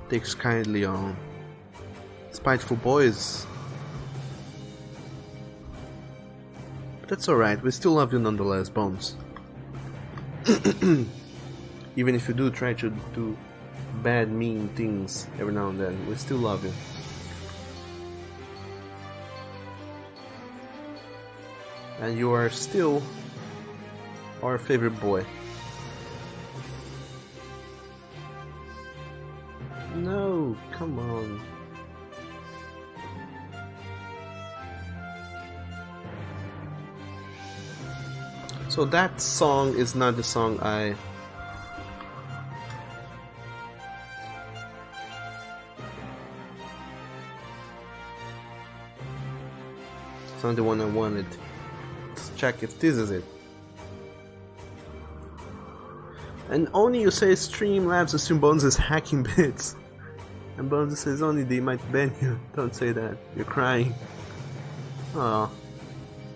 S2: takes kindly on spiteful boys. But that's alright, we still love you nonetheless, Bones. Even if you do try to do bad, mean things every now and then, we still love you. And you are still our favorite boy. No, come on. So that song is not the song I... It's not the one I wanted. Let's check if this is it. And only you say Streamlabs assume Bones is hacking bits. And Bones says only they might ban you. Don't say that. You're crying. Aw.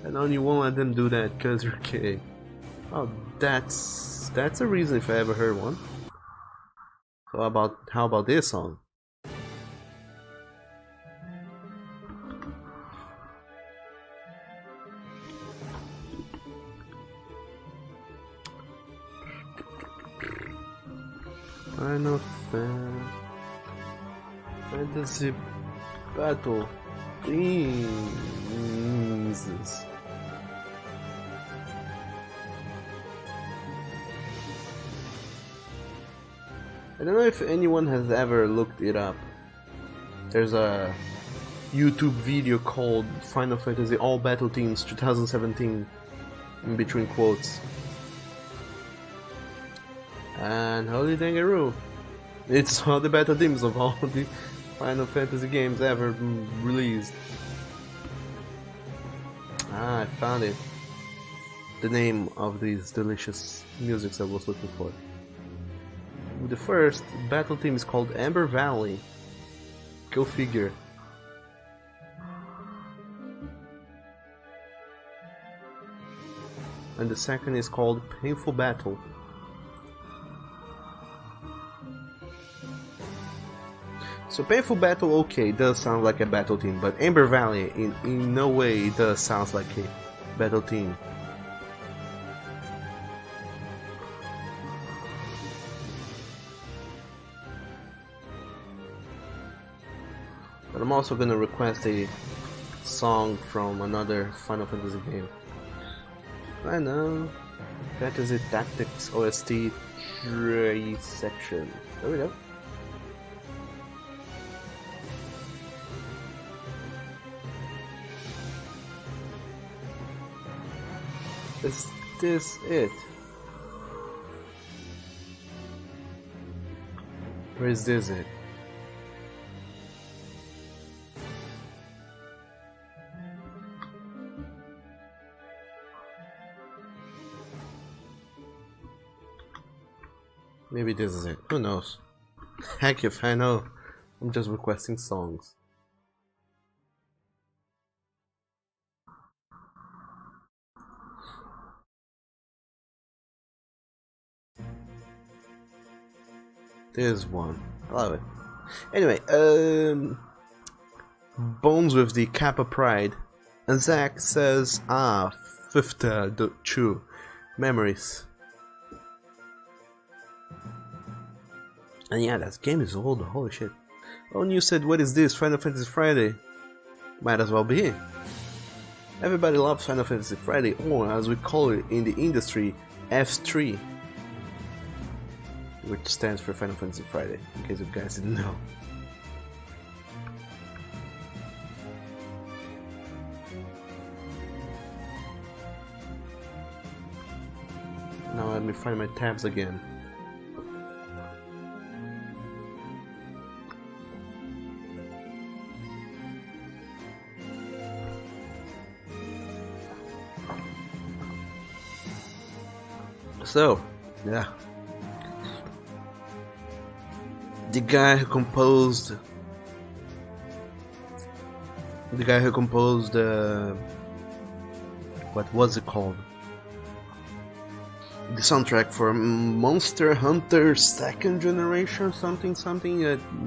S2: And only won't let them do that because you're gay. Oh, that's a reason if I ever heard one. So how about this song? Final Fantasy Battle Themes. I don't know if anyone has ever looked it up. There's a YouTube video called Final Fantasy All Battle Themes 2017 in between quotes. And holy dangaroo, it's all the battle themes of all the Final Fantasy games ever released. Ah, I found it. The name of these delicious musics I was looking for. The first battle theme is called Amber Valley. Go figure. And the second is called Painful Battle. So Painful Battle, okay, does sound like a battle theme, but Amber Valley in no way does sound like a battle theme. But I'm also gonna request a song from another Final Fantasy game. I know. Fantasy Tactics OST Tray section. There we go. Is this it? Or is this it? Maybe this is it. Who knows? Heck if I know. I'm just requesting songs. There's one. I love it. Anyway, Bones with the Kappa Pride. And Zach says, Fifta Chu. Memories. And yeah, that game is old, holy shit. Oh, and you said, what is this? Final Fantasy Friday? Might as well be. Everybody loves Final Fantasy Friday, or as we call it in the industry, F3. Which stands for Final Fantasy Friday, in case you guys didn't know. Now let me find my tabs again. So, yeah. The guy who composed what was it called? The soundtrack for Monster Hunter Second Generation, something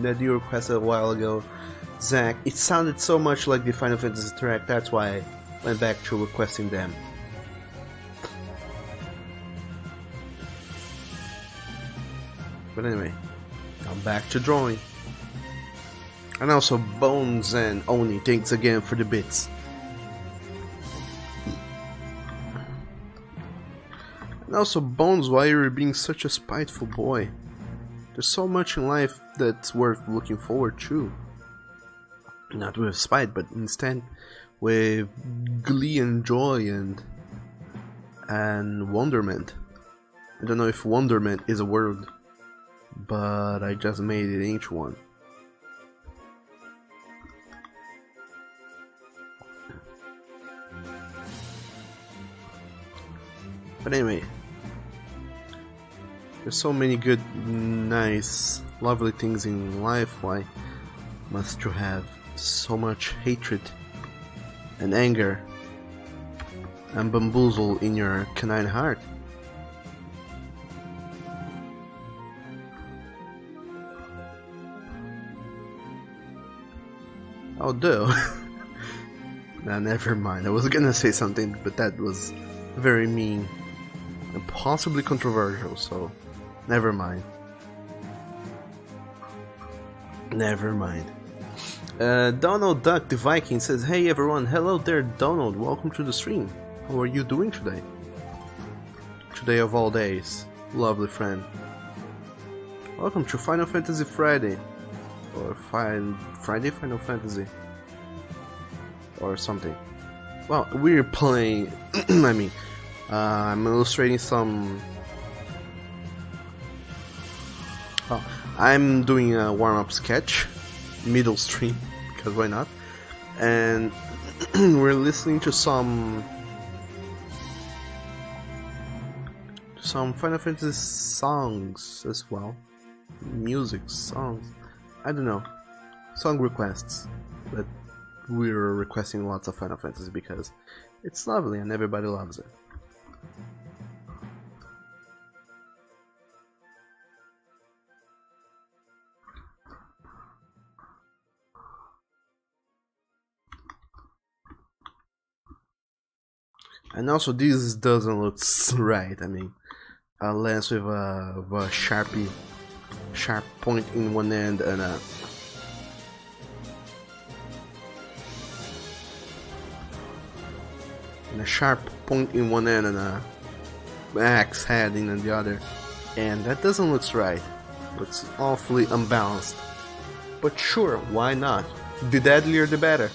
S2: that you requested a while ago, Zach. It sounded so much like the Final Fantasy track, that's why I went back to requesting them. But anyway, I'm back to drawing. And also Bones and Oni, thanks again for the bits. And also Bones, why are you being such a spiteful boy? There's so much in life that's worth looking forward to. Not with spite, but instead with glee and joy and wonderment. I don't know if wonderment is a word, but I just made it into one. But anyway, there's so many good, nice, lovely things in life. Why must you have so much hatred and anger and bamboozle in your canine heart? Oh, duh. Nah, never mind. I was gonna say something, but that was very mean and possibly controversial, so never mind. Never mind. Donald Duck the Viking says, "Hey everyone, hello there, Donald. Welcome to the stream. How are you doing today? Today of all days, lovely friend. Welcome to Final Fantasy Friday, or Friday Final Fantasy, or something. Well, we're playing. I mean, I'm illustrating some. Well, I'm doing a warm-up sketch, middle stream, because why not? And we're listening to some Final Fantasy songs as well, music songs. I don't know, song requests, but we're requesting lots of Final Fantasy because it's lovely and everybody loves it. And also, this doesn't look right. I mean, a lens with a sharp point in one end and a sharp point in one end and a axe head in the other, and that doesn't look right. Looks awfully unbalanced. But sure, why not? The deadlier the better.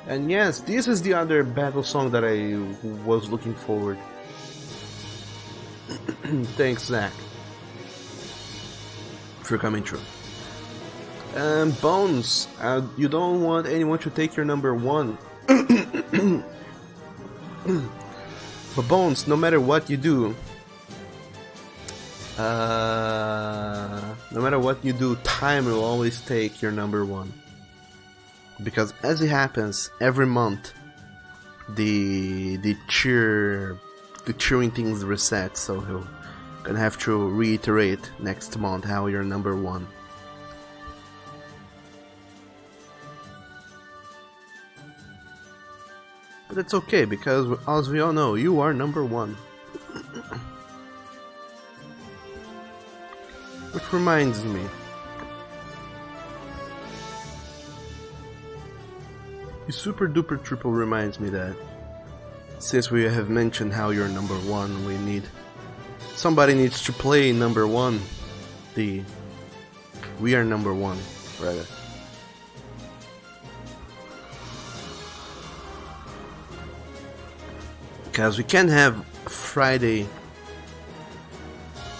S2: And yes, this is the other battle song that I was looking forward. Thanks, Zach, for coming through. Bones, you don't want anyone to take your number one. But Bones, no matter what you do, time will always take your number one. Because as it happens, every month, the cheering things reset. So you're gonna have to reiterate next month how you're number one. But it's okay, because as we all know, you are number one. Which reminds me, the Super Duper Triple reminds me that since we have mentioned how you're number one, somebody needs to play number one. We are number one, rather. Because we can't have Friday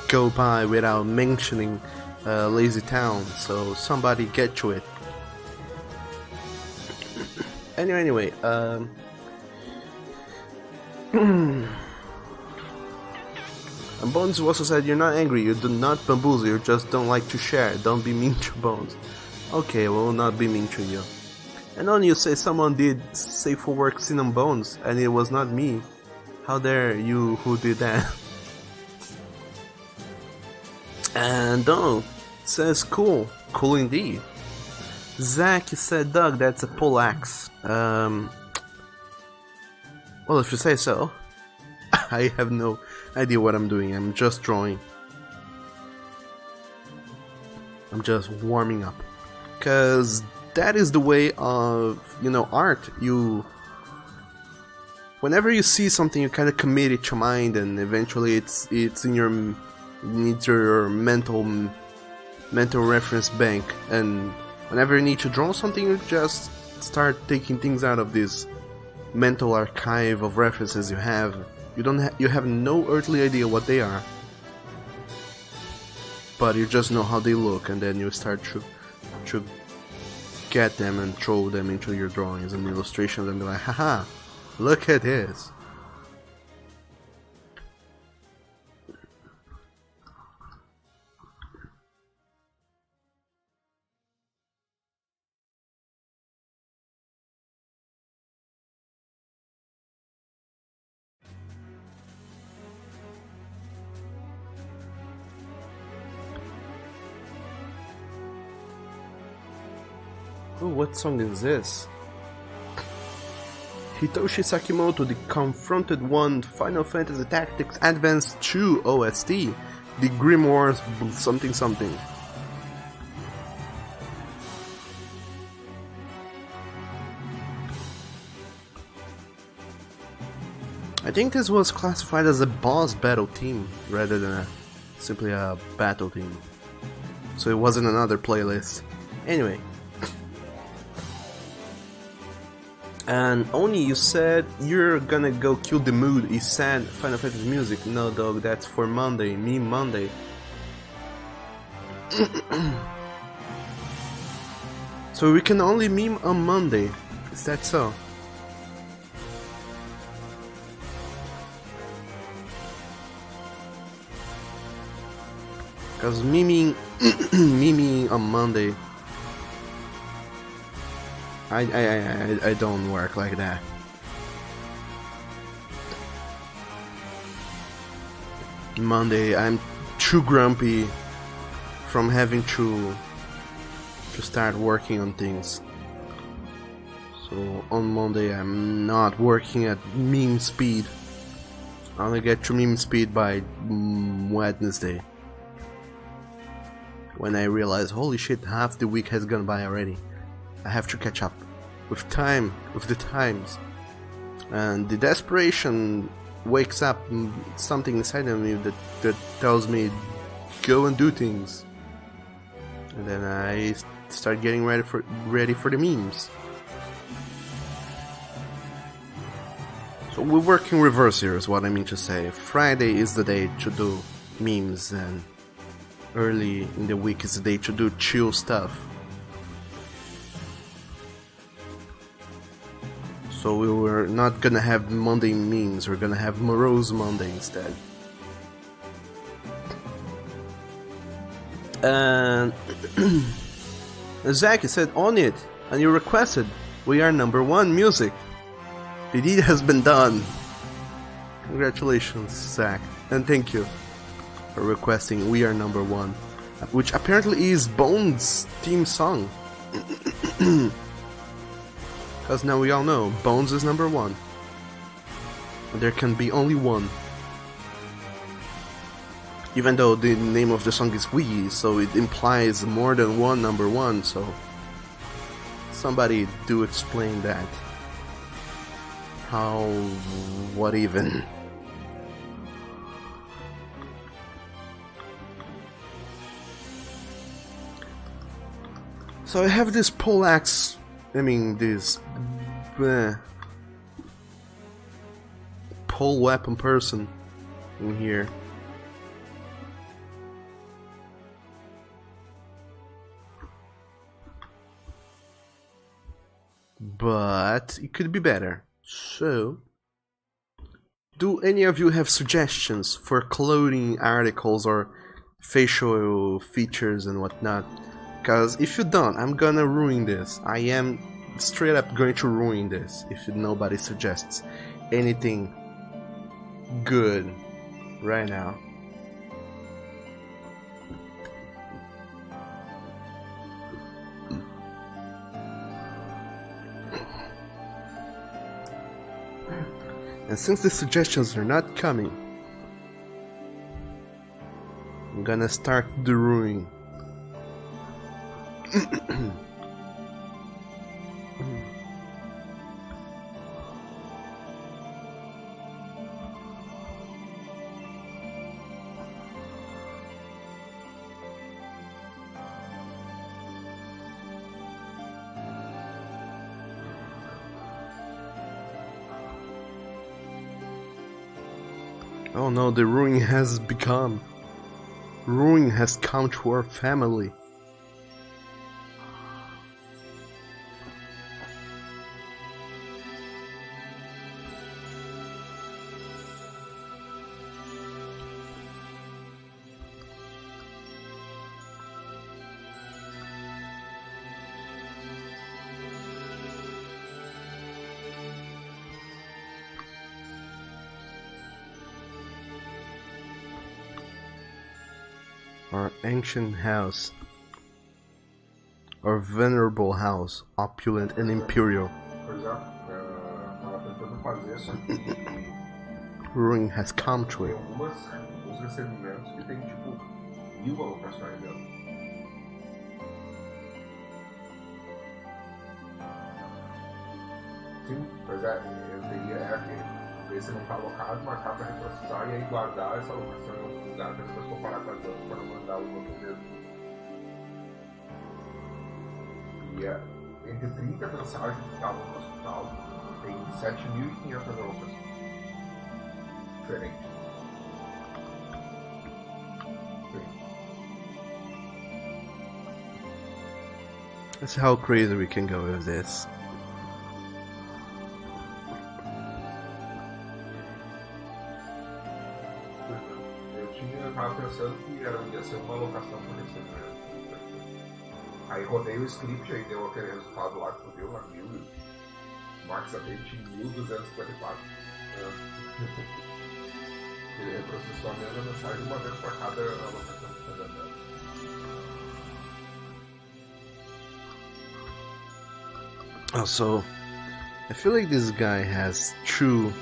S2: go by without mentioning Lazy Town, so somebody get to it. Anyway, And Bones also said, you're not angry, you do not bamboozle, you just don't like to share. Don't be mean to Bones. Okay, we will not be mean to you. And on you say someone did Safe for Work Sin on Bones, and it was not me. How dare you who did that? And Donald says, cool. Cool indeed. Zach said, Doug, that's a poleaxe. Well, if you say so. I have no idea what I'm doing. I'm just drawing. I'm just warming up. Because that is the way of, art. Whenever you see something, you kind of commit it to mind, and eventually it's in your mental reference bank. And whenever you need to draw something, you just start taking things out of this mental archive of references you have. You have no earthly idea what they are, but you just know how they look, and then you start to get them and throw them into your drawings and illustrations and be like, haha, look at this. Oh, what song is this? Hitoshi Sakimoto, the Confronted One, Final Fantasy Tactics Advance 2 OST, the Grimoires something something. I think this was classified as a boss battle theme rather than simply a battle theme. So it wasn't another playlist. Anyway. And Oni, you said you're gonna go kill the mood. Is sad Final Fantasy music. No, dog, that's for Monday. Meme Monday. So we can only meme on Monday. Is that so? Because memeing on Monday, I don't work like that. Monday, I'm too grumpy from having to start working on things. So on Monday, I'm not working at meme speed. I only get to meme speed by Wednesday, when I realize, holy shit, half the week has gone by already. I have to catch up with time, with the times. And the desperation wakes up something inside of me that tells me, go and do things. And then I start getting ready for the memes. So we work in reverse here is what I mean to say. Friday is the day to do memes, and early in the week is the day to do chill stuff. So we were not gonna have Monday memes, we're gonna have Morose Monday instead. And Zach said on it, and you requested We Are Number One music. The deed has been done. Congratulations, Zach, and thank you for requesting We Are Number One, which apparently is Bones' theme song. Because now we all know Bones is number one. There can be only one. Even though the name of the song is We, so it implies more than one number one, so somebody do explain that. How... what even? So I have this poleaxe, this pole weapon person in here. But it could be better. So Do any of you have suggestions for clothing articles or facial features and whatnot? Because if you don't, I'm gonna ruin this. I am straight up going to ruin this if nobody suggests anything good right now. And since the suggestions are not coming, I'm gonna start the ruining. Oh no, the ruin has come to our family. Our ancient house, our venerable house, opulent and imperial.
S3: Pois é, tava tentando fazer, só que
S2: Ruin has come to
S3: tem
S2: it.
S3: alguns recebimentos que tem tipo 1000 alocações dentro. Sim, pois é, eu teria ver se não tá alocado, marcar para reprocessar e aí guardar essa alocação em outro lugar para depois comparar com as outras para não mandar o outro mesmo. E entre 30 mensagens que estavam no hospital, tem 7.500 alocações diferentes.
S2: That's how crazy we can go with this.
S3: Eu tava pensando que ia ser uma alocação por recebimento. Aí rodei o script, aí deu aquele resultado lá que tu viu, lá 1000. O Max Update 1254. Ele reprocessou a mesma mensagem uma vez para cada alocação que está dando.
S2: Also, I feel like this guy has true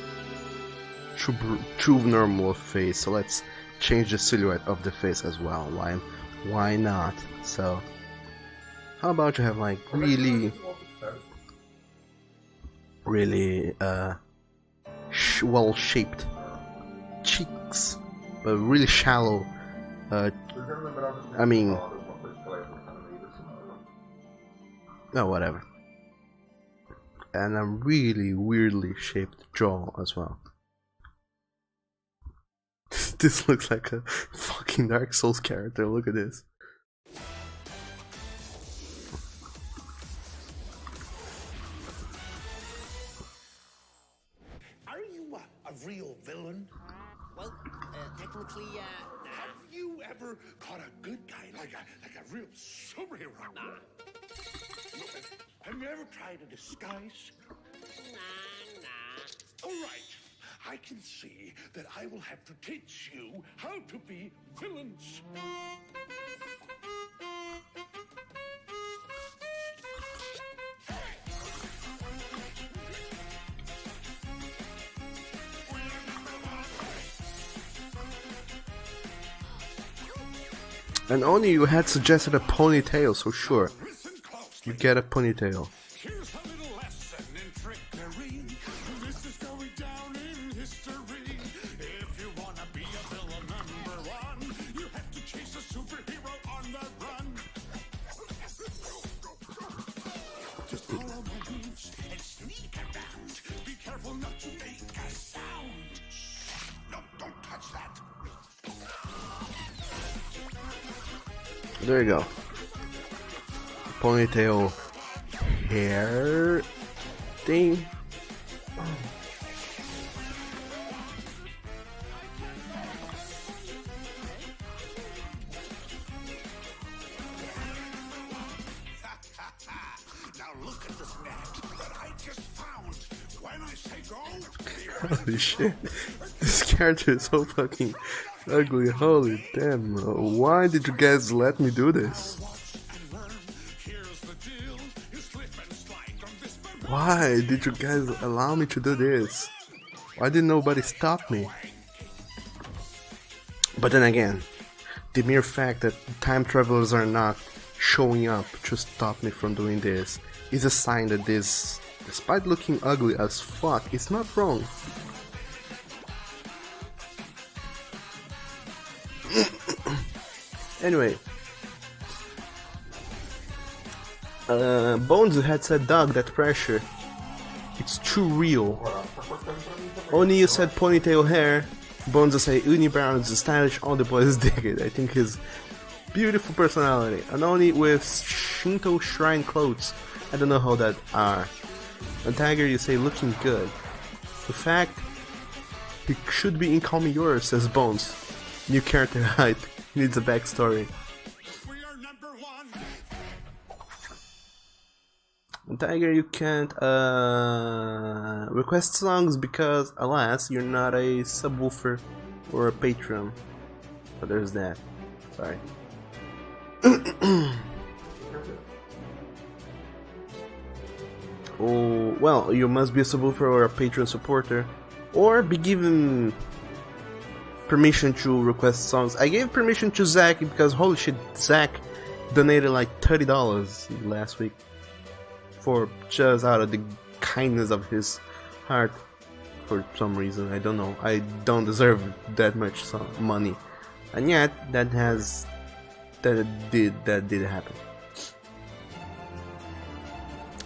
S2: normal face, so let's change the silhouette of the face as well. Why not? So how about you have like really well shaped cheeks, but really shallow I mean, no, whatever. And a really weirdly shaped jaw as well. This looks like a fucking Dark Souls character, look at this.
S5: Are you a real villain?
S6: Well, technically, nah.
S5: Have you ever caught a good guy like a real superhero?
S6: Nah.
S5: Have you ever tried a disguise?
S6: Nah.
S5: All right. I can see that I will have to teach you how to be villains.
S2: And only you had suggested a ponytail, so sure,
S5: Listen closely.
S2: you get a ponytail.
S5: Here's a little lesson in trickery. This is going down in history. If you want to be a villain #1, you have to chase a superhero on the run. Just follow my moves and sneak around. Be careful not to make a sound. No, don't touch that.
S2: There you go. Ponytail hair thing. Holy shit. This character is so fucking ugly. Holy damn. Why did you guys let me do this? Why did you guys allow me to do this? Why did nobody stop me? But then again, the mere fact that time travelers are not showing up to stop me from doing this is a sign that this, despite looking ugly as fuck, is not wrong. Anyway, Bones had said, "Dog, that pressure, it's too real." Oni, you said ponytail hair. Bones say Unibrow is stylish, all the boys dig it. I think his beautiful personality. And Oni with Shinto shrine clothes. I don't know how that are. And Tiger, you say looking good. The fact he should be in Call Me Yours, says Bones. New character height needs a backstory.
S5: We are number one.
S2: And Tiger, you can't request songs because, alas, you're not a subwoofer or a patron. So there's that. Sorry. Oh, well, you must be a subwoofer or a patron supporter, or be given permission to request songs. I gave permission to Zach because holy shit, Zach donated like $30 last week for just out of the kindness of his heart. For some reason, I don't know. I don't deserve that much money, and yet that did happen.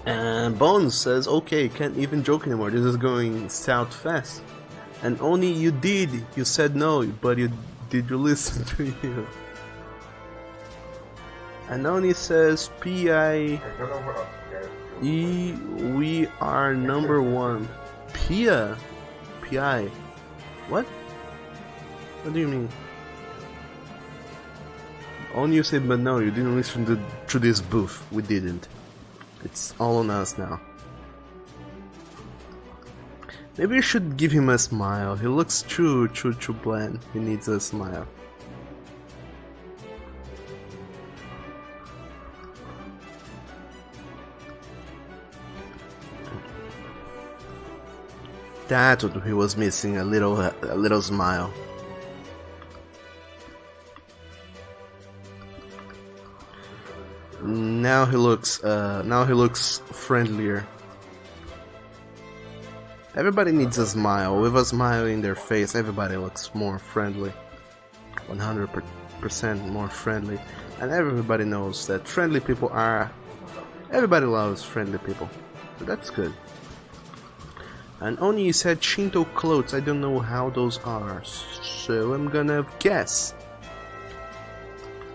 S2: And Bones says, "Okay, can't even joke anymore. This is going south fast." And only you did. You said no, but did you listen to you? And only says, "P.I. we are number one." Pia? P.I. What? What do you mean? Only you said, but no, you didn't listen to this booth. We didn't. It's all on us now. Maybe you should give him a smile. He looks too bland. He needs a smile. That's what he was missing, a little smile. Now he looks friendlier. Everybody needs a smile. With a smile in their face, everybody looks more friendly. 100% more friendly. And everybody knows that friendly people are... Everybody loves friendly people. So that's good. And Oni said Shinto clothes. I don't know how those are. So I'm gonna guess.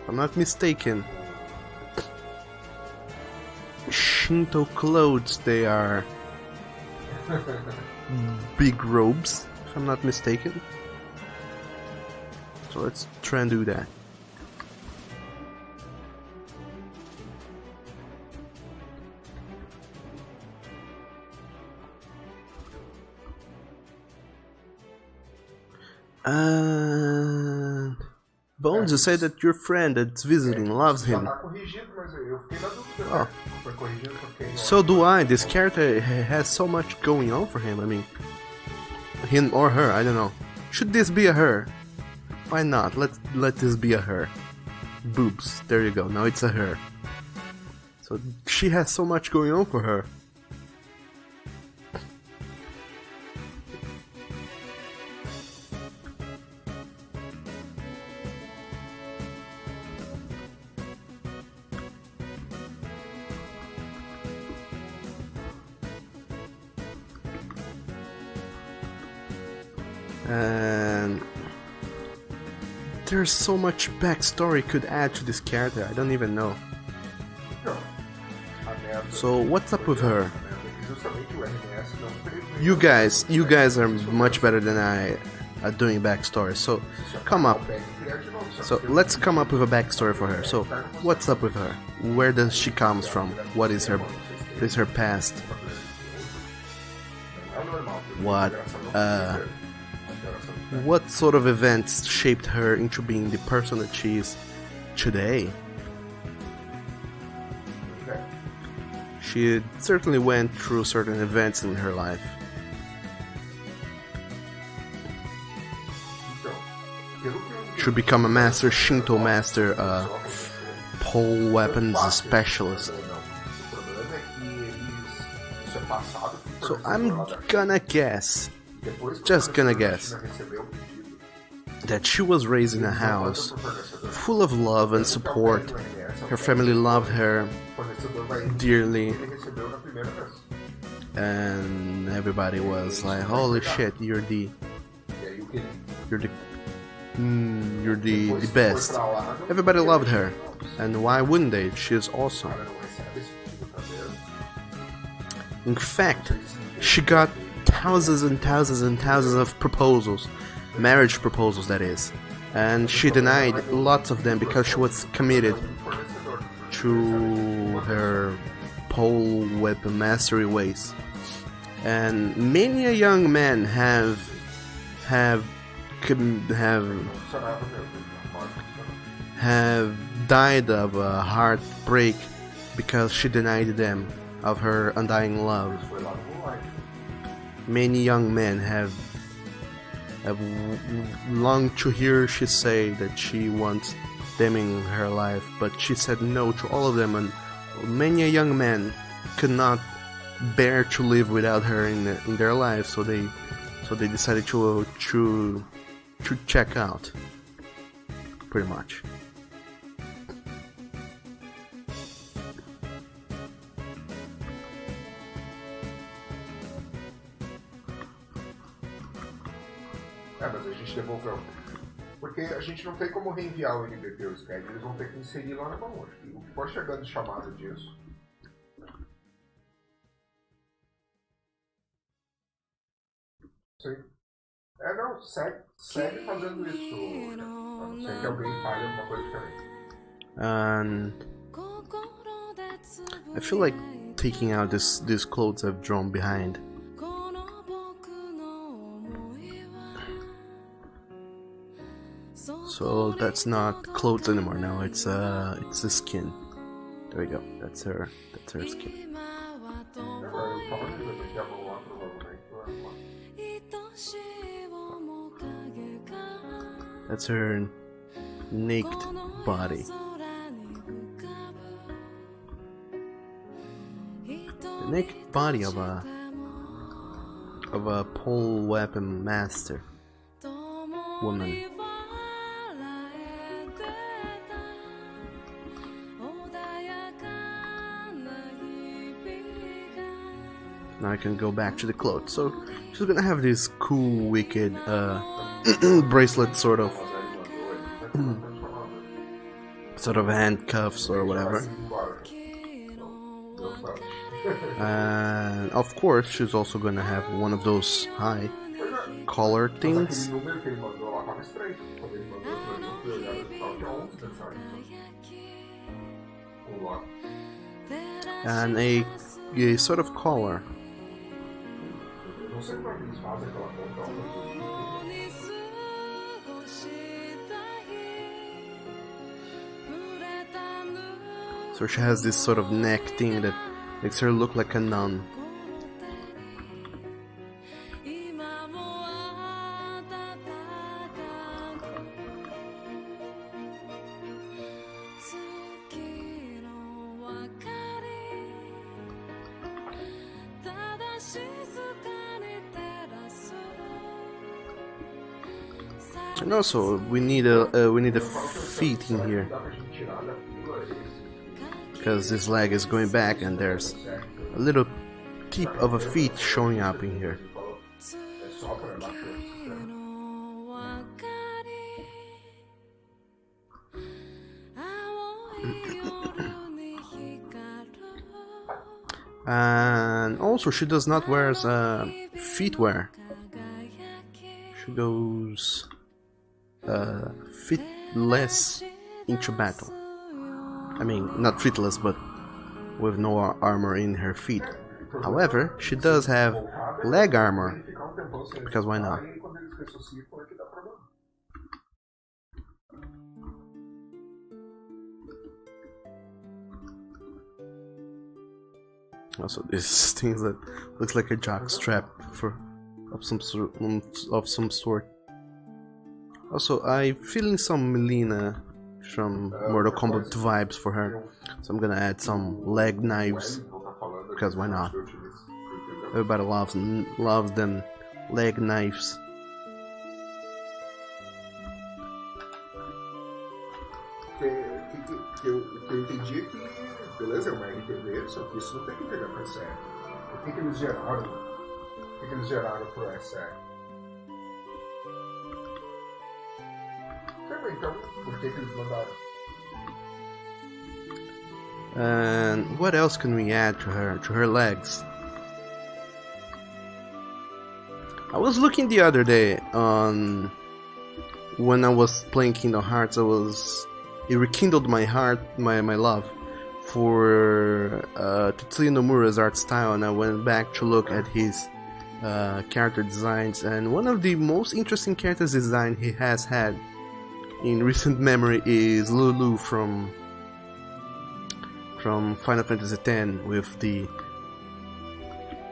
S2: If I'm not mistaken. Shinto clothes, they are big robes, if I'm not mistaken. So let's try and do that. Bones, you say that your friend that's visiting loves him.
S3: Tá corrigido, mas eu fiquei na dúvida, né? Foi corrigido porque...
S2: So do I. This character has so much going on for him. I mean, him or her, I don't know. Should this be a her? Why not? Let this be a her. Boobs. There you go. Now it's a her. So she has so much going on for her. And there's so much backstory could add to this character, I don't even know.
S3: Então, a merda...
S2: So what's up with her?
S3: A merda é que justamente o RMS não teve...
S2: You guys are much better than I at doing backstory, so come up. So let's come up with a backstory for her. So what's up with her? Where does she comes from? What is her past?
S3: É normal,
S2: what
S3: Geração não podia ver. Geração de Ferro.
S2: what sort of events shaped her into being the person that she is today.
S3: É.
S2: She certainly went through certain events in her life.
S3: Então, pelo que eu vi,
S2: To become a master Shinto master,
S3: só
S2: pole weapons
S3: parte,
S2: specialist.
S3: Não, o problema é que eles. Isso é passado pro
S2: So
S3: fornecedor
S2: I'm
S3: lá da China.
S2: gonna guess
S3: Depois que o
S2: just gonna
S3: fornecedor da
S2: guess.
S3: China recebeu o pedido,
S2: that she was raised in a
S3: eles mandam
S2: house
S3: pro fornecedor.
S2: full of love and support. Her family loved her
S3: O fornecedor vai
S2: dearly,
S3: ele recebeu na primeira vez.
S2: and everybody was like, "Holy shit, you're the,
S3: E aí o que ele
S2: you're the, you're the
S3: depois foi
S2: best."
S3: pra lá, não-
S2: Everybody loved her, and why wouldn't they? She's awesome.
S3: O cara não recebe esse pedido pra ver.
S2: In fact, she got thousands and thousands and thousands of proposals, marriage proposals, that is, and she denied lots of them because she was committed to her pole weapon mastery ways. And many a young men have
S3: Funcionava mesmo, na forma que funcionava.
S2: have died of a heartbreak because she denied them of her undying love.
S3: Foi lá no online.
S2: Many young men have longed to hear she say that she wants them in her life, but she said no to all of them, and many a young man could not bear to live without her in their lives, so they decided to check out, pretty much.
S3: É, mas a gente devolveu. Porque a gente não tem como reenviar o NBP ou o Skype, eles vão ter que inserir lá na mão. Acho que o que pode chegar de chamada disso. Sim. É, não, segue fazendo isso. A não ser que alguém fale alguma coisa diferente.
S2: And I feel like taking out these clothes I've drawn behind. So that's not clothes anymore. Now it's the skin. There we go. That's her skin.
S3: Agora eu falo que vai ter a mão lá, provavelmente.
S2: That's her naked body. The naked body of a pole weapon master woman. Now I can go back to the clothes. So she's gonna have this cool, wicked bracelet, sort of handcuffs or whatever. And of course, she's also gonna have one of those high collar things.
S3: Aquele número que ele mandou lá tava estranho. Quando ele mandou pra mim, eu fui olhar no final, tinha 11 mensagens. Um lá.
S2: And a sort of collar.
S3: Eu não sei como é que eles fazem aquela conta.
S2: So she has this sort of neck thing that makes her look like a nun. And also, we need a feet in here,
S3: Dá pra gente tirar da fila
S2: because this leg is going back, and there's a little tip of a feet showing up in here.
S3: é só pra baixo.
S2: And also, she does not wear feetwear. She goes feetless into battle. I mean, not feetless, but with no armor in her feet. However, she does have leg armor
S3: um tempão sem
S2: Because why
S3: ressuscitar,
S2: not?
S3: e aí quando eles ressuscitam é que dá problema.
S2: Also, this thing that looks like a jock strap for of some sort. Also, I'm feeling some Melina from Mortal Kombat vibes for her, so I'm gonna add some leg
S3: O
S2: knives
S3: Wellington tá falando aqui,
S2: because why
S3: que
S2: not?
S3: eu utilizo, entendeu?
S2: Everybody loves them leg knives.
S3: Que eu entendi é que, beleza, é uma RPG, só que isso não tem que pegar pra sério. O que eles geraram? O que eles geraram pro sério? Então, por que eles mandaram?
S2: And what else can we add to her legs? I was looking the other day on when I was playing Kingdom Hearts. It rekindled my heart, my love for Tetsuya Nomura's art style, and I went back to look at his character designs. And one of the most interesting character design he has had in recent memory is Lulu from Final Fantasy X. With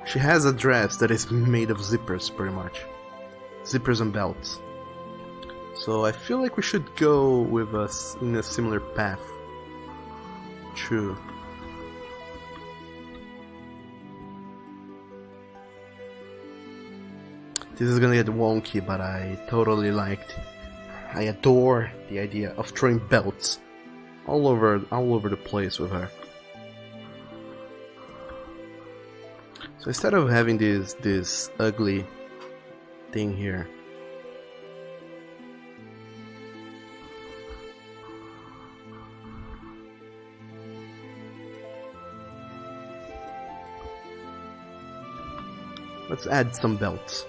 S2: she has a dress that is made of zippers, pretty much, zippers and belts. So I feel like we should go with us in a similar path. True. This is gonna get wonky, but I totally I adore the idea of throwing belts all over the place with her. So instead of having this ugly thing here, let's add some belts.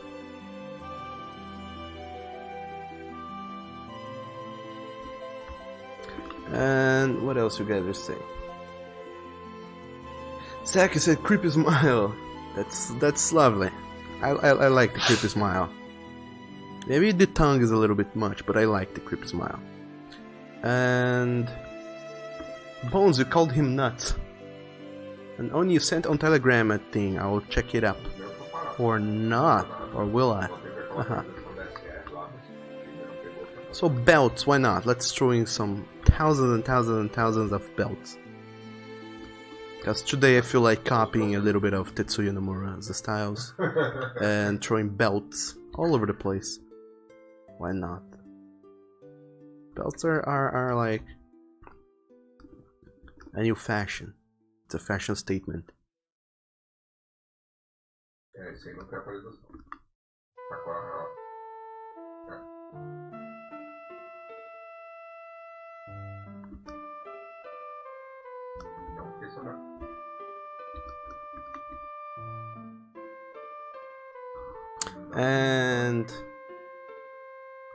S2: And what else you guys are saying? Zach said creepy smile. That's lovely. I like the creepy smile. Maybe the tongue is a little bit much, but I like the creepy smile. And Bones, you called him nuts. And only you sent on Telegram a thing. I will check it up. Or not. Or will I? So belts, why not? Let's throw in some thousands and thousands and thousands of belts. Because today I feel like copying a little bit of Tetsuya Nomura's styles and throwing belts all over the place. Why not? Belts are like a new fashion. It's a fashion statement.
S3: É, isso aí não tem atualização. Tá com a... Não, isso não.
S2: And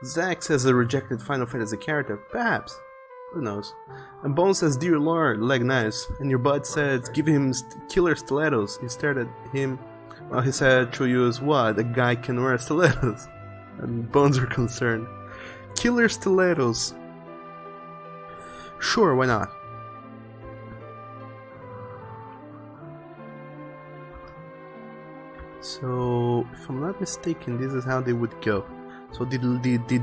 S2: Zack says a rejected Final Fantasy character. Perhaps. Who knows? And Bone says, Dear Lord, leg knives. And your bud says, give him killer stilettos. You stared at him while he said to use what? A guy can wear stilettos. And Bones are concerned. Killer stilettos. Sure, why not? So, if I'm not mistaken, this is how they would go. So the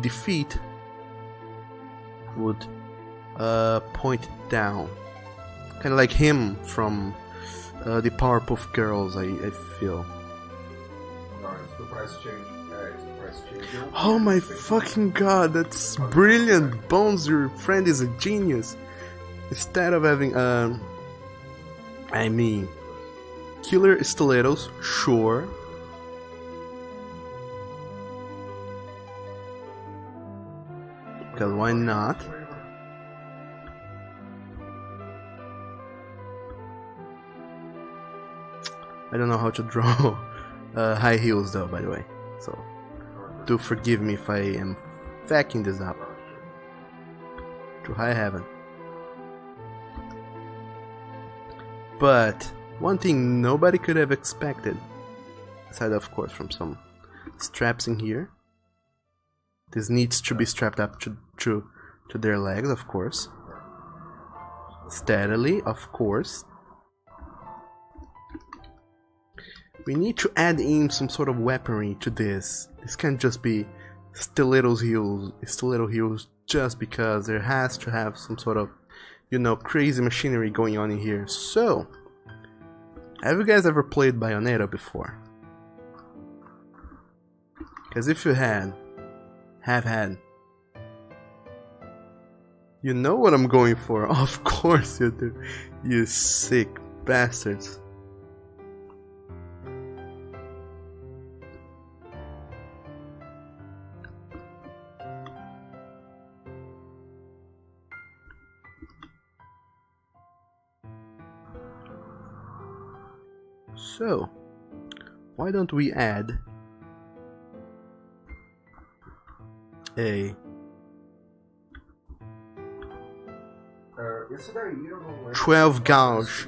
S2: defeat would point down, kind of like him from the Powerpuff Girls. I feel.
S3: Não, isso do price change. É, isso do price change.
S2: Oh my fucking god, that's brilliant! Bones, your friend is a genius. Instead of having I mean, killer stilettos, sure. Because why not? I don't know how to draw high heels though, by the way. So, do forgive me if I am fucking this up. To high heaven. But one thing nobody could have expected, aside of course from some straps in here. This needs to be strapped up to their legs, of course. Steadily, of course. We need to add in some sort of weaponry to this. This can't just be stiletto heels just because. There has to have some sort of, you know, crazy machinery going on in here. So, have you guys ever played Bayonetta before? Because if you have had, you know what I'm going for. Of course you do, you sick bastards. So, why don't we add a
S3: Esse daí eu não lembro.
S2: 12 gauge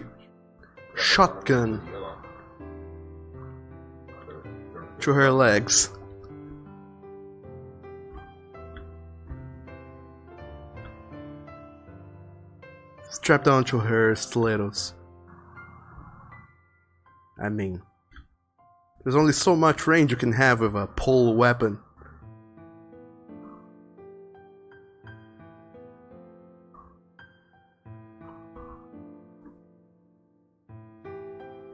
S2: shotgun to her legs. Strapped onto her stilettos. I mean, there's only so much range you can have with a pole weapon.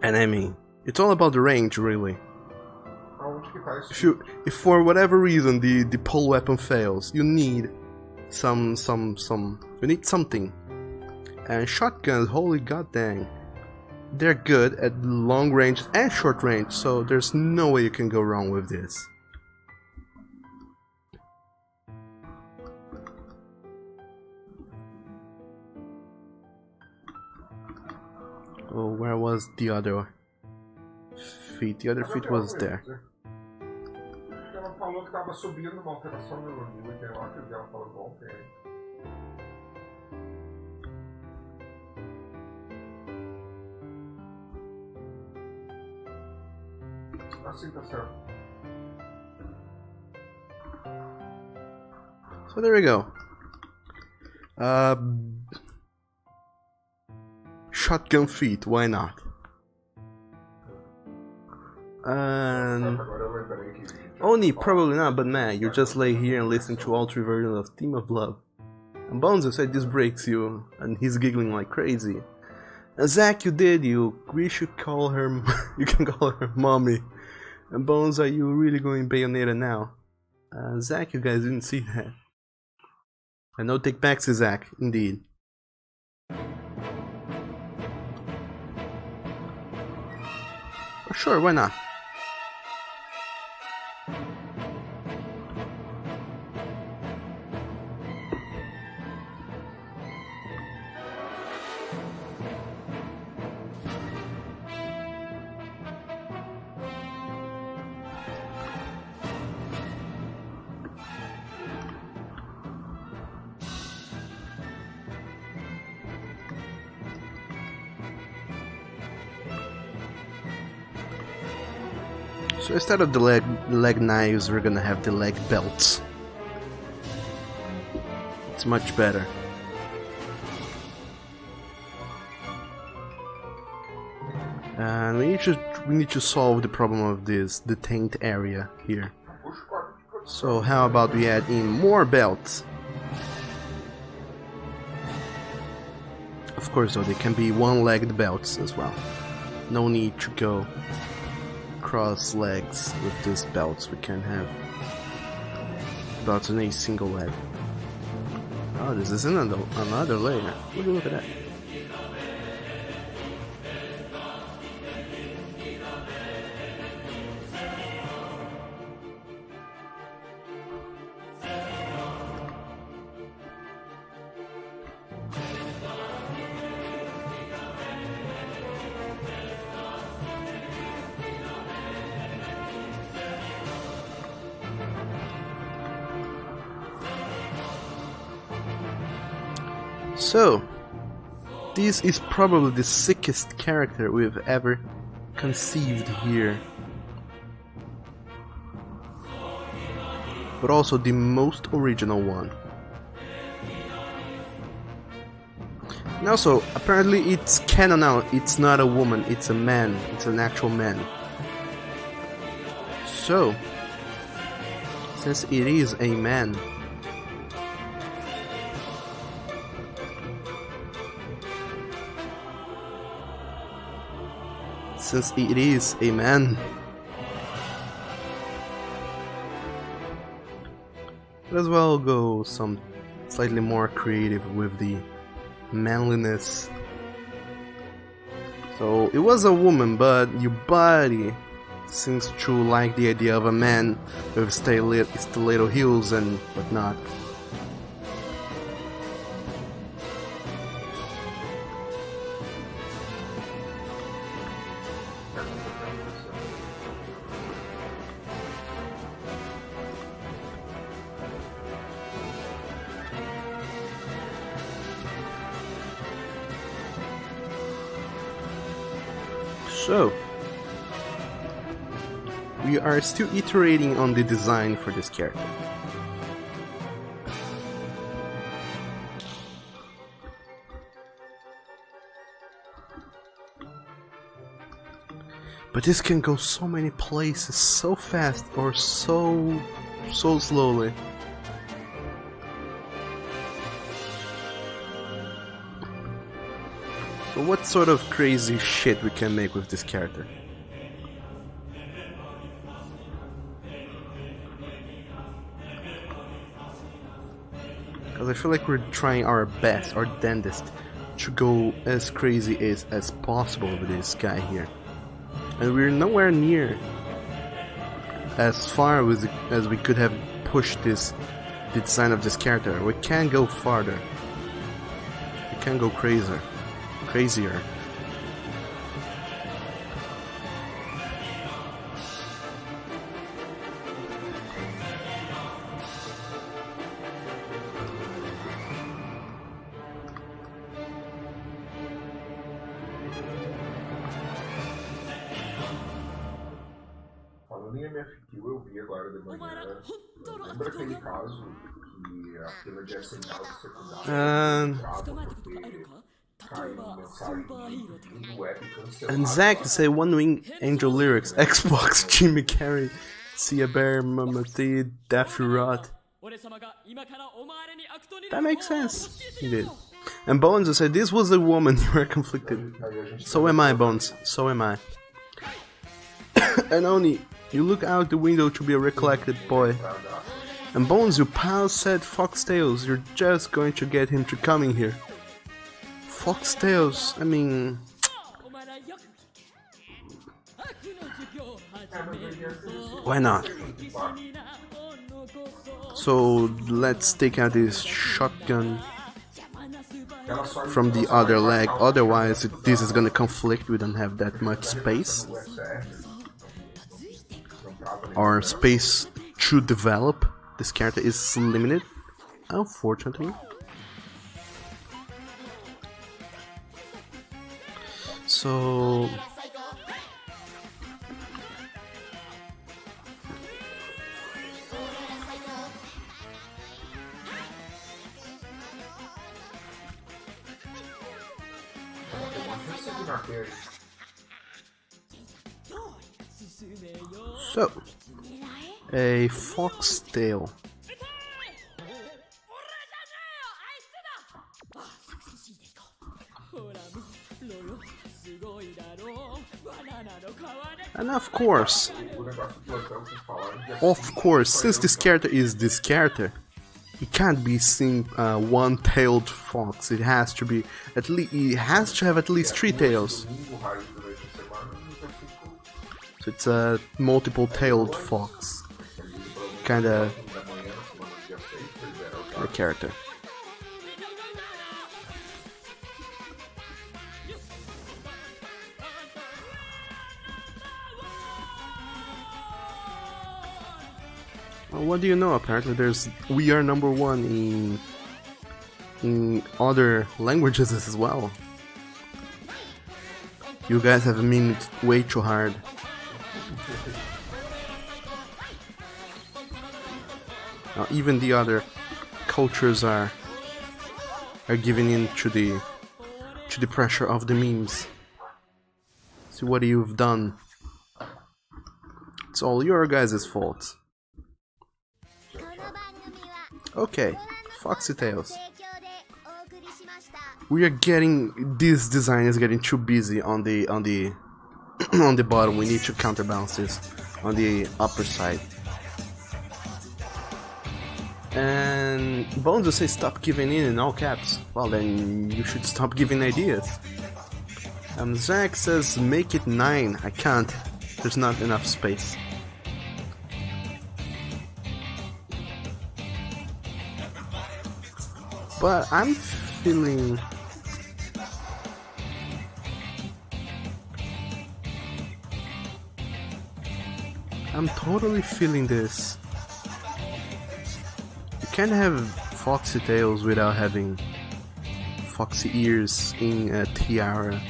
S2: And I mean, it's all about the range, really.
S3: Aonde que tá isso?
S2: If for whatever reason the pole weapon fails, you need you need something. And shotguns, holy goddamn, they're good at long range and short range, so there's no way you can go wrong with this. Oh, where was the other feet? The other feet was there.
S3: Ela falou que tava subindo uma alteração no interlock dela falando ontem. Assim tá certo.
S2: So there we go. Shotgun feet, why not?
S3: Agora eu lembrei que
S2: Oni, probably not, but man, you just lay here and listen to all three versions of Theme of Love. And Bonzo said this breaks you, and he's giggling like crazy. And Zach, we should call her, you can call her mommy. And Bones, are you really going Bayonetta now? Zach, you guys didn't see that. And no take backs to Zach, indeed. Sure, why not? So instead of the leg knives, we're gonna have the leg belts. It's much better. And we need to solve the problem of this detained area here. So how about we add in more belts? Of course though, they can be one-legged belts as well. No need to go cross legs with these belts. We can have belts in a single leg. Oh, this is another layer. Look at that. So, this is probably the sickest character we've ever conceived here. but also the most original one. And also, apparently it's canon now, it's not a woman, it's a man, it's an actual man. So, since it is a man, might as well go some slightly more creative with the manliness. So it was a woman, but your body seems to like the idea of a man with stiletto heels and whatnot. So, we are still iterating on the design for this character. But this can go so many places so fast or so slowly. So what sort of crazy shit we can make with this character? Because I feel like we're trying our best, our damnedest, to go as crazy as possible with this guy here. And we're nowhere near as far as we could have pushed the design of this character. We can go farther. We can go crazier.
S3: Falando em MFQ, eu vi agora de manhã. Lembra aquele caso que a fila de assinal secundário porque caiu mensagem do web cancelado?
S2: And Zack say One Wing Angel Lyrics, Xbox, Jimmy Carrey, Sia Bear, Mamati, Daffy Rod. That makes sense. He did. And Bones said this was the woman you were conflicted. So am I, Bones. So am I. And Oni, you look out the window to be a recollected boy. And Bones, you pal said Foxtails, you're just going to get him to coming here. Foxtails, I mean... Why not? So let's take out this shotgun from the other leg, otherwise this is gonna conflict, we don't have that much space. Our space to develop this character is limited, unfortunately. So... So, a foxtail. And of course, since this character is this character, it can't be seen one-tailed fox. It has to be at least. It has to have at least 3 tails. So it's a multiple-tailed fox, kinda character. Well, what do you know? Apparently, we are #1 in other languages as well. You guys have memed way too hard. Now even the other cultures are giving in to the pressure of the memes. See what you've done. It's all your guys' fault. Okay, Foxy Tales. We are getting, this design is getting too busy on the on the bottom. We need to counterbalance this on the upper side. And Bones will say stop giving in all caps. Well, then you should stop giving ideas. Zach says make it 9. I can't. There's not enough space. But I'm feeling... I'm totally feeling this. You can't have Foxy Tails without having Foxy Ears in a tiara.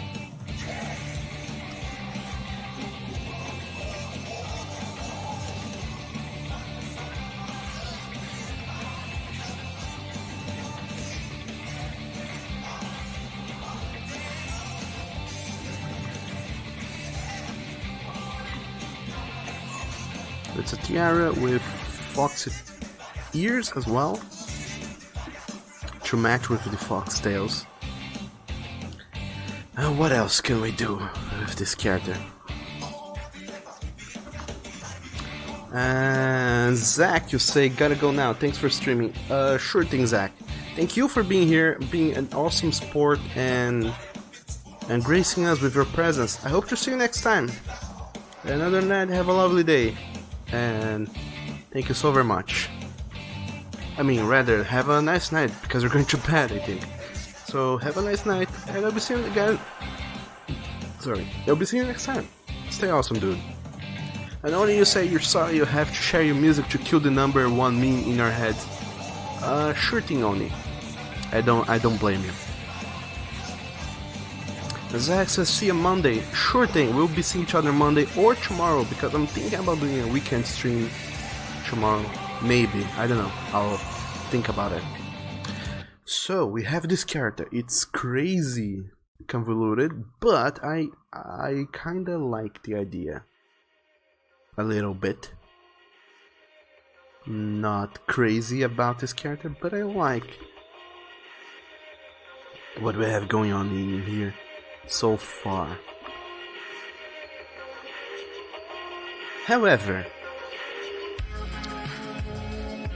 S2: It's a tiara with foxy ears as well to match with the fox tails. And what else can we do with this character? And Zach, you say gotta go now. Thanks for streaming. Sure thing, Zach. Thank you for being here, being an awesome sport, and gracing us with your presence. I hope to see you next time. And other than that, have a lovely day. And thank you so very much. I mean, rather, have a nice night, because we're going to bed, I think. So, have a nice night, and I'll be seeing you again. Sorry, I'll be seeing you next time. Stay awesome, dude. And only you say you're sorry you have to share your music to kill the number 1 meme in our heads. Sure thing, Oni. I don't blame you. Zach says, see you Monday. Sure thing, we'll be seeing each other Monday or tomorrow, because I'm thinking about doing a weekend stream tomorrow. Maybe, I don't know. I'll think about it. So, we have this character. It's crazy convoluted, but I kinda like the idea. A little bit. Not crazy about this character, but I like what we have going on in here so far. However,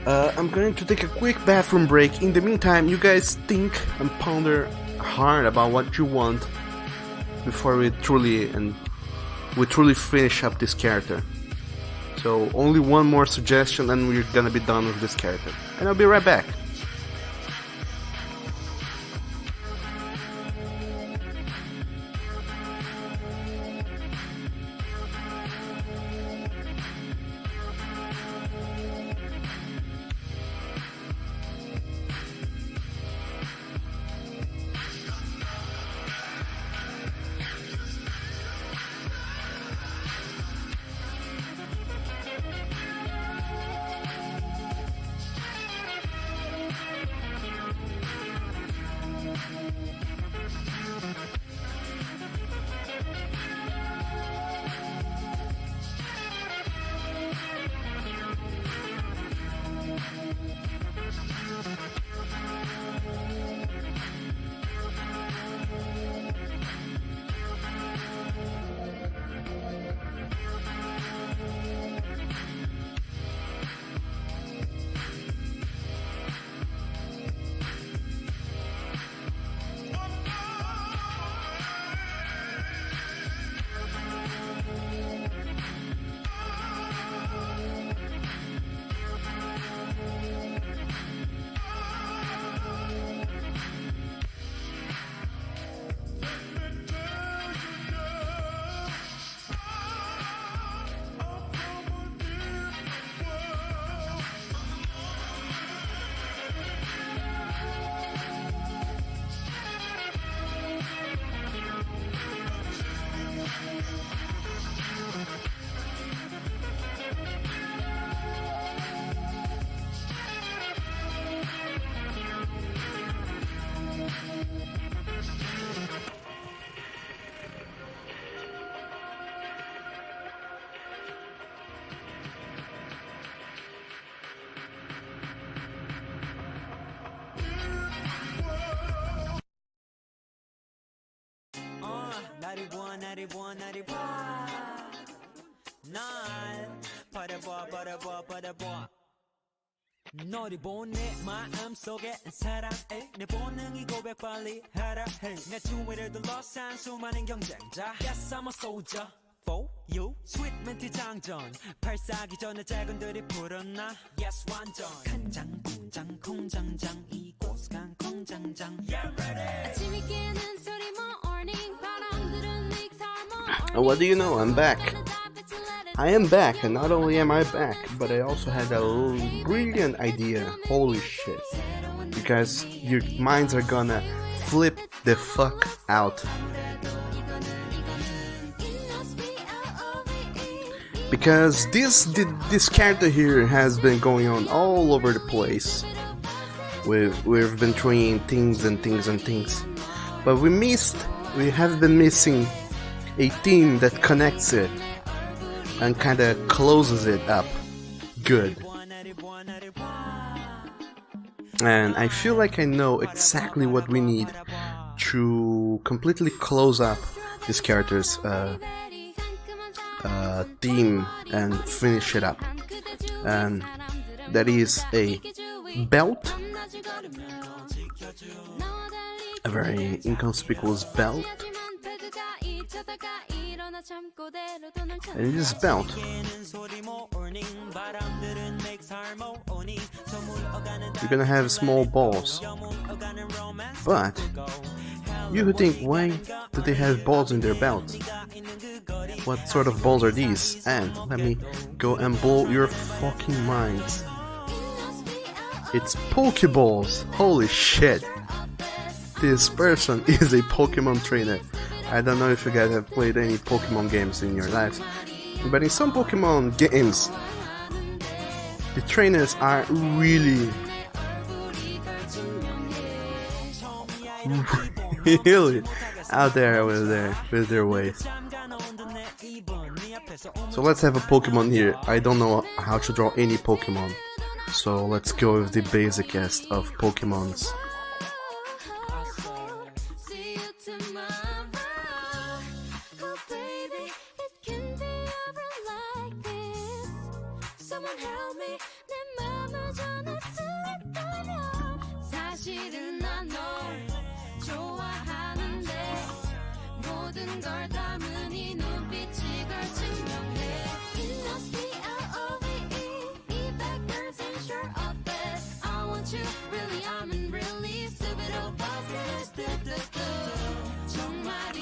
S2: I'm going to take a quick bathroom break. In the meantime, you guys think and ponder hard about what you want before we truly finish up this character. So only one more suggestion and we're gonna be done with this character. And I'll be right back.
S1: 나를 봐 나를 봐 날 바라봐 바라봐 바라봐 너를 본 내 마음속에 사랑해 내 본능이 고백 빨리 하라 해내 주위를 둘러싼 수많은 경쟁자 Yes I'm a soldier for you 스윗 멘트 장전 발사기 전에 작은들이 불었나 Yes 완전 간장 공장 공장장 이곳 간 공장장 Yeah ready
S4: 아침이 깨는 소리 morning 바람들은
S2: What do you know? I'm back. I am back, and not only am I back, but I also had a brilliant idea. Holy shit. You guys, your minds are gonna flip the fuck out. Because this character here has been going on all over the place. We've been trying things and things and things. But we have been missing a theme that connects it and kinda closes it up good. And I feel like I know exactly what we need to completely close up this character's theme and finish it up. And that is a belt, a very inconspicuous belt. And this belt you're gonna have small balls, but you would think, why do they have balls in their belts? What sort of balls are these? And let me go and blow your fucking minds. It's Pokeballs! Holy shit! This person is a Pokemon trainer. I don't know if you guys have played any Pokemon games in your lives, but in some Pokemon games, the trainers are really out there with their ways. So let's have a Pokemon here. I don't know how to draw any Pokemon, so let's go with the basicest of Pokemons.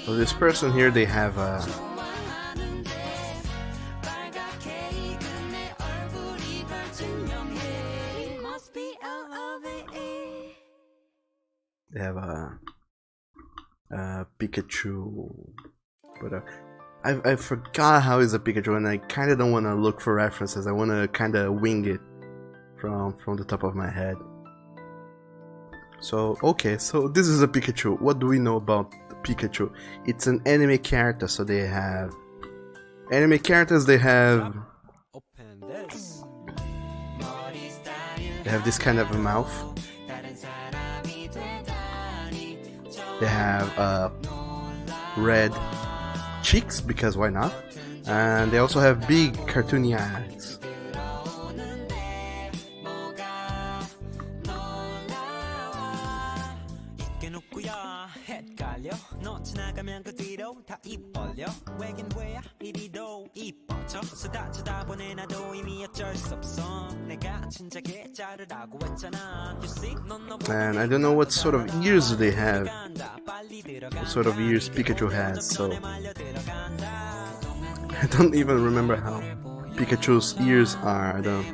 S2: So this person here, they have Pikachu, but I forgot how is a Pikachu, and I kind of don't want to look for references. I want to kind of wing it from the top of my head. So okay, so this is a Pikachu. What do we know about Pikachu? It's an anime character, so they have anime characters. They have this kind of a mouth. They have red cheeks, because why not? And they also have big cartoony eyes. And I don't know what sort of ears they have, what sort of ears Pikachu has, so I don't even remember how Pikachu's ears are. I don't.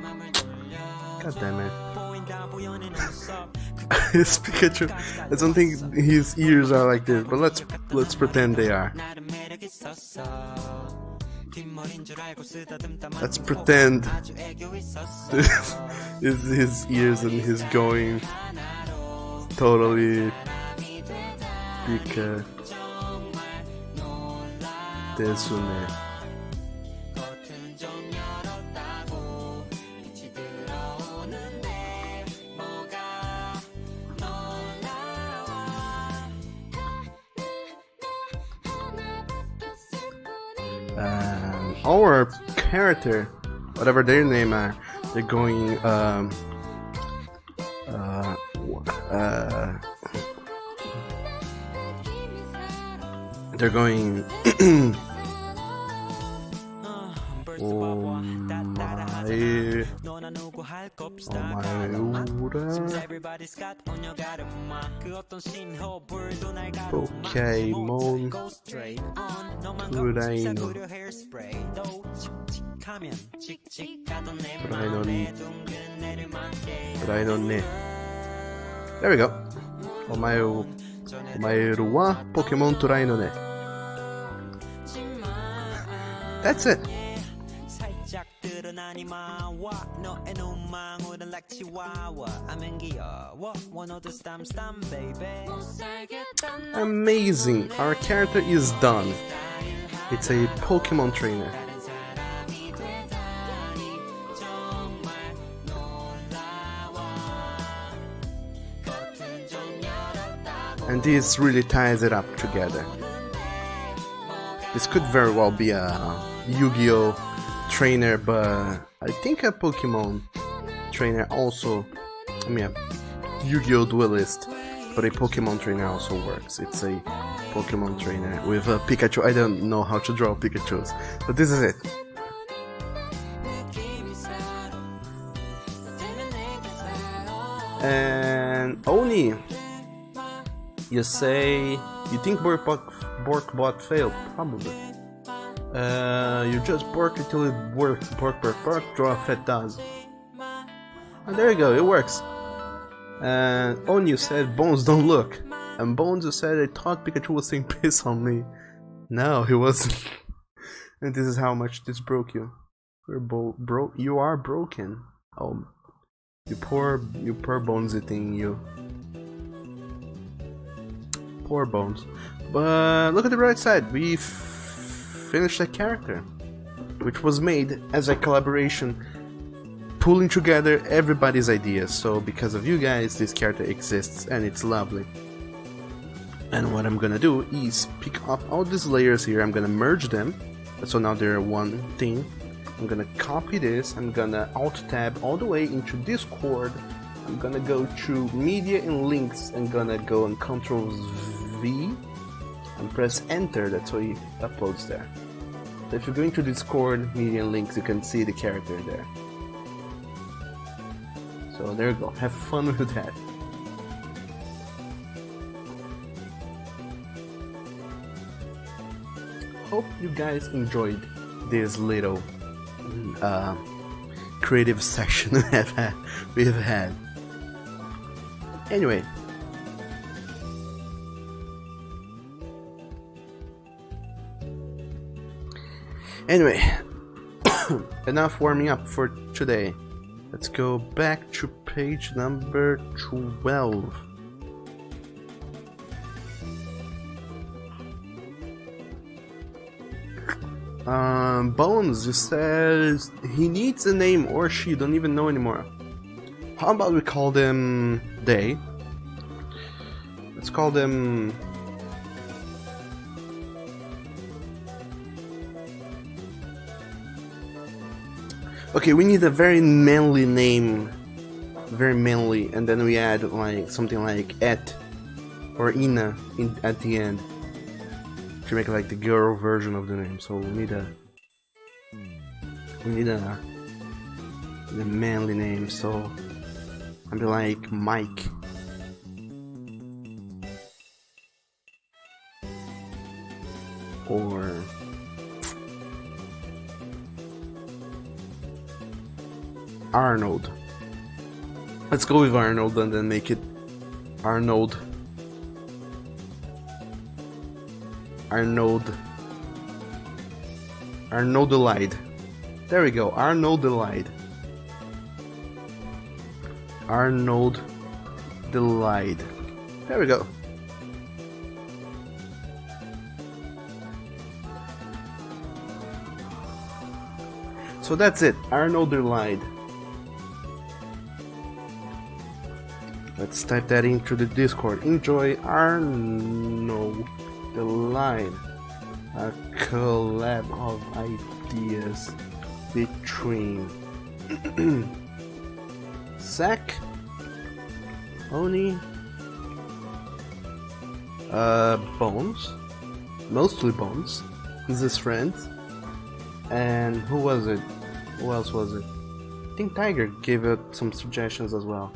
S2: God damn it. It's Pikachu. I don't think his ears are like this, but let's pretend they are. Let's pretend this is his ears and he's going totally Pika Desune. our character, whatever their name are, they're going they're going Pokemon Drainone. There we go. Omaeru wa Pokemon Drainone. That's it. Amazing. Our character is done. It's a Pokemon trainer. And this really ties it up together. This could very well be a Yu-Gi-Oh! Trainer, but I think a Pokemon trainer also, I mean a Yu-Gi-Oh! Duelist, but a Pokemon trainer also works. It's a Pokemon trainer with a Pikachu. I don't know how to draw Pikachus, but this is it. And Oni, you say you think Borkbot failed? Probably. You just bork until it works. Bork, draw a fat does. And there you go, it works. And Onyu said Bones don't look. And Bones said I thought Pikachu was saying piss on me. No, he wasn't. And this is how much this broke you. You are broken. Oh, you poor Bonesy thing, you. Poor Bones. But look at the bright side. We finished a character, which was made as a collaboration, pulling together everybody's ideas. So because of you guys, this character exists and it's lovely. And what I'm gonna do is pick up all these layers here. I'm gonna merge them, so now they're one thing. I'm gonna copy this. I'm gonna alt tab all the way into Discord. I'm gonna go to media and links. I'm gonna go on Ctrl V and press enter. That's how he uploads there. So if you go into Discord, media and links, you can see the character there. So there you go. Have fun with that. Hope you guys enjoyed this little creative section we've had. Anyway. Enough warming up for today. Let's go back to page number 12. Bones, you said he needs a name, or she, don't even know anymore. How about we call them they? Let's call them... Okay, we need a very manly name. Very manly, and then we add like something like Et or Ina at the end to make like the girl version of the name. So we need a manly name. So I'd be like Mike. Or Arnold. Let's go with Arnold and then make it Arnold. Arnoldilide. There we go, Arnoldilide. Arnoldilide. There we go. So that's it, Arnoldilide. Let's type that into the Discord. Enjoy Arnoldilide. A collab of ideas between Zack, Oni, Bones, mostly Bones, he's his friend, and who was it? Who else was it? I think Tiger gave it some suggestions as well.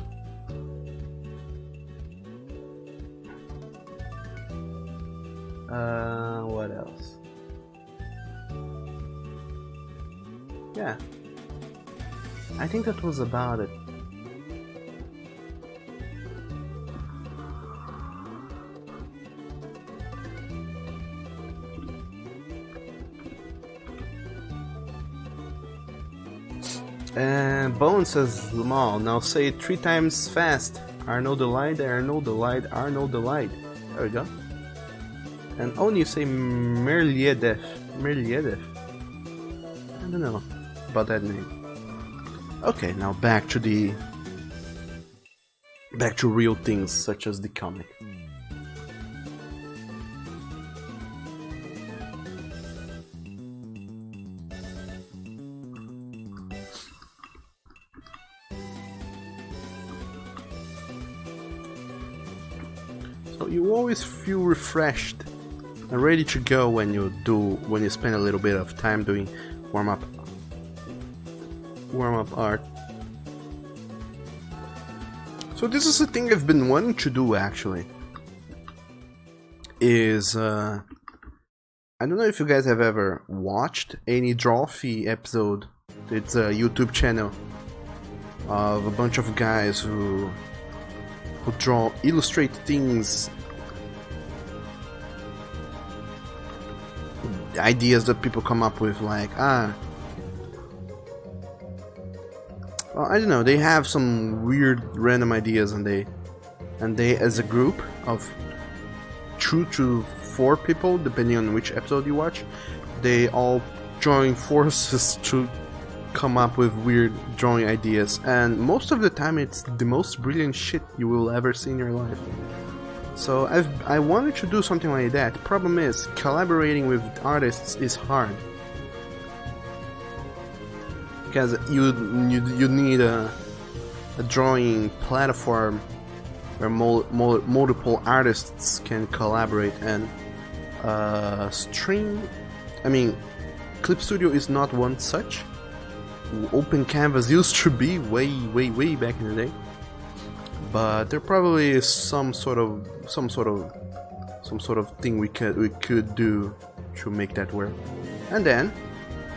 S2: What else? Yeah, I think that was about it. And Bone says, Lamal, now say it 3 times fast. Arno the light, Arno the light, Arno the light. There we go. And only you say Merliedev. Merliedev. I don't know about that name. Okay, now back to real things such as the comic. So you always feel refreshed and ready to go when you spend a little bit of time doing warm up art. So this is a thing I've been wanting to do actually. I don't know if you guys have ever watched any Drawfee episode. It's a YouTube channel of a bunch of guys who illustrate things, ideas that people come up with, like well, I don't know, they have some weird random ideas, and they as a group of 2 to 4 people, depending on which episode you watch, they all join forces to come up with weird drawing ideas, and most of the time it's the most brilliant shit you will ever see in your life. So I wanted to do something like that. Problem is, collaborating with artists is hard, because you need a drawing platform where multiple artists can collaborate, and Clip Studio is not one such. Open Canvas used to be way back in the day, but there probably is some sort of thing we could do to make that work. And then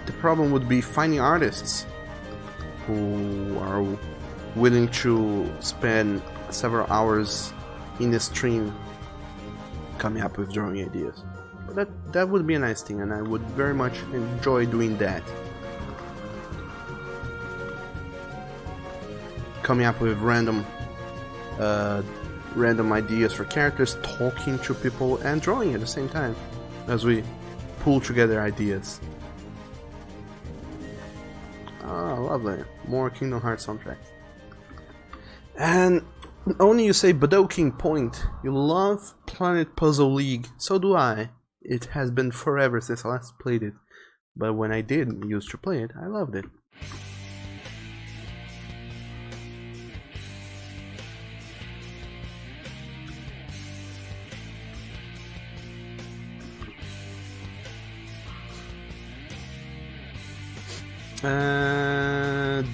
S2: the problem would be finding artists who are willing to spend several hours in the stream coming up with drawing ideas. But that would be a nice thing, and I would very much enjoy doing that. Coming up with random ideas for characters, talking to people, and drawing at the same time as we pull together ideas. Oh, lovely. More Kingdom Hearts soundtracks. And only you say Budoking Point. You love Planet Puzzle League. So do I. It has been forever since I last played it. But when I did used to play it, I loved it.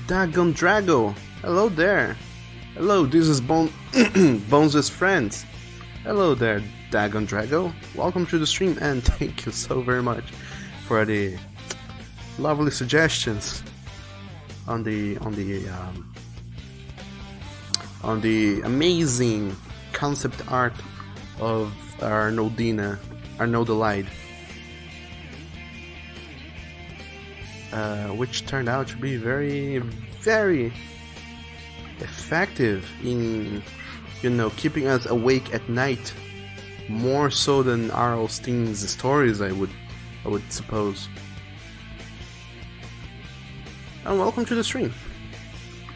S2: Dagon Drago, hello there. Hello, this is Bones' friends. Hello there, Dagon Drago. Welcome to the stream, and thank you so very much for the lovely suggestions on the amazing concept art of Arno the Light. Which turned out to be very effective in, keeping us awake at night, more so than R.L. Steen's stories, I would suppose. And welcome to the stream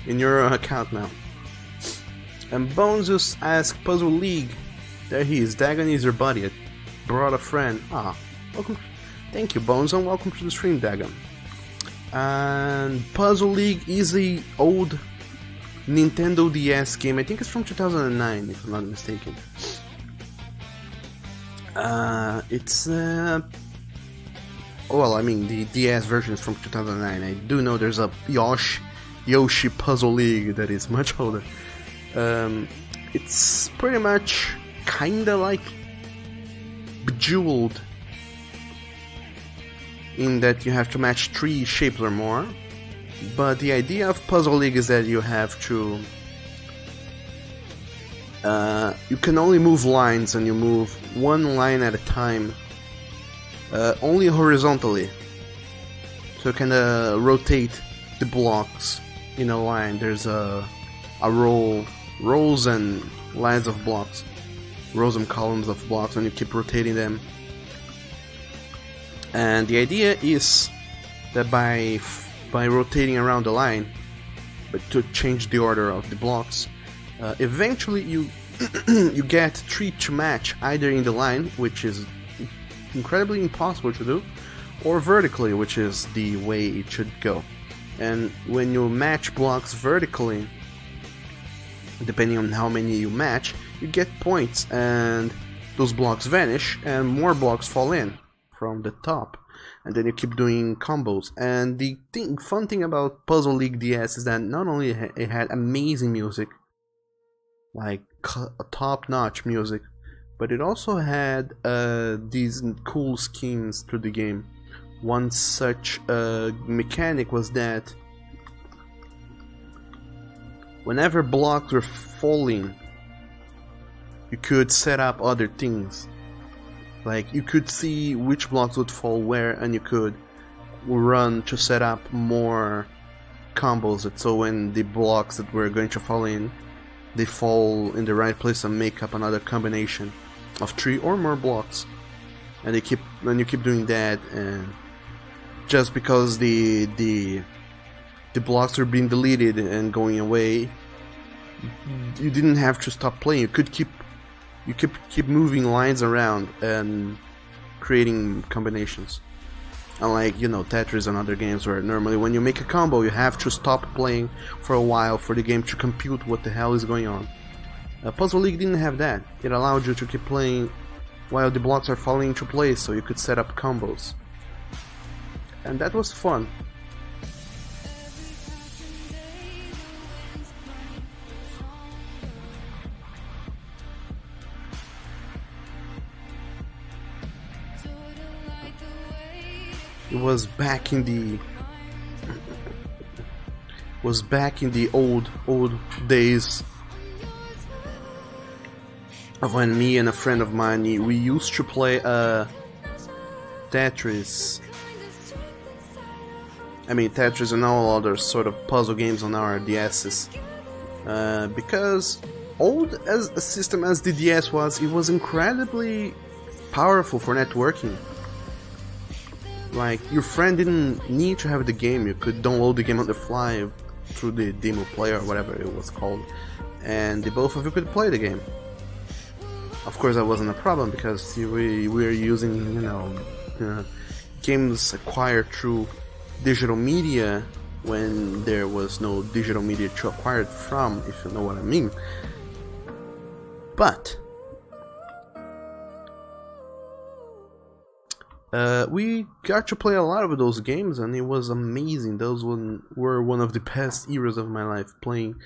S2: in your account now. And Bones just asked Puzzle League. There he is. Dagon is your buddy. I brought a friend. Ah, welcome. Thank you, Bones, and welcome to the stream, Dagon. And Puzzle League is a old Nintendo DS game. I think it's from 2009, if I'm not mistaken. Well, I mean, the DS version is from 2009. I do know there's a Yoshi Puzzle League that is much older. It's pretty much kinda like Bejeweled, in that you have to match 3 shapes or more. But the idea of Puzzle League is that you have to... you can only move lines, and you move one line at a time, only horizontally. So you can rotate the blocks in a line. There's a rows and lines of blocks, rows and columns of blocks, and you keep rotating them. And the idea is that by rotating around the line, but to change the order of the blocks, eventually you you get 3 to match, either in the line, which is incredibly impossible to do, or vertically, which is the way it should go. And when you match blocks vertically, depending on how many you match, you get points, and those blocks vanish and more blocks fall in from the top, and then you keep doing combos. And the fun thing about Puzzle League DS is that not only it had amazing music, like top-notch music, but it also had these cool schemes to the game. One such mechanic was that whenever blocks were falling, you could set up other things. Like, you could see which blocks would fall where, and you could run to set up more combos. So when the blocks that were going to fall in, they fall in the right place and make up another combination of 3 or more blocks. And you keep doing that, and just because the blocks were being deleted and going away, you didn't have to stop playing. You could keep moving lines around and creating combinations. Unlike, you know, Tetris and other games where normally when you make a combo you have to stop playing for a while for the game to compute what the hell is going on. Puzzle League didn't have that. It allowed you to keep playing while the blocks are falling into place, so you could set up combos. And that was fun. It was back in the old days of when me and a friend of mine, we used to play Tetris. I mean, Tetris and all other sort of puzzle games on our DS's. Because old as a system as the DS was, it was incredibly powerful for networking. Like, your friend didn't need to have the game. You could download the game on the fly through the demo player or whatever it was called, and the both of you could play the game. Of course, that wasn't a problem because we were using, you know, games acquired through digital media when there was no digital media to acquire it from, if you know what I mean. But we got to play a lot of those games, and it was amazing. Those were one of the best eras of my life, playing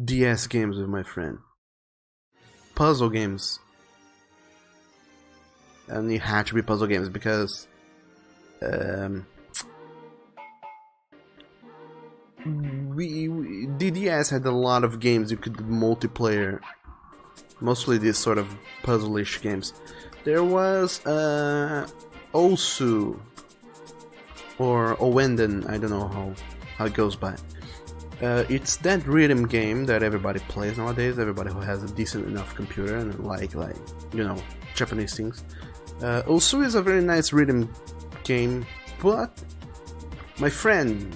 S2: DS games with my friend. Puzzle games. And it had to be puzzle games because DDS had a lot of games you could do multiplayer, mostly these sort of puzzle-ish games. There was Osu or Owenden, I don't know how it goes by. It's that rhythm game that everybody plays nowadays. Everybody who has a decent enough computer and like you know, Japanese things. Osu is a very nice rhythm game, but my friend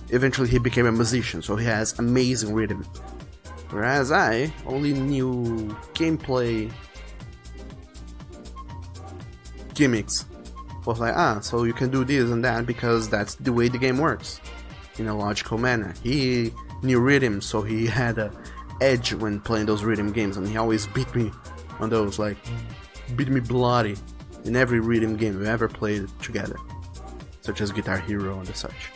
S2: eventually he became a musician, so he has amazing rhythm. Whereas I only knew gameplay gimmicks. Was like, so you can do this and that because that's the way the game works, in a logical manner. He knew rhythm, so he had a edge when playing those rhythm games, and he always beat me on those, like, beat me bloody in every rhythm game we ever played together, such as Guitar Hero and such.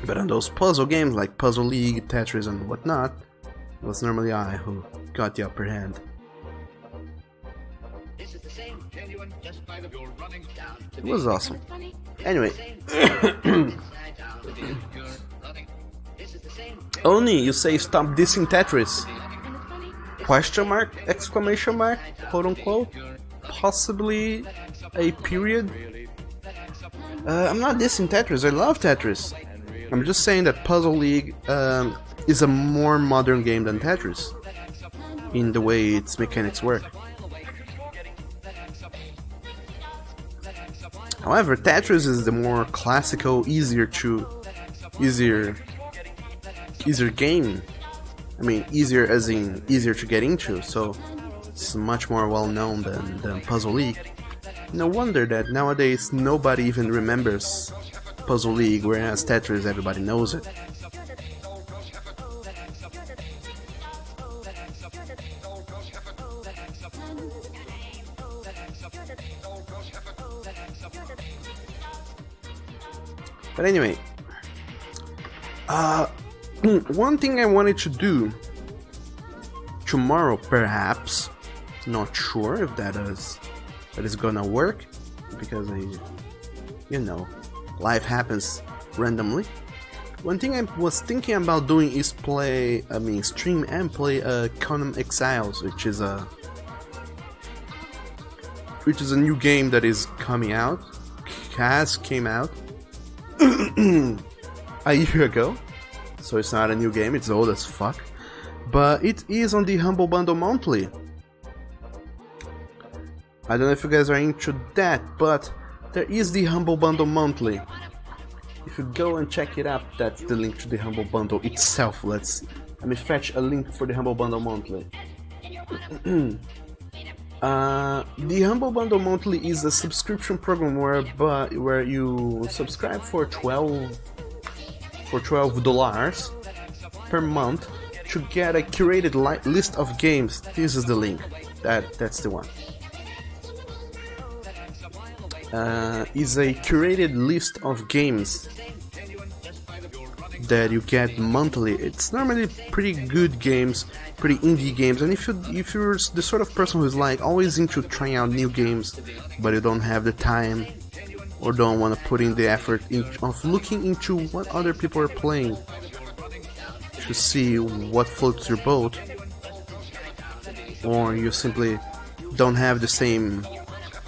S2: But on those puzzle games like Puzzle League, Tetris and whatnot, it was normally I who got the upper hand. It was awesome. Anyway, Oni, you say stop dissing Tetris? Question mark? Exclamation mark? Quote unquote? Possibly a period? I'm not dissing Tetris, I love Tetris. I'm just saying that Puzzle League is a more modern game than Tetris in the way its mechanics work. However, Tetris is the more classical, easier game. I mean, easier as in easier to get into, so it's much more well known than Puzzle League. No wonder that nowadays nobody even remembers Puzzle League, whereas Tetris everybody knows it. But anyway, one thing I wanted to do tomorrow, perhaps, not sure if that is gonna work, because life happens randomly. One thing I was thinking about doing is stream and play Conan Exiles, which is a new game that is came out a year ago, so it's not a new game, it's old as fuck, but it is on the Humble Bundle Monthly. I don't know if you guys are into that, but there is the Humble Bundle Monthly. If you go and check it up, that's the link to the Humble Bundle itself. Let me fetch a link for the Humble Bundle Monthly. The Humble Bundle Monthly is a subscription program where you subscribe for $12 per month to get a curated list of games. This is the link. That's the one. Is a curated list of games that you get monthly. It's normally pretty good games, pretty indie games, and if you're the sort of person who's like always into trying out new games, but you don't have the time or don't want to put in the effort of looking into what other people are playing to see what floats your boat, or you simply don't have the same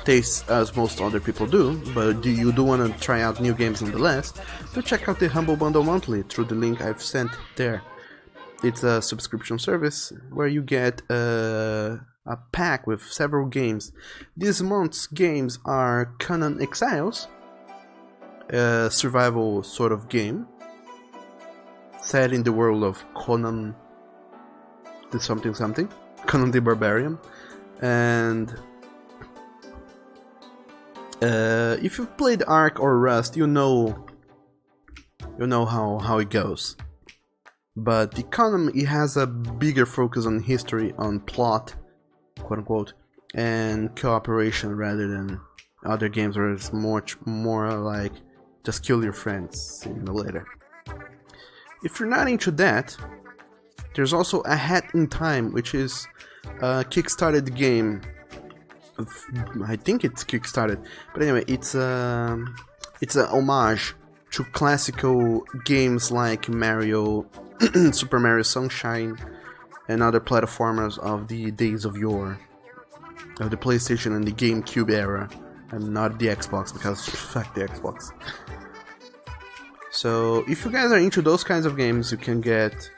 S2: taste as most other people do, but you do want to try out new games nonetheless, to check out the Humble Bundle Monthly through the link I've sent there. It's a subscription service where you get a pack with several games. This month's games are Conan Exiles, a survival sort of game set in the world of Conan the something, Conan the Barbarian, and if you've played Ark or Rust, you know how it goes. But the Conan, it has a bigger focus on history, on plot, quote unquote, and cooperation rather than other games where it's much more like just kill your friends sooner or later. If you're not into that, there's also A Hat in Time, which is a Kickstarted game. I think it's kickstarted, but anyway, it's a homage to classical games like Mario, Super Mario Sunshine, and other platformers of the days of yore, of the PlayStation and the GameCube era, and not the Xbox, because fuck the Xbox. So if you guys are into those kinds of games, you can get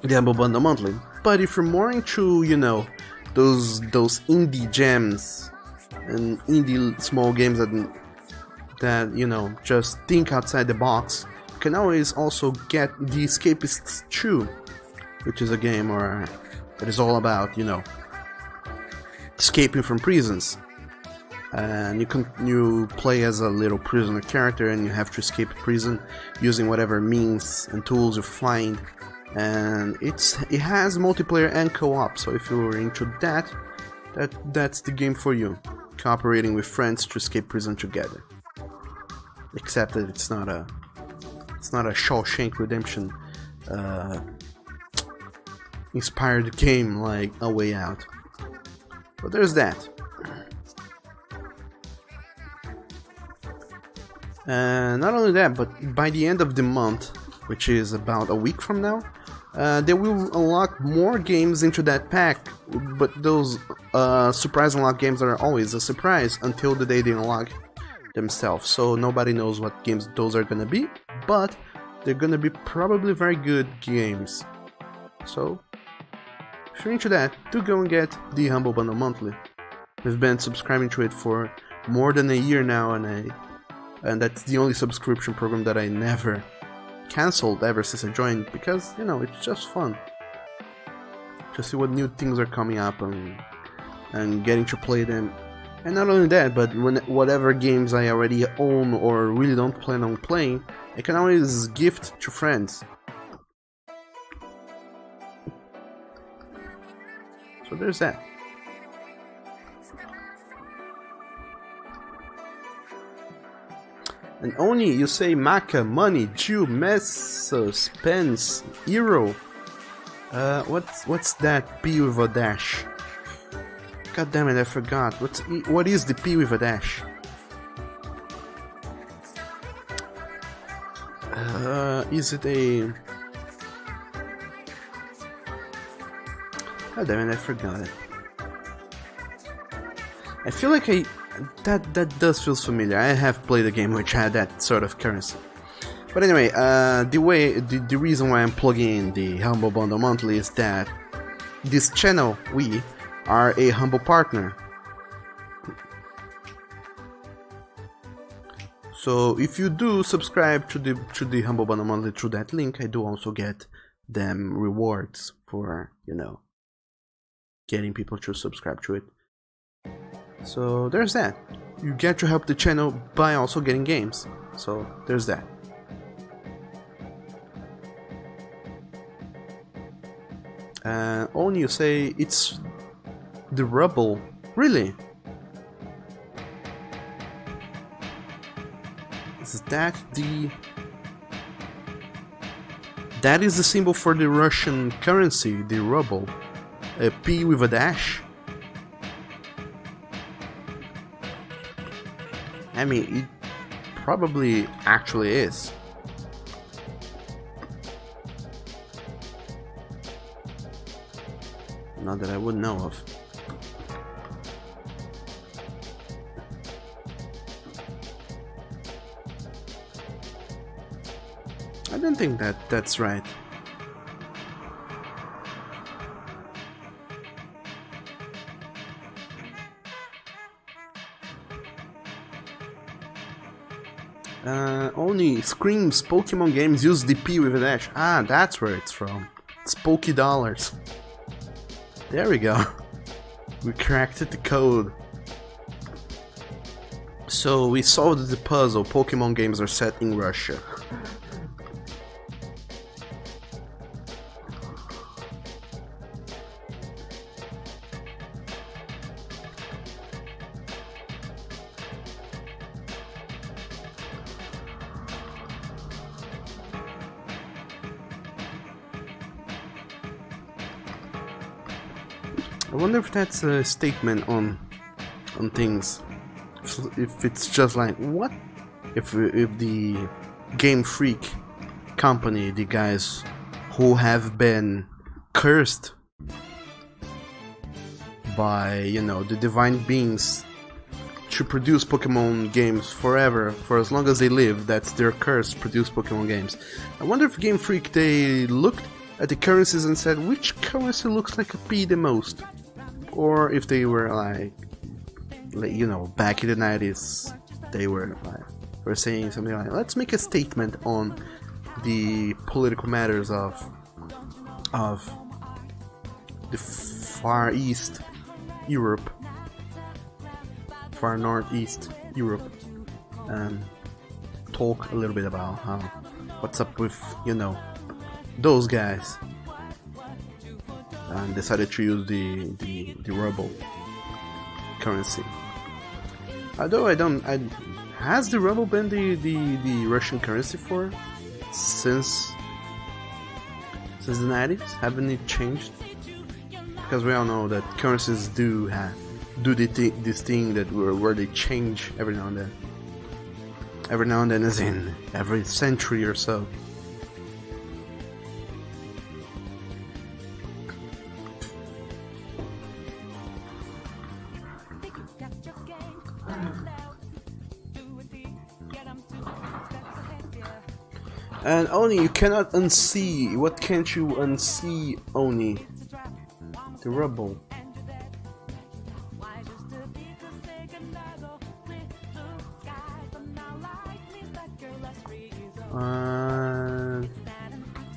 S2: the Humble Bundle Monthly. But if you're more into, those indie gems and indie small games that just think outside the box, you can always also get The Escapists 2, which is a game that is all about escaping from prisons. And you play as a little prisoner character, and you have to escape prison using whatever means and tools you find. And it has multiplayer and co-op, so if you're into that's the game for you. Cooperating with friends to escape prison together. Except that it's not a Shawshank Redemption inspired game like A Way Out. But there's that. Not only that, but by the end of the month, which is about a week from now, they will unlock more games into that pack, but those surprise unlock games are always a surprise until the day they unlock themselves, so nobody knows what games those are gonna be, but they're gonna be probably very good games. So, if you're into that, do go and get the Humble Bundle Monthly. We've been subscribing to it for more than a year now, and that's the only subscription program that I never cancelled ever since I joined, because, you know, it's just fun to see what new things are coming up and getting to play them. And not only that, but whatever games I already own or really don't plan on playing, I can always gift to friends. So there's that. And Oni, you say Maka, Money, Jew, Messos, Pence, Euro. What's that P with a dash? God damn it, I forgot. What is the P with a dash? Is it a... God damn it, I forgot it. I feel like that does feel familiar. I have played a game which had that sort of currency. But anyway, the reason why I'm plugging in the Humble Bundle Monthly is that this channel, we are a Humble partner. So if you do subscribe to the Humble Bundle Monthly through that link, I do also get them rewards for, you know, getting people to subscribe to it. So there's that. You get to help the channel by also getting games. So there's that. Only you say it's the rubble. Really? Is that the... That is the symbol for the Russian currency, the ruble. A P with a dash? I mean, it probably actually is. Not that I would know of. I don't think that's right. Only Screams Pokemon games use the P with a dash. Ah, that's where it's from. It's Poké Dollars. There we go. We cracked the code. So we solved the puzzle. Pokemon games are set in Russia. I wonder if that's a statement on things. If it's just like, what? If the Game Freak company, the guys who have been cursed by, you know, the divine beings to produce Pokemon games forever, for as long as they live, that's their curse, produce Pokemon games. I wonder if Game Freak, they looked at the currencies and said, which currency looks like a P the most? Or if they were like you know, back in the 90s, they were saying something like, let's make a statement on the political matters of the Far East Europe, far northeast Europe and talk a little bit about what's up with, you know, those guys, and decided to use the ruble currency. Although has the ruble been the Russian currency since the 90s? Haven't it changed? Because we all know that currencies do this thing that where they change every now and then. Every now and then, as in every century or so. And Oni, you cannot unsee. What can't you unsee, Oni? The rubble.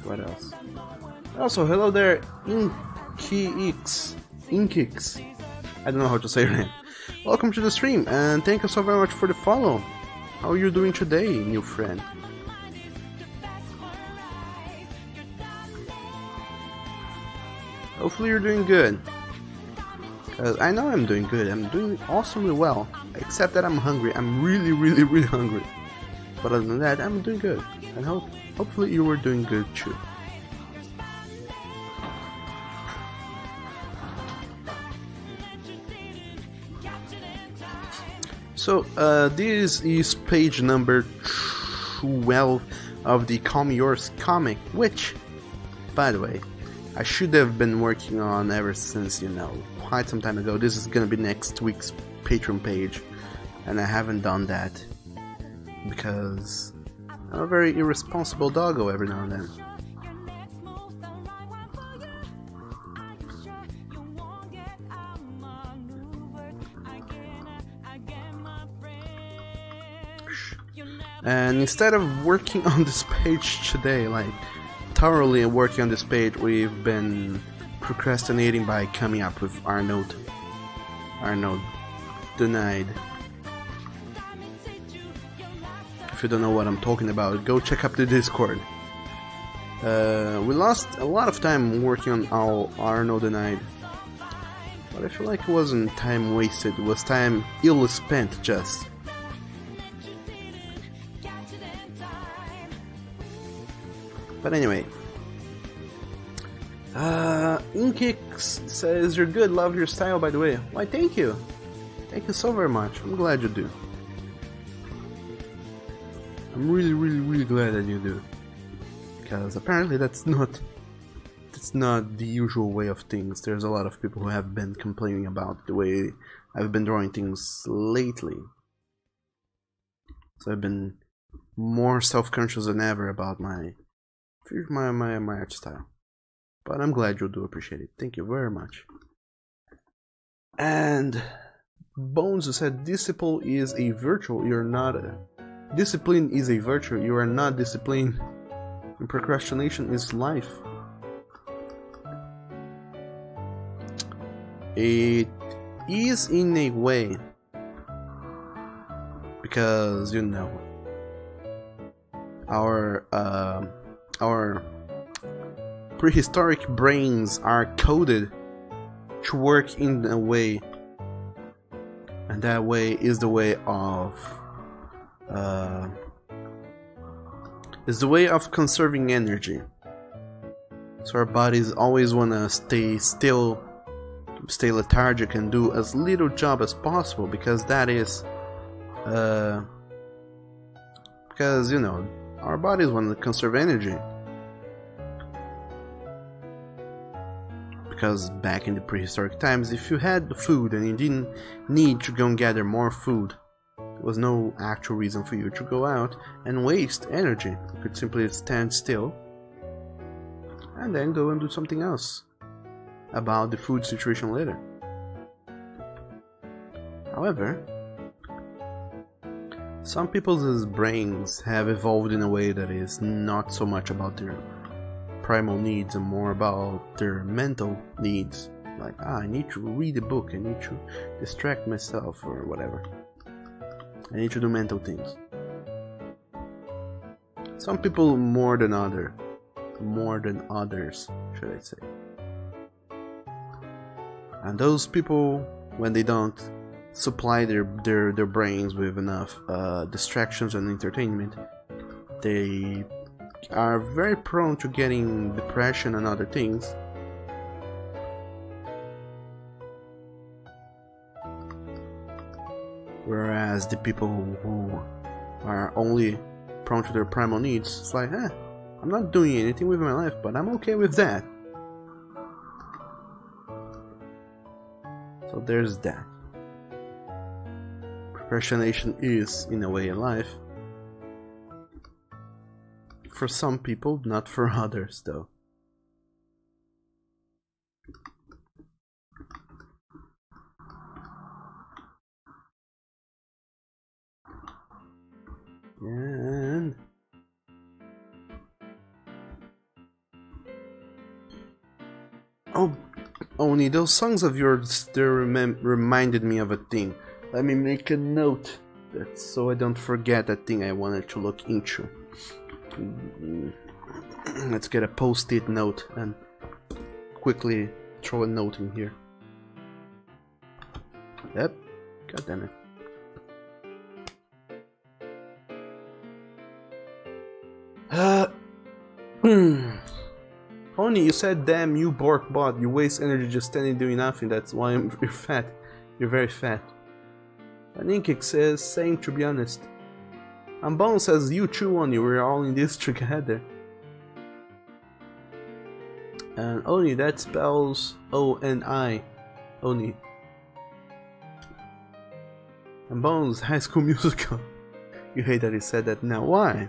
S2: What else? Also, hello there, Inkix. I don't know how to say your name. Welcome to the stream, and thank you so very much for the follow. How are you doing today, new friend? Hopefully you're doing good. Cause I know I'm doing good. I'm doing awesomely well. Except that I'm hungry. I'm really hungry. But other than that, I'm doing good. And hopefully you were doing good too. So this is page number 12 of the Call Me Yours comic, which, by the way, I should have been working on ever since, you know, quite some time ago. This is gonna be next week's Patreon page, and I haven't done that because I'm a very irresponsible doggo every now and then. And instead of working on this page today, like thoroughly working on this page, we've been procrastinating by coming up with Arnold Denied. If you don't know what I'm talking about, go check up the Discord. We lost a lot of time working on our Arnold Denied, but I feel like it wasn't time wasted, it was time ill spent just. But anyway, Inkix says, "You're good, love your style, by the way." Why, thank you. Thank you so very much. I'm glad you do. I'm really glad that you do. Because apparently that's not the usual way of things. There's a lot of people who have been complaining about the way I've been drawing things lately. So I've been more self-conscious than ever about my art style, but I'm glad you do appreciate it. Thank you very much. And Bones said, "Discipline is a virtue. You're not a discipline is a virtue. You are not disciplined. And procrastination is life." It is in a way, because you know our prehistoric brains are coded to work in a way, and that way is the way of conserving energy. So our bodies always want to stay still, stay lethargic, and do as little job as possible, because that is because you know our bodies want to conserve energy. Because back in the prehistoric times, if you had the food and you didn't need to go and gather more food, there was no actual reason for you to go out and waste energy. You could simply stand still and then go and do something else about the food situation later. However, some people's brains have evolved in a way that is not so much about their primal needs and more about their mental needs. Like, I need to read a book, I need to distract myself or whatever. I need to do mental things. Some people more than others, should I say. And those people, when they don't supply their brains with enough distractions and entertainment, they are very prone to getting depression and other things. Whereas the people who are only prone to their primal needs, it's like, I'm not doing anything with my life, but I'm okay with that. So there's that. Procrastination is, in a way, a life. For some people, not for others, though. And Oni, those songs of yours, they reminded me of a thing. Let me make a note so I don't forget that thing I wanted to look into. Let's get a post-it note and quickly throw a note in here. Yep, god damn it. Oni, you said, damn you Bork bot, you waste energy just standing doing nothing, that's why you're fat. You're very fat. And Inkik says, same to be honest. And Bone says, you too Oni, we're all in this together. And Oni, that spells O-N-I. Oni. And Bones, High School Musical. You hate that he said that now, why?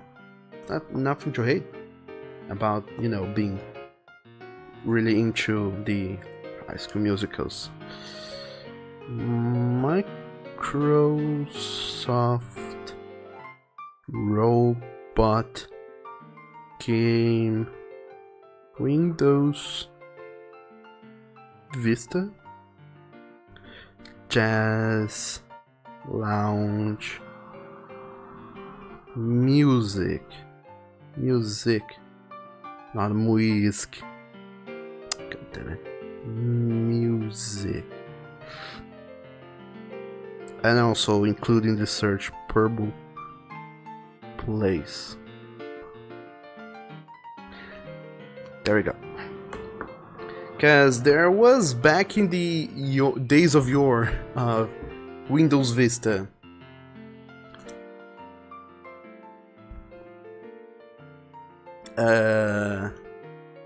S2: Nothing to hate about, you know, being really into the High School Musicals. Microsoft Robot Game Windows Vista Jazz Lounge Music, not music. God damn it. Music. And also including the search Purple Place. There we go. Because there was back in the days of yore Windows Vista.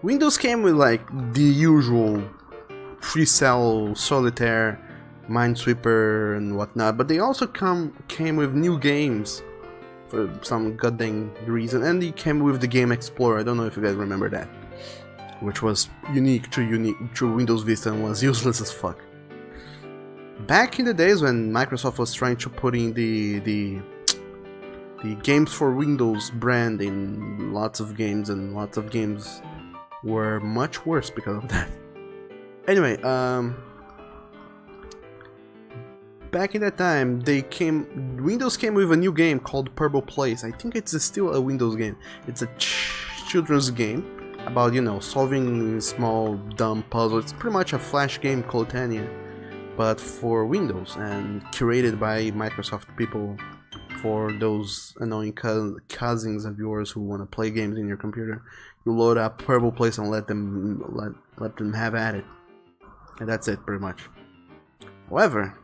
S2: Windows came with like the usual free cell, solitaire, Minesweeper and whatnot, but they also came with new games for some goddamn reason, and they came with the Game Explorer. I don't know if you guys remember that, which was unique to Windows Vista and was useless as fuck. Back in the days when Microsoft was trying to put in the Games for Windows brand in lots of games, and lots of games were much worse because of that. Anyway, back in that time, Windows came with a new game called Purple Place. I think it's still a Windows game. It's a children's game about, you know, solving small dumb puzzles. It's pretty much a Flash game called Tanya, but for Windows, and curated by Microsoft people for those annoying cousins of yours who want to play games in your computer. You load up Purple Place and let them have at it, and that's it pretty much. However,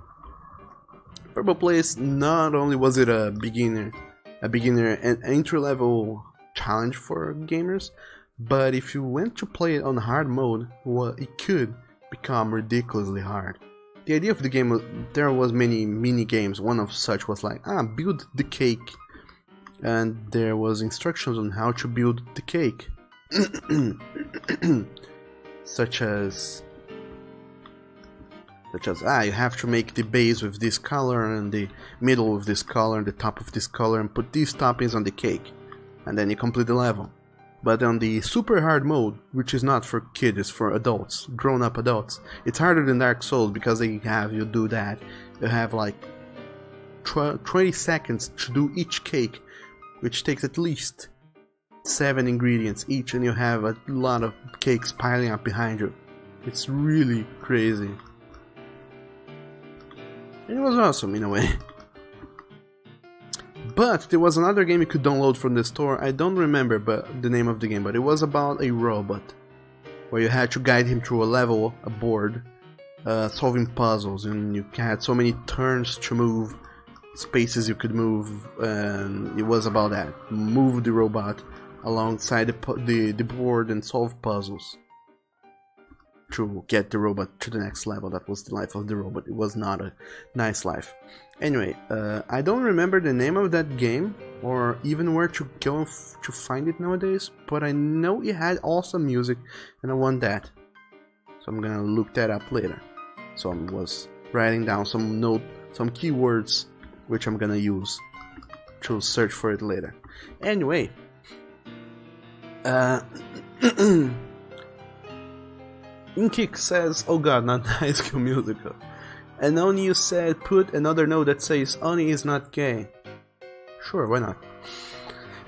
S2: Purple Place, not only was it a beginner and entry-level challenge for gamers, but if you went to play it on hard mode, well, it could become ridiculously hard. The idea of the game was, there was many mini games. One of such was like, build the cake, and there was instructions on how to build the cake, such as you have to make the base with this color, and the middle with this color, and the top of this color, and put these toppings on the cake, and then you complete the level. But on the super hard mode, which is not for kids, it's for adults, grown-up adults, it's harder than Dark Souls because they have you do that. You have like 20 seconds to do each cake, which takes at least 7 ingredients each, and you have a lot of cakes piling up behind you. It's really crazy. And it was awesome in a way. But there was another game you could download from the store. I don't remember the name of the game, but it was about a robot where you had to guide him through a level, a board, solving puzzles, and you had so many turns to move, spaces you could move, and it was about that. Move the robot alongside the board and solve puzzles to get the robot to the next level. That was the life of the robot. It was not a nice life. Anyway, I don't remember the name of that game or even where to go to find it nowadays, but I know it had awesome music and I want that. So I'm gonna look that up later. So I was writing down some keywords which I'm gonna use to search for it later. Anyway, Inkik says, oh god, not High School Musical. And Oni said, put another note that says, Oni is not gay. Sure, why not?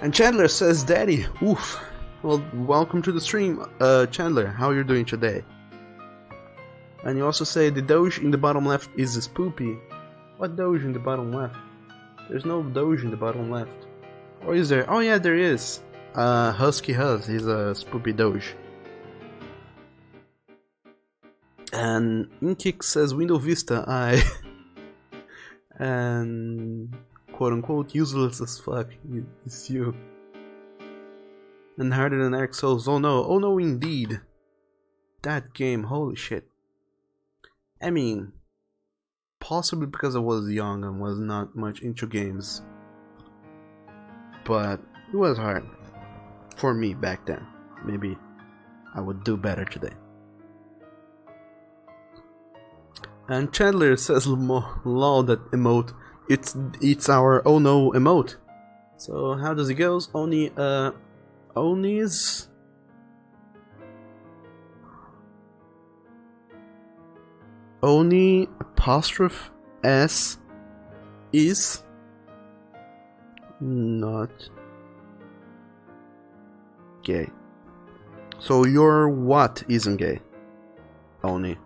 S2: And Chandler says, Daddy, oof. Well, welcome to the stream, Chandler, how are you doing today? And you also say, the Doge in the bottom left is a spoopy. What Doge in the bottom left? There's no Doge in the bottom left. Or is there? Oh yeah, there is. Husky Huz, he's a spoopy Doge. And Inkik says Windows Vista, and quote unquote useless as fuck, it's you. And harder than Dark Souls, oh no indeed. That game, holy shit. I mean, possibly because I was young and was not much into games. But it was hard. For me back then. Maybe I would do better today. And Chandler says, lol, that emote. It's our oh no emote. So how does it go? Oni's Oni apostrophe S is not gay. So your what isn't gay? Oni.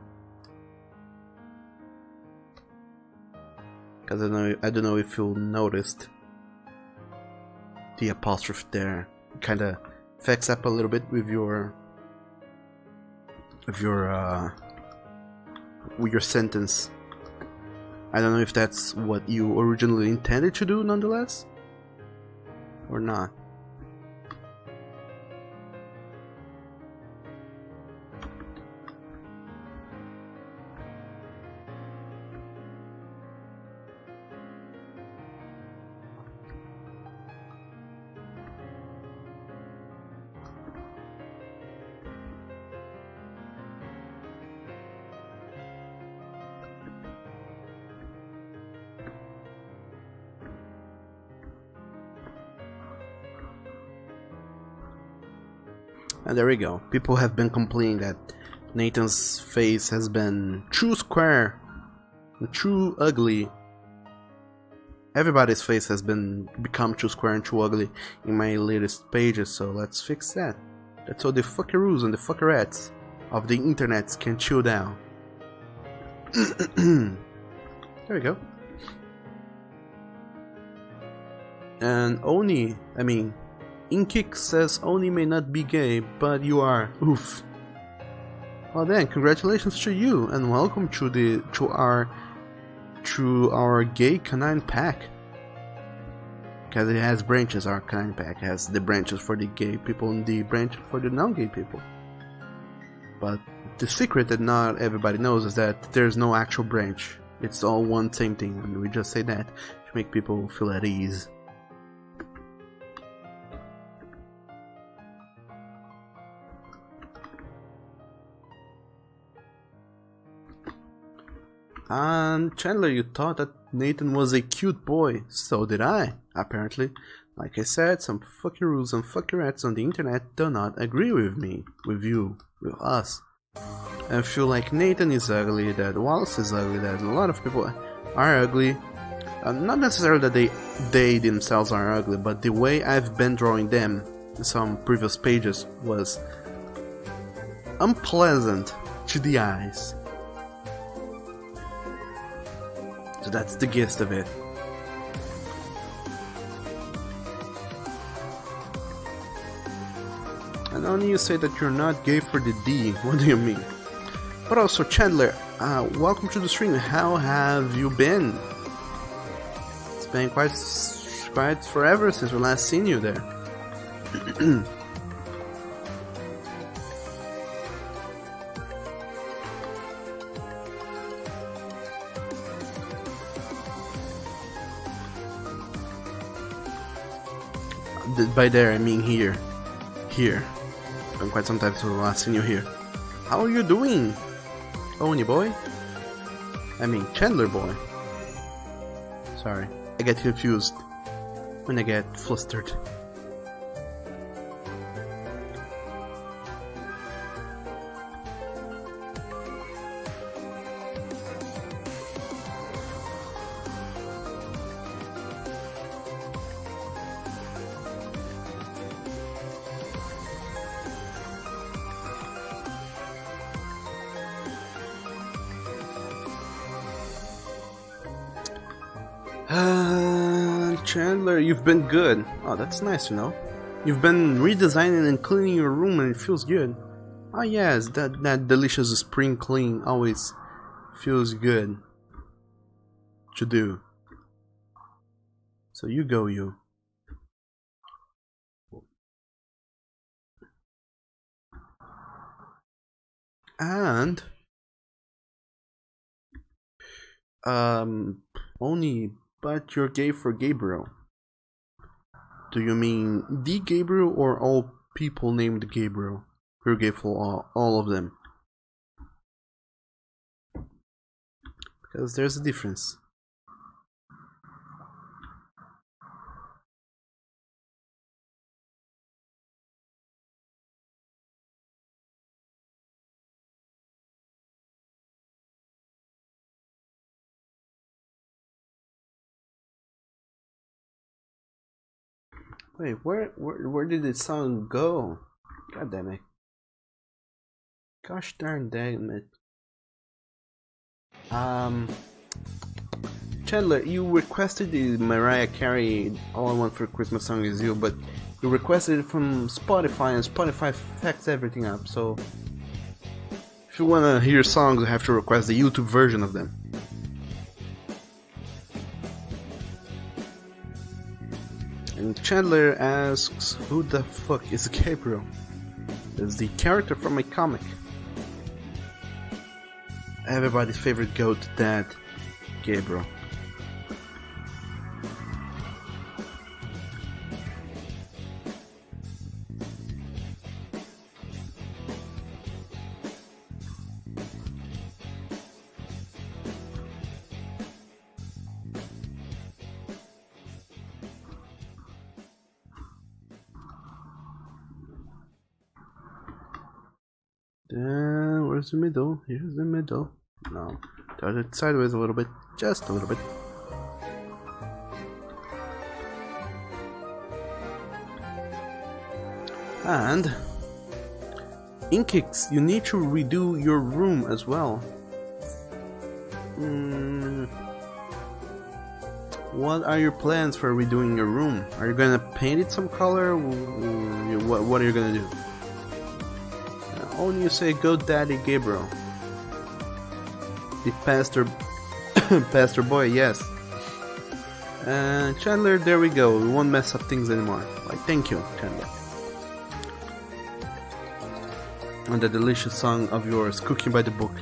S2: Cause I don't know if you noticed the apostrophe there. Kinda affects up a little bit with your sentence. I don't know if that's what you originally intended to do nonetheless, or not. And there we go. People have been complaining that Nathan's face has been too square, too ugly. Everybody's face has become too square and too ugly in my latest pages, so let's fix that. That's how the fuckaroos and the fuckerettes of the internet can chill down. There we go. And Inkik says Oni may not be gay, but you are. Oof. Well then, congratulations to you, and welcome to our gay canine pack. Because it has branches. Our canine pack has the branches for the gay people and the branch for the non-gay people. But the secret that not everybody knows is that there's no actual branch. It's all one same thing, and we just say that to make people feel at ease. And Chandler, you thought that Nathan was a cute boy. So did I, apparently. Like I said, some fuckaroos and fuckerettes on the internet do not agree with me, with you, with us. I feel like Nathan is ugly, that Wallace is ugly, that a lot of people are ugly. Not necessarily that they themselves are ugly, but the way I've been drawing them in some previous pages was unpleasant to the eyes. So that's the gist of it. And only you say that you're not gay for the D, what do you mean? But also, Chandler, welcome to the stream. How have you been? It's been quite forever since we last seen you there. By there I mean here. Here. Been quite some time since we last seen you here. How are you doing? Oni boy? I mean Chandler boy. Sorry, I get confused when I get flustered. Chandler, you've been good. Oh, that's nice to know. You've been redesigning and cleaning your room and it feels good. Oh yes, that delicious spring clean always feels good to do. So you go, you. And only, but you're gay for Gabriel. Do you mean the Gabriel or all people named Gabriel? You're gay for all of them. Because there's a difference. Wait, where did the song go? God damn it. Gosh darn damn it. Chandler, you requested the Mariah Carey All I Want for Christmas Song Is You, but you requested it from Spotify and Spotify fucks everything up, so if you wanna hear songs you have to request the YouTube version of them. And Chandler asks, who the fuck is Gabriel? It's the character from my comic. Everybody's favorite goat, Dad, Gabriel. Where's the middle? Here's the middle. No, turn it sideways a little bit, just a little bit. And Inkix, you need to redo your room as well. What are your plans for redoing your room? Are you gonna paint it some color? What are you gonna do? Only you say go Daddy Gabriel. The pastor pastor boy, yes. Chandler, there we go. We won't mess up things anymore. Like, thank you, Chandler. And the delicious song of yours, Cooking by the Book.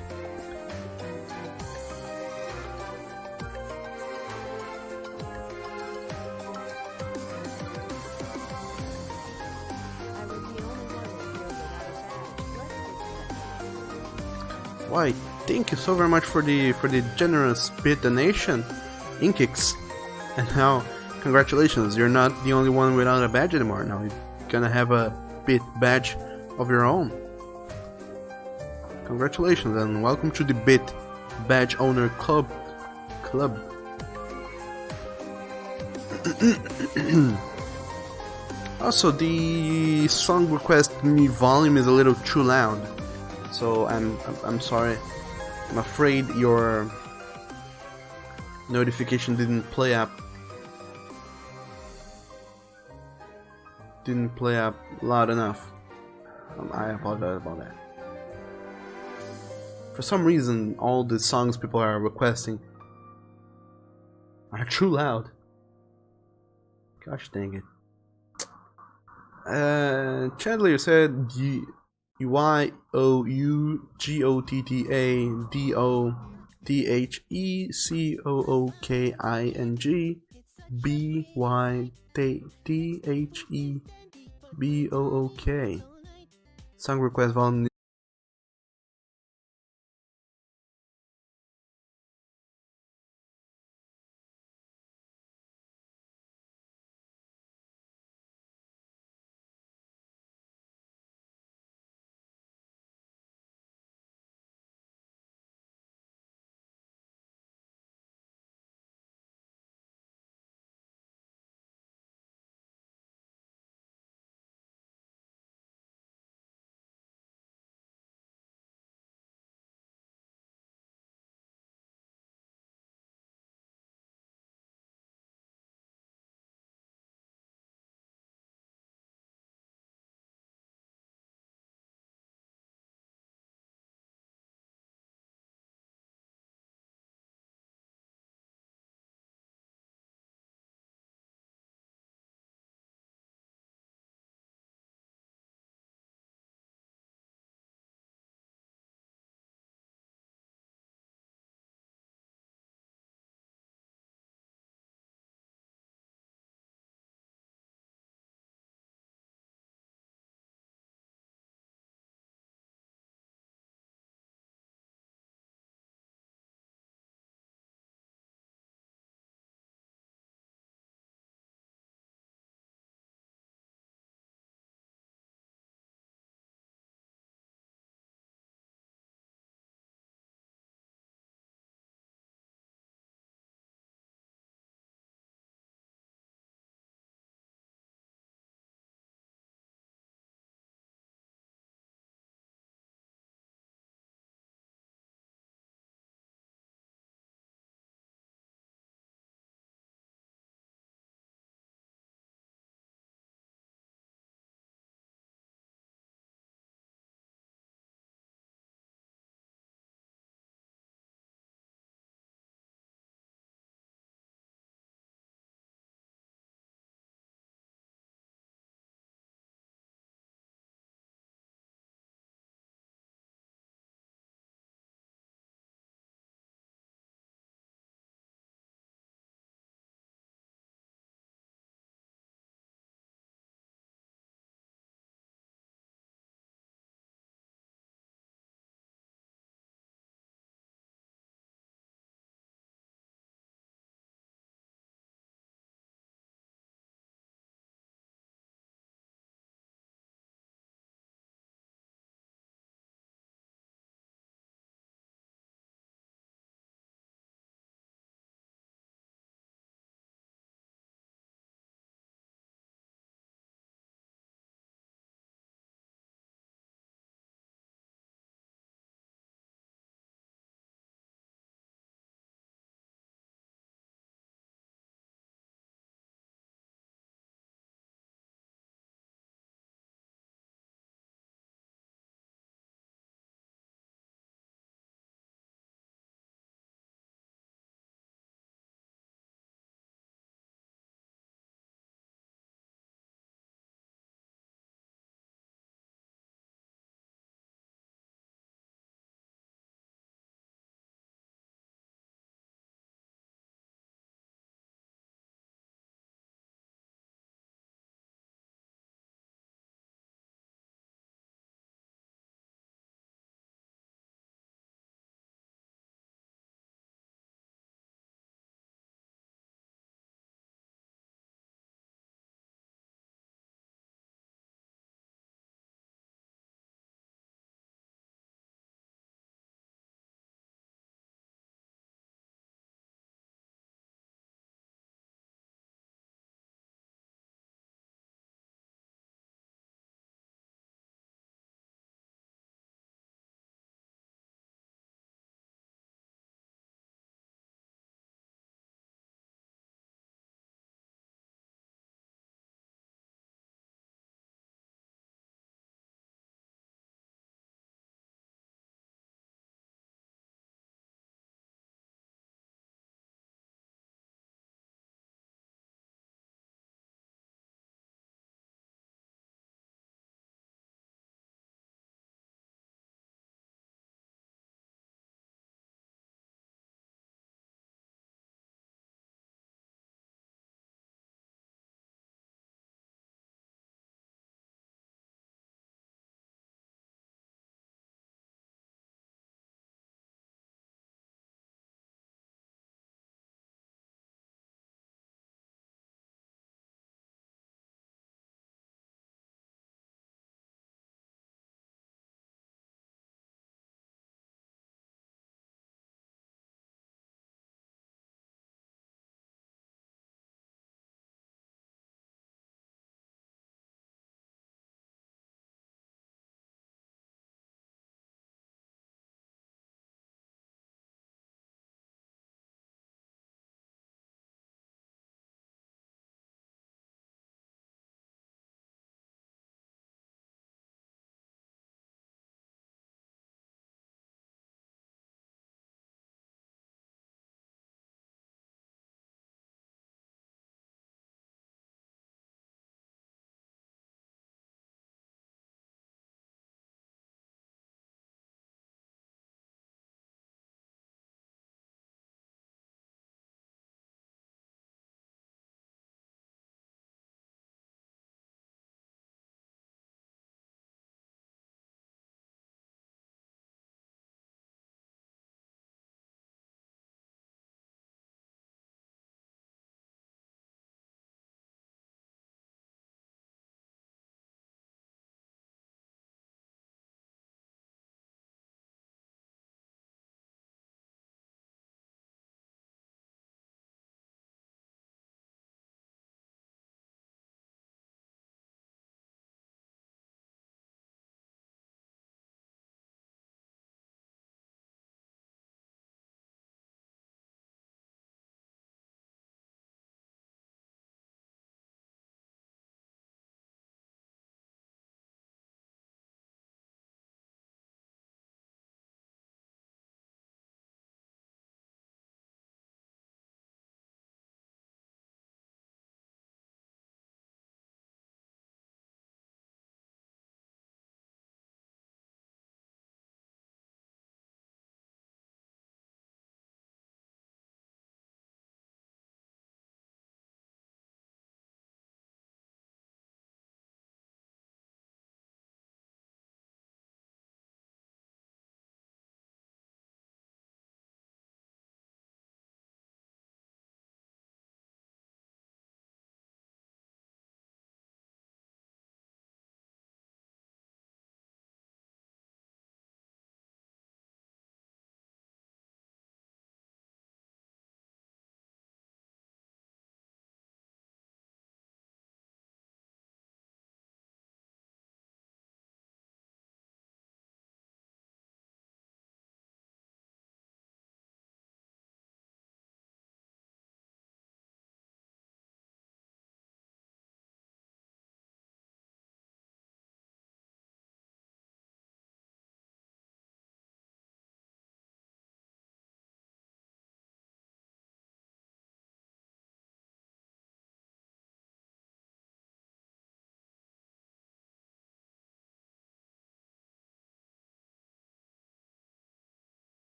S2: Why, thank you so very much for the generous bit donation, Inkix. And now Congratulations, you're not the only one without a badge anymore. Now you're gonna have a bit badge of your own. Congratulations and welcome to the Bit Badge Owner Club. Also, the song request me volume is a little too loud, so I'm sorry. I'm afraid your notification didn't play up loud enough. I apologize about that. For some reason, all the songs people are requesting are too loud. Gosh dang it. Chandler said YOUGOTTADOTHECOOKING BYTHEBOOK. Song request volume